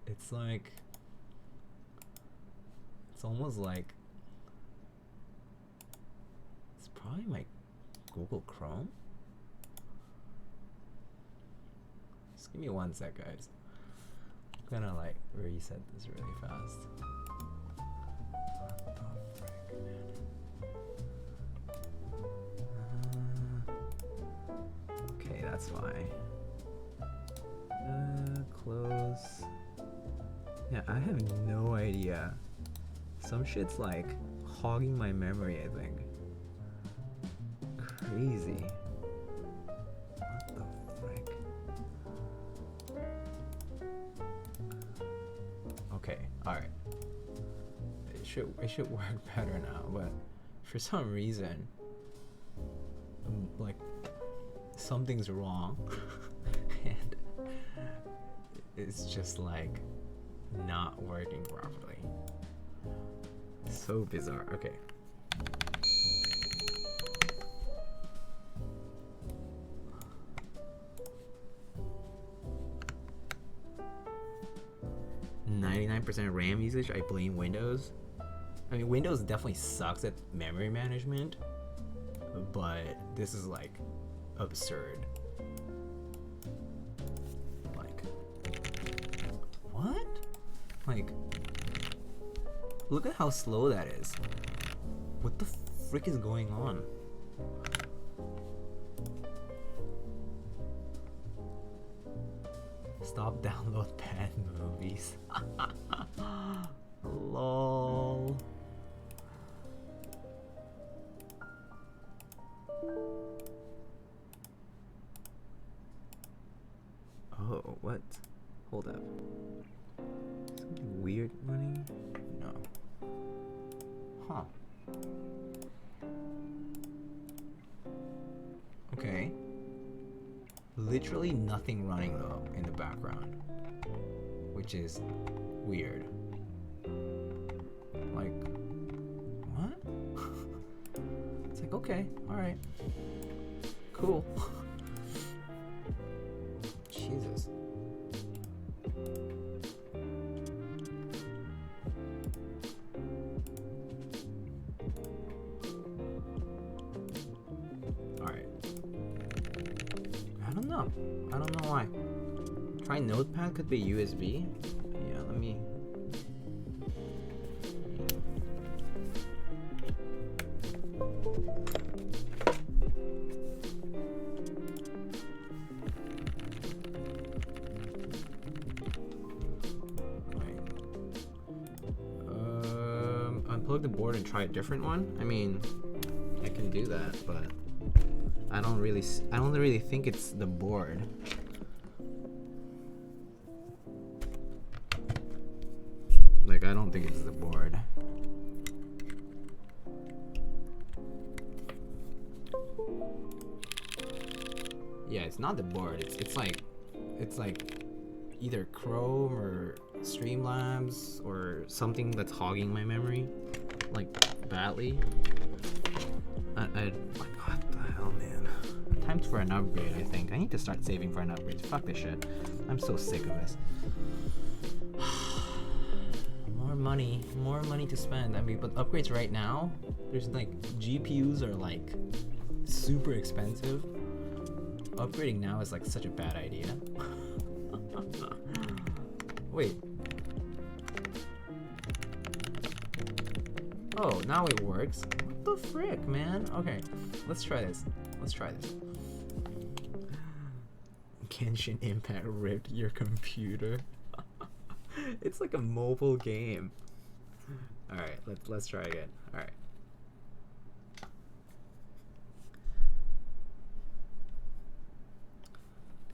It's like, it's almost like, it's probably my Google Chrome. Just give me 1 sec, guys. I'm gonna like reset this really fast. What the frick, man? Okay, that's why. Close. Yeah, I have no idea. Some shit's like hogging my memory, I think. Crazy. What the frick? Okay, alright. It should work better now, but for some reason, like, something's wrong. And it's just like not working properly. So bizarre. Okay. %, RAM usage, I blame Windows. I mean, Windows definitely sucks at memory management, but this is like absurd. Like, what? Like, look at how slow that is. What the frick is going on? Stop download bad movies. Lol. Oh, what? Hold up. Something weird running? No. Huh. Okay. Literally nothing running though in the background, which is weird. Like, what? It's like, okay, alright. Cool. Jesus. Alright. I don't know. I don't know why. Try Notepad, could be USB. Yeah, let me. Unplug the board and try a different one. I mean, I can do that, but I don't really think it's the board. Like, I don't think it's the board. Yeah, it's not the board. It's like either Chrome or Streamlabs or something that's hogging my memory, like, badly. Like, what the hell, man? Time for an upgrade, I think. I need to start saving for an upgrade. Fuck this shit. I'm so sick of this. More money to spend. I mean, but upgrades right now, there's like, GPUs are like super expensive. Upgrading now is like such a bad idea. Wait. Oh, now it works. What the frick, man? Okay, let's try this. Genshin Impact ripped your computer. It's like a mobile game. All right, let's try again. All right.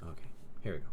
Okay, here we go.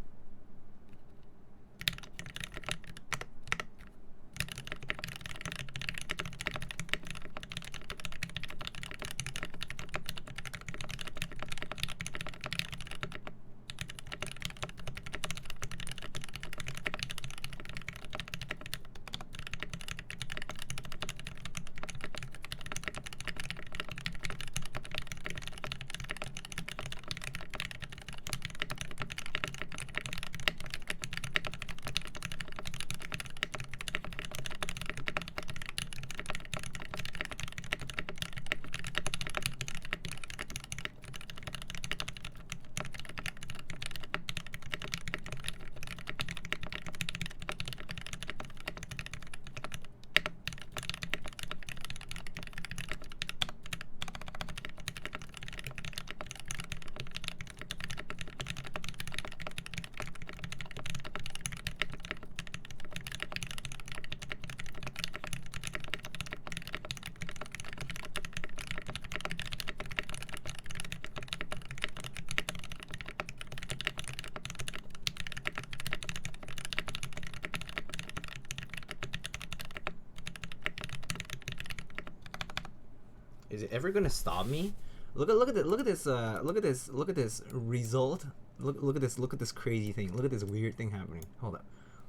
Is it ever gonna stop me? Look at this result. Look at this crazy thing. Look at this weird thing happening. Hold up.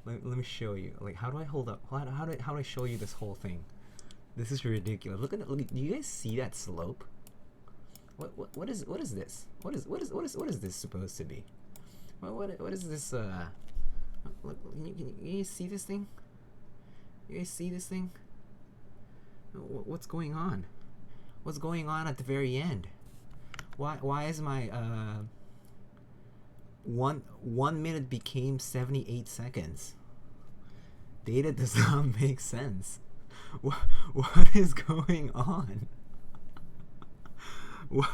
Let me show you. Like, how do I hold up? How do I show you this whole thing? This is ridiculous. Look at it. Do you guys see that slope? What is this? What is this supposed to be? What is this? Look, can you see this thing? You guys see this thing? What's going on? What's going on at the very end? Why is my 1 minute became 78 seconds? Data does not make sense. What is going on? What?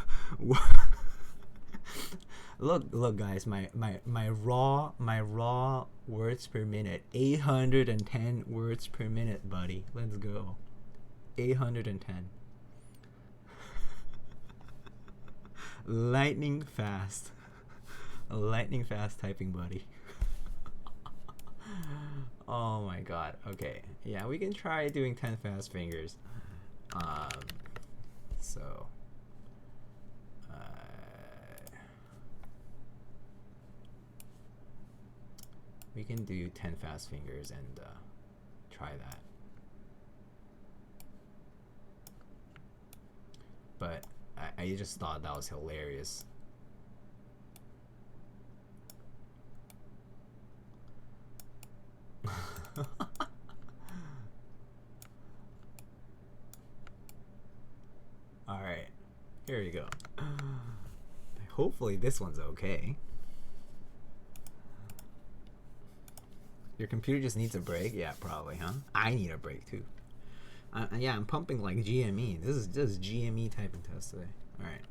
Look guys, my raw words per minute, 810 words per minute, buddy. Let's go. 810. Lightning fast typing, buddy. Oh my god. Okay, yeah, we can try doing 10 fast fingers. So we can do 10 fast fingers and try that. But I just thought that was hilarious. Alright, here we go. Hopefully this one's okay. Your computer just needs a break? Yeah, probably, huh? I need a break too. Yeah, I'm pumping like GME. This is just GME typing test today. Alright.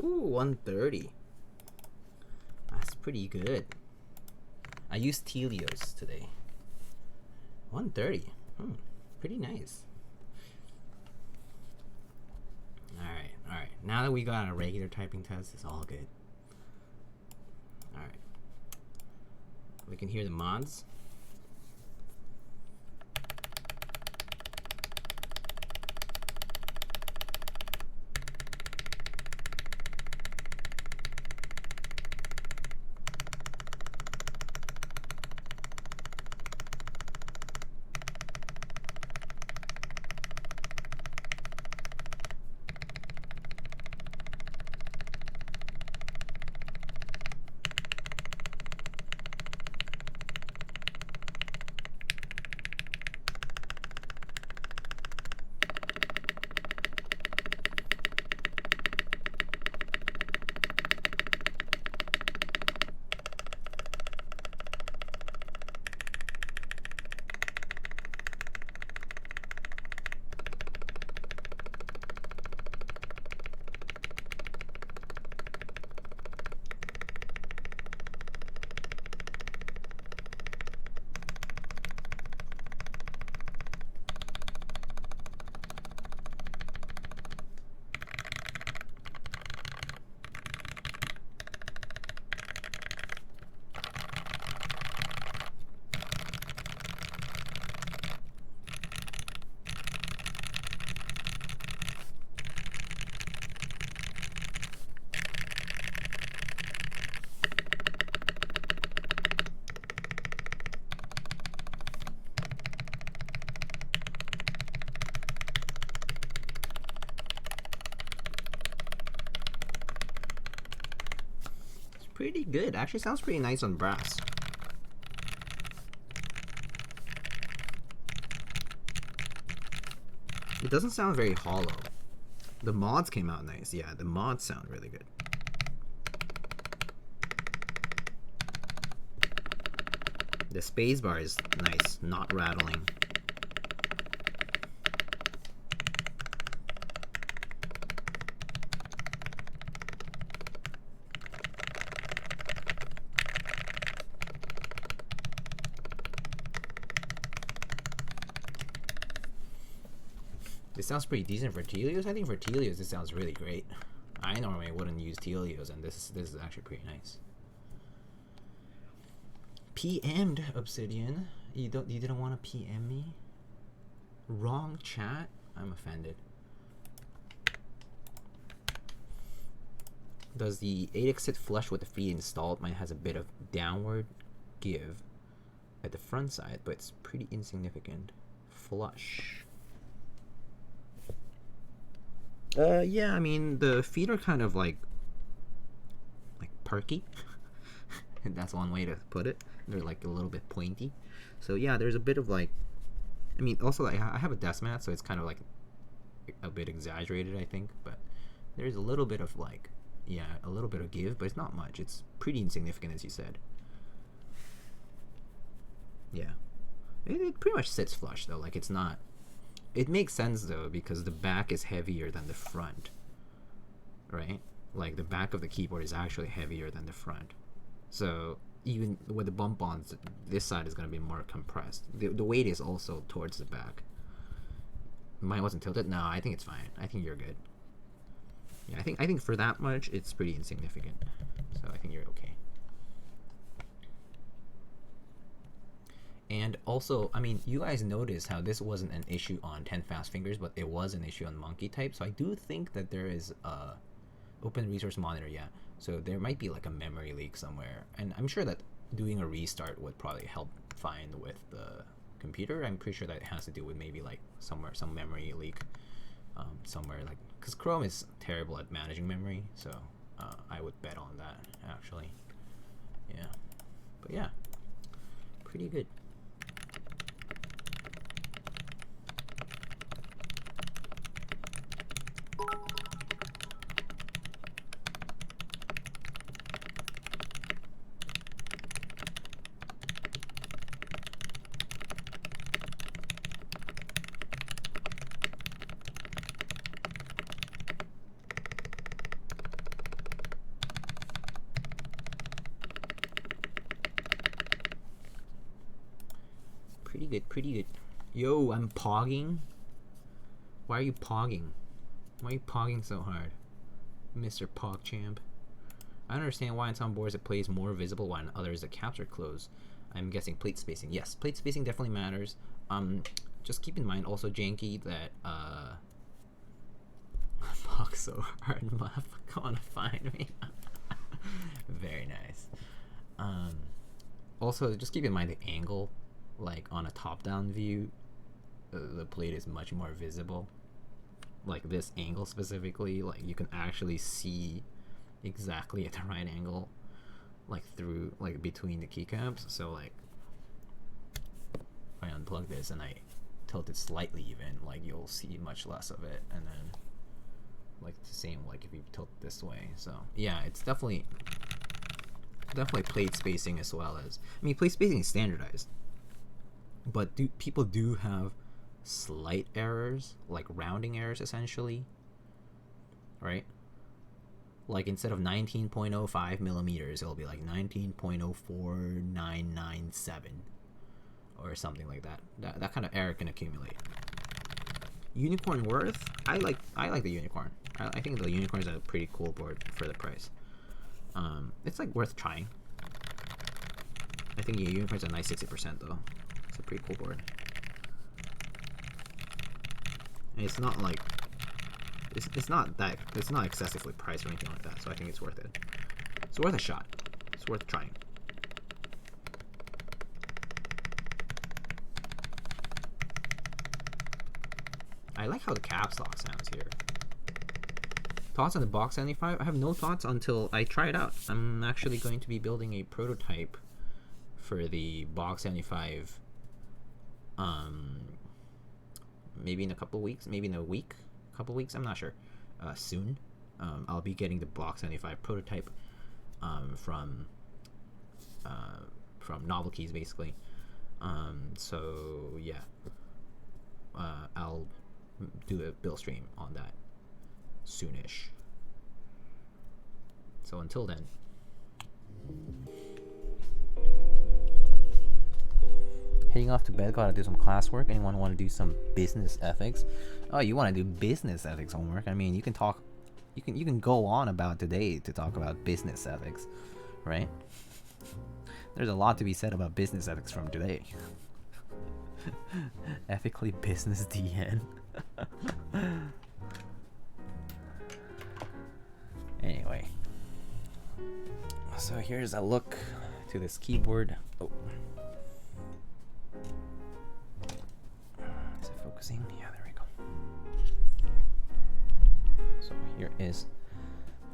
Ooh, 130. That's pretty good. I used Tealios today. 130. Pretty nice. Alright. Now that we got a regular typing test, it's all good. Alright. We can hear the mods. pretty good. Actually sounds pretty nice on brass. It doesn't sound very hollow. The mods came out nice. Yeah, the mods sound really good. The spacebar is nice, not rattling. This sounds pretty decent for Tealios. I think for Tealios this sounds really great. I normally wouldn't use Tealios, and this is actually pretty nice. PM'd Obsidian. You didn't want to PM me? Wrong chat? I'm offended. Does the 8X sit flush with the feet installed? Mine has a bit of downward give at the front side, but it's pretty insignificant. Flush. Yeah, I mean, the feet are kind of like perky. That's one way to put it. They're like a little bit pointy. So yeah, there's a bit of like, I mean, also like, I have a desk mat, so it's kind of like a bit exaggerated, I think. But there's a little bit of like, yeah, a little bit of give, but it's not much. It's pretty insignificant, as you said. Yeah, it pretty much sits flush though. Like, it's not. It makes sense though, because the back is heavier than the front, right? Like, the back of the keyboard is actually heavier than the front. So even with the bump-ons, this side is going to be more compressed. The weight is also towards the back. Mine wasn't tilted. No, I think it's fine. I think you're good. Yeah, I think for that much, it's pretty insignificant. So I think you're okay. And also, I mean, you guys noticed how this wasn't an issue on 10 Fast Fingers, but it was an issue on Monkey Type. So I do think that there is a open resource monitor, yeah. So there might be like a memory leak somewhere. And I'm sure that doing a restart would probably help find with the computer. I'm pretty sure that it has to do with maybe like somewhere, some memory leak somewhere, like, because Chrome is terrible at managing memory. So I would bet on that, actually. Yeah. But yeah, pretty good. Pretty good. Yo, I'm pogging. Why are you pogging? Why are you pogging so hard, Mr. PogChamp? I don't understand why on some boards it plays more visible while on others the caps are closed. I'm guessing plate spacing. Yes, plate spacing definitely matters. Just keep in mind also, Janky, that pog so hard, muff. Come on, find me. Very nice. Also, just keep in mind the angle. Like, on a top-down view, the plate is much more visible. Like, this angle specifically, like, you can actually see exactly at the right angle, like, through, like, between the keycaps. So, like, if I unplug this and I tilt it slightly even, like, you'll see much less of it. And then, like, it's the same, like, if you tilt this way. So, yeah, it's definitely plate spacing as well as... I mean, plate spacing is standardized. But people do have slight errors, like rounding errors essentially, right? Like, instead of 19.05 millimeters, it'll be like 19.04997 or something like that. That kind of error can accumulate. Unicorn worth? I like the Unicorn. I think the Unicorn is a pretty cool board for the price. It's like worth trying. I think the Unicorn's a nice 60% though. It's a pretty cool board. And it's not like it's not excessively priced or anything like that, so I think it's worth it. It's worth a shot. It's worth trying. I like how the caps lock sounds here. Thoughts on the Box 75? I have no thoughts until I try it out. I'm actually going to be building a prototype for the Box 75 maybe in a couple weeks, maybe in a week, couple weeks, I'm not sure. Soon. I'll be getting the Box 75 prototype from Novel Keys, basically. So yeah, I'll do a build stream on that soonish. So until then, heading off to bed. Gotta do some classwork. Anyone want to do some business ethics? Oh, you want to do business ethics homework? I mean, you can talk. You can go on about today to talk about business ethics, right? There's a lot to be said about business ethics from today. Ethically business DN. Anyway, so here's a look to this keyboard. Oh, is it focusing? Yeah, there we go. So here is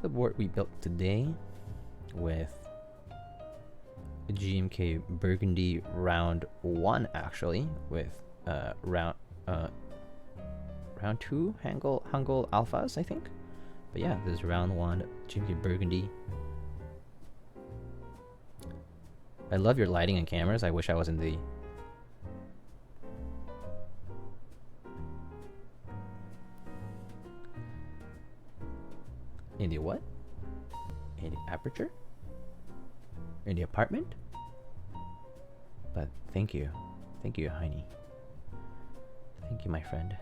the board we built today with a GMK Burgundy round 1, actually, with round 2 Hangul alphas, I think. But yeah, this is round 1 GMK Burgundy. I love your lighting and cameras. I wish I was in the what? In the aperture? In the apartment? But thank you, Heini. Thank you, my friend.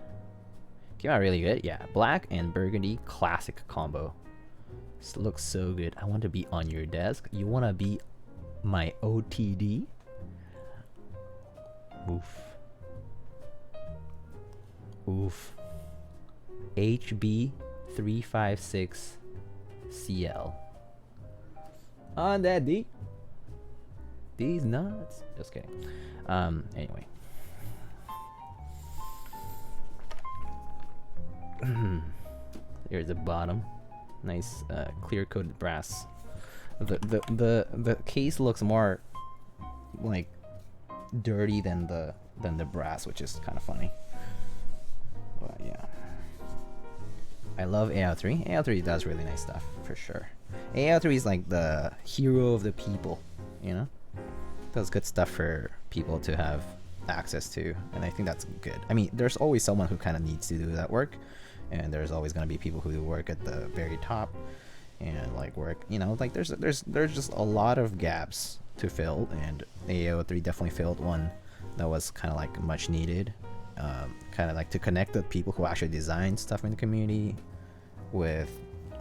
Came out really good. Yeah, black and burgundy classic combo. This looks so good. I want to be on your desk. You want to be my OTD? Oof. Oof. HB356 CL. On that D. These nuts. Just kidding. Anyway. Here's the bottom. Nice clear coated brass. The case looks more like dirty than the brass, which is kind of funny. But yeah. I love AL3. AL3 does really nice stuff for sure. AL3 is like the hero of the people, you know? Does good stuff for people to have access to, and I think that's good. I mean, there's always someone who kind of needs to do that work, and there's always going to be people who work at the very top and like work, you know, like there's just a lot of gaps to fill, and AO3 definitely filled one that was kind of like much needed, kind of like to connect the people who actually design stuff in the community with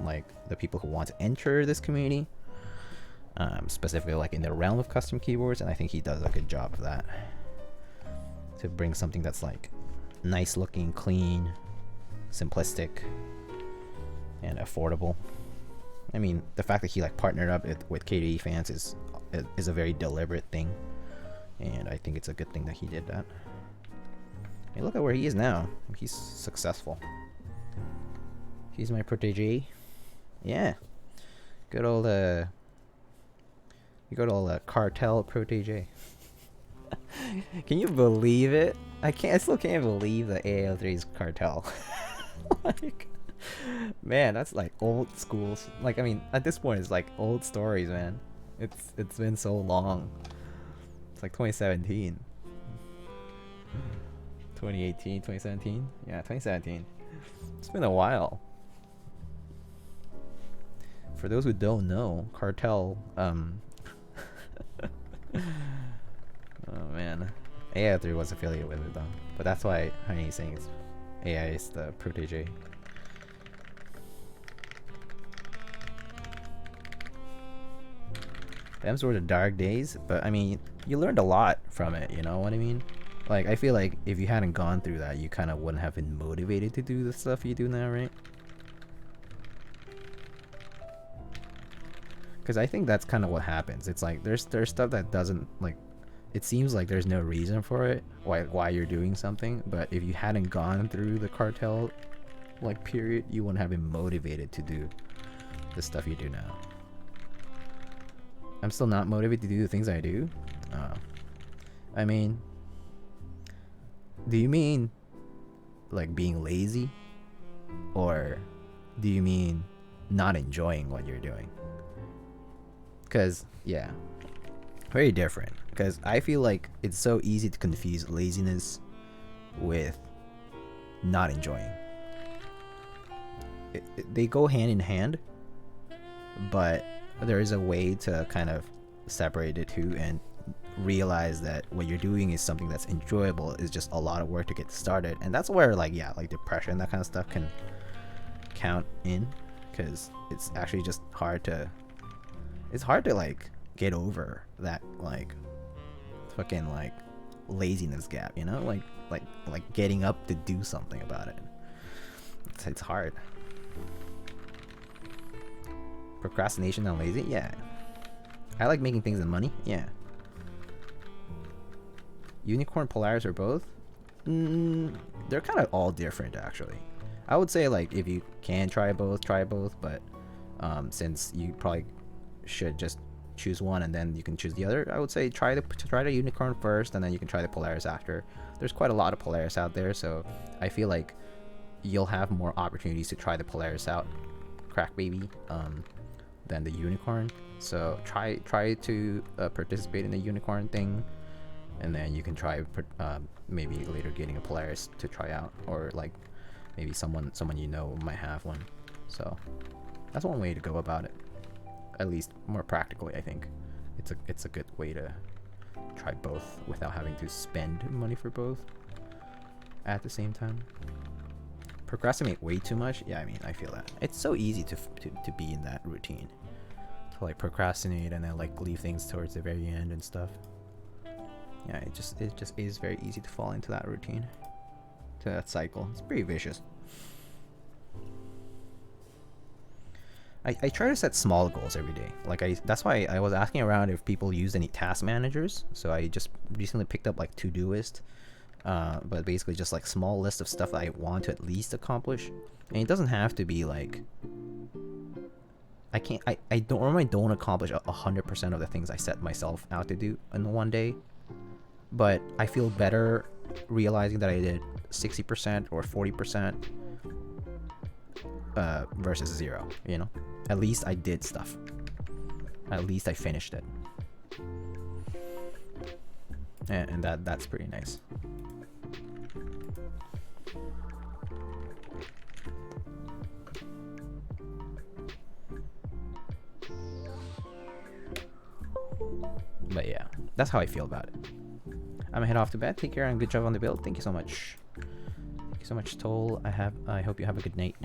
like the people who want to enter this community, specifically like in the realm of custom keyboards, and I think he does a good job of that, to bring something that's like nice looking, clean, simplistic, and affordable. I mean, the fact that he like partnered up with KDE fans is a very deliberate thing, and I think it's a good thing that he did that. Hey, look at where he is now. He's successful. He's my protege. Yeah. Good old cartel protege. Can you believe it? I still can't believe the AL3's cartel. Like, man, that's like old school. Like, I mean, at this point, it's like old stories, man. It's been so long. It's like 2017. 2018, 2017? Yeah, 2017. It's been a while. For those who don't know, cartel, oh man. AI3 was affiliated with it though. But that's why Heini is saying it's AI is the protege. Them's were the dark days, but I mean, you learned a lot from it, you know what I mean? Like, I feel like if you hadn't gone through that, you kind of wouldn't have been motivated to do the stuff you do now, right? Because I think that's kind of what happens. It's like there's stuff that doesn't, like, it seems like there's no reason for it, why you're doing something, but if you hadn't gone through the cartel like period, you wouldn't have been motivated to do the stuff you do now. I'm still not motivated to do the things I do. I mean, do you mean like being lazy, or do you mean not enjoying what you're doing? Because yeah, very different. Because I feel like it's so easy to confuse laziness with not enjoying. They go hand in hand, but there is a way to kind of separate the two and realize that what you're doing is something that's enjoyable. Is just a lot of work to get started, and that's where like depression, that kind of stuff can count in, because it's actually just hard to like get over that like fucking like laziness gap, you know, like getting up to do something about it. It's hard. Procrastination and lazy, yeah. I like making things and money, yeah. Unicorn, Polaris, or both? They're kind of all different, actually. I would say like if you can try both, but since you probably should just choose one and then you can choose the other, I would say try the unicorn first, and then you can try the Polaris after. There's quite a lot of Polaris out there, so I feel like you'll have more opportunities to try the Polaris out, crack baby, than the unicorn. So try to participate in the unicorn thing, and then you can try maybe later getting a Polaris to try out, or like maybe someone you know might have one. So that's one way to go about it, at least more practically. I think it's a good way to try both without having to spend money for both at the same time. Procrastinate way too much, yeah, I mean, I feel that it's so easy to be in that routine, to like procrastinate and then like leave things towards the very end and stuff. Yeah, it just is very easy to fall into that routine, to that cycle. It's pretty vicious. I try to set small goals every day. Like that's why I was asking around if people use any task managers. So I just recently picked up like Todoist, but basically just like small list of stuff that I want to at least accomplish. And it doesn't have to be like, I don't accomplish 100% of the things I set myself out to do in one day, but I feel better realizing that I did 60% or 40% versus 0, you know. At least I did stuff. At least I finished it. And that's pretty nice. But yeah, that's how I feel about it. I'm gonna head off to bed. Take care and good job on the build. Thank you so much. Thank you so much, Toll. I hope you have a good night.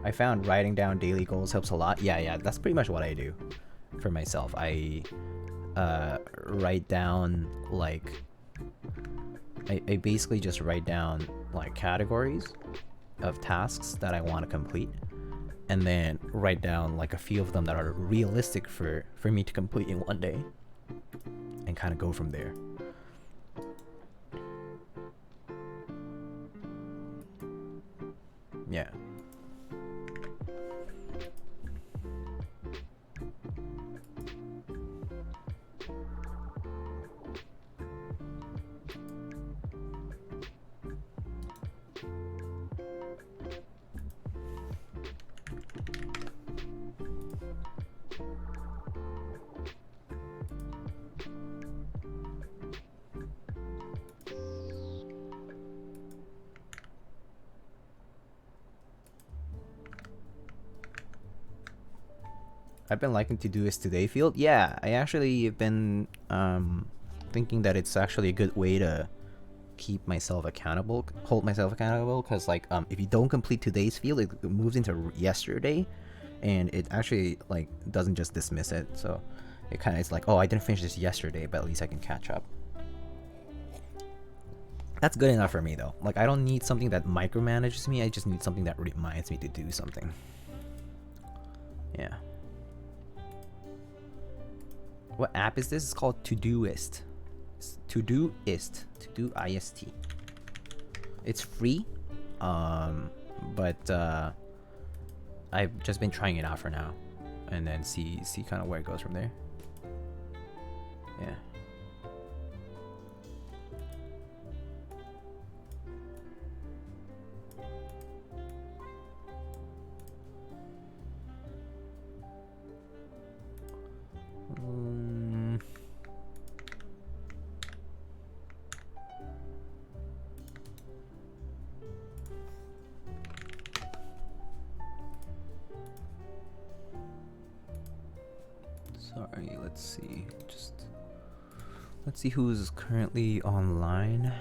I found writing down daily goals helps a lot. Yeah, that's pretty much what I do for myself. I write down like I basically just write down like categories of tasks that I want to complete, and then write down like a few of them that are realistic for me to complete in one day, and kind of go from there. Yeah. I've been liking Todoist Today field. Yeah, I actually have been thinking that it's actually a good way to keep myself accountable, hold myself accountable, because like if you don't complete today's field, it moves into yesterday, and it actually like doesn't just dismiss it. So it kind of is like, oh, I didn't finish this yesterday, but at least I can catch up. That's good enough for me though. Like I don't need something that micromanages me. I just need something that reminds me to do something. Yeah. What app is this? It's called Todoist. Todoist. Todoist. It's free. But I've just been trying it out for now, and then see kind of where it goes from there. Yeah. Sorry, let's see. Let's see who's currently online.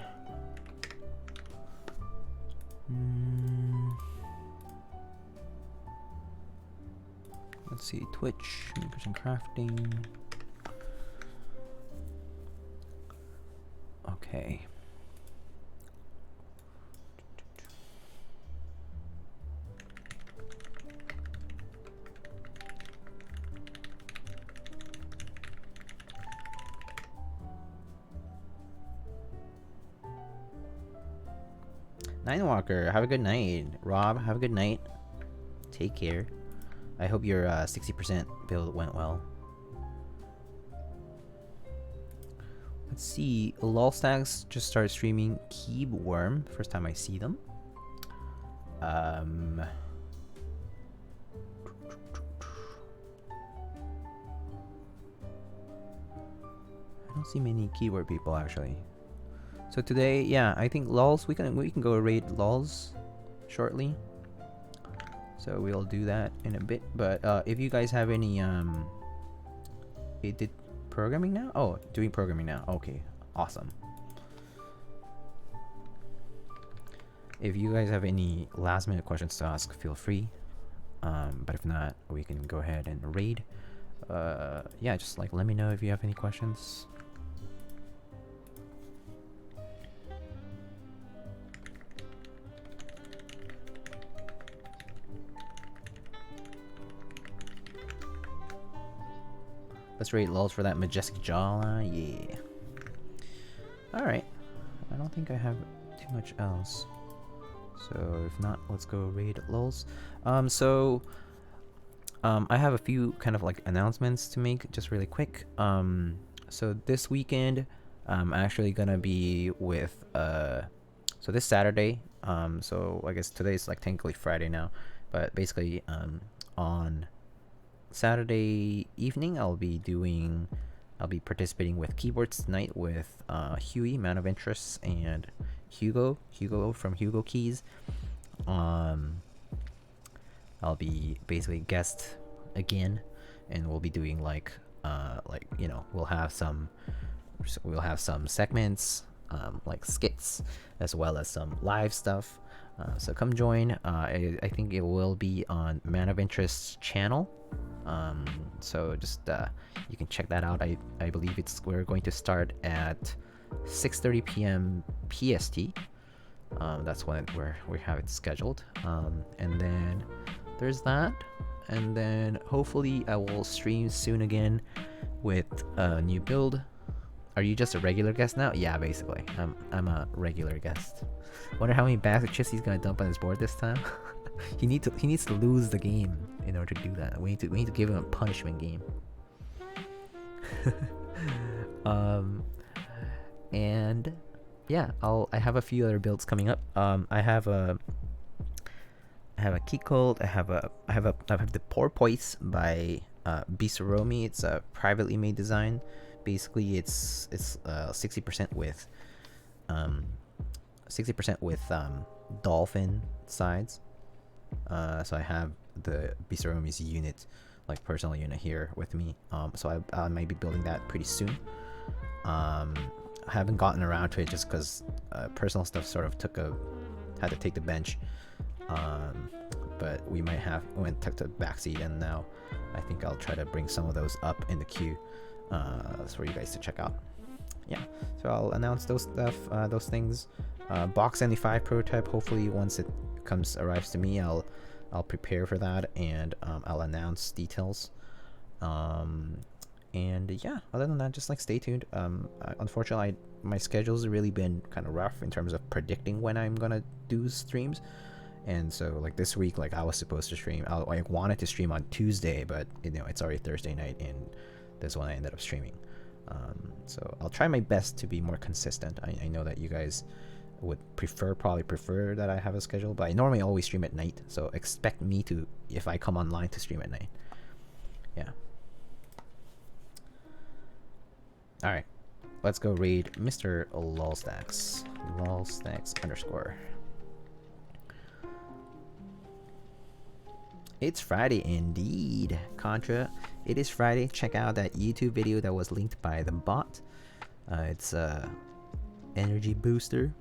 Let's see, Twitch, Makers and Crafting. Okay. Ninewalker, have a good night. Rob, have a good night. Take care. I hope your 60% build went well. Let's see. Lolstags just started streaming Keyworm. First time I see them. I don't see many keyword people actually. So today, yeah, I think lols we can go raid lols shortly. So we'll do that in a bit. But if you guys have any it did programming now? Oh, doing programming now. Okay, awesome. If you guys have any last minute questions to ask, feel free. But if not, we can go ahead and raid. Yeah, just like let me know if you have any questions. Let's rate lulls for that majestic jawline. Yeah. Alright. I don't think I have too much else. So if not, let's go raid lulls. I have a few kind of like announcements to make just really quick. So this weekend I'm actually gonna be with so this Saturday, so I guess today's like technically Friday now, but basically on Saturday evening I'll be participating with Keyboards Night with Huey, Man of Interest, and Hugo from Hugo Keys. I'll be basically guest again, and we'll be doing like you know, we'll have some segments, like skits, as well as some live stuff. So come join. I think it will be on Man of Interest's channel. So just you can check that out. I believe we're going to start at 6:30 p.m. PST. That's when we have it scheduled. And then there's that. And then hopefully I will stream soon again with a new build. Are you just a regular guest now? Yeah, basically. I'm a regular guest. Wonder how many bags of chips he's gonna dump on his board this time. He needs to lose the game in order to do that. We need to give him a punishment game. And yeah, I have a few other builds coming up. I have a key code. I have the Porpoise by Bisaromi. It's a privately made design. Basically, it's 60% with dolphin sides. So I have the Bisaromi's unit, like personal unit here with me. So I might be building that pretty soon. I haven't gotten around to it just because personal stuff sort of had to take the bench. But we might took the backseat, and now I think I'll try to bring some of those up in the queue. For you guys to check out. yeah, so I'll announce those stuff, those things. Box 75 prototype. Hopefully, once it arrives to me, I'll prepare for that, and I'll announce details. And yeah, other than that, just like stay tuned. Unfortunately, my schedule's really been kind of rough in terms of predicting when I'm gonna do streams. And so like this week, like I was supposed to stream, I wanted to stream on Tuesday, but you know it's already Thursday night, and this one I ended up streaming. So I'll try my best to be more consistent. I know that you guys would probably prefer that I have a schedule, but I normally always stream at night, so expect me to, if I come online, to stream at night. Yeah. Alright, let's go raid Mr. Lolstacks. Lolstacks _ It's Friday indeed, Contra. It is Friday. Check out that YouTube video that was linked by the bot. It's a energy booster.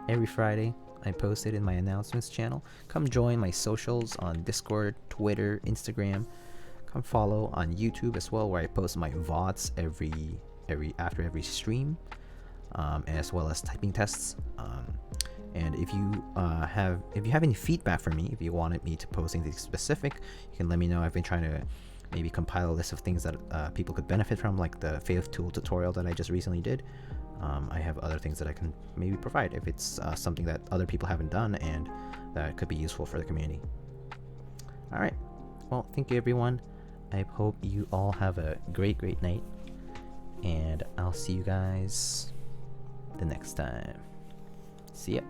Every Friday, I post it in my announcements channel. Come join my socials on Discord, Twitter, Instagram. Come follow on YouTube as well, where I post my VODs after every stream, as well as typing tests. And if you have any feedback for me, if you wanted me to post anything specific, you can let me know. I've been trying to maybe compile a list of things that people could benefit from, like the Faith Tool tutorial that I just recently did. I have other things that I can maybe provide if it's something that other people haven't done and that could be useful for the community. Alright, well, thank you everyone. I hope you all have a great night, and I'll see you guys the next time. See ya.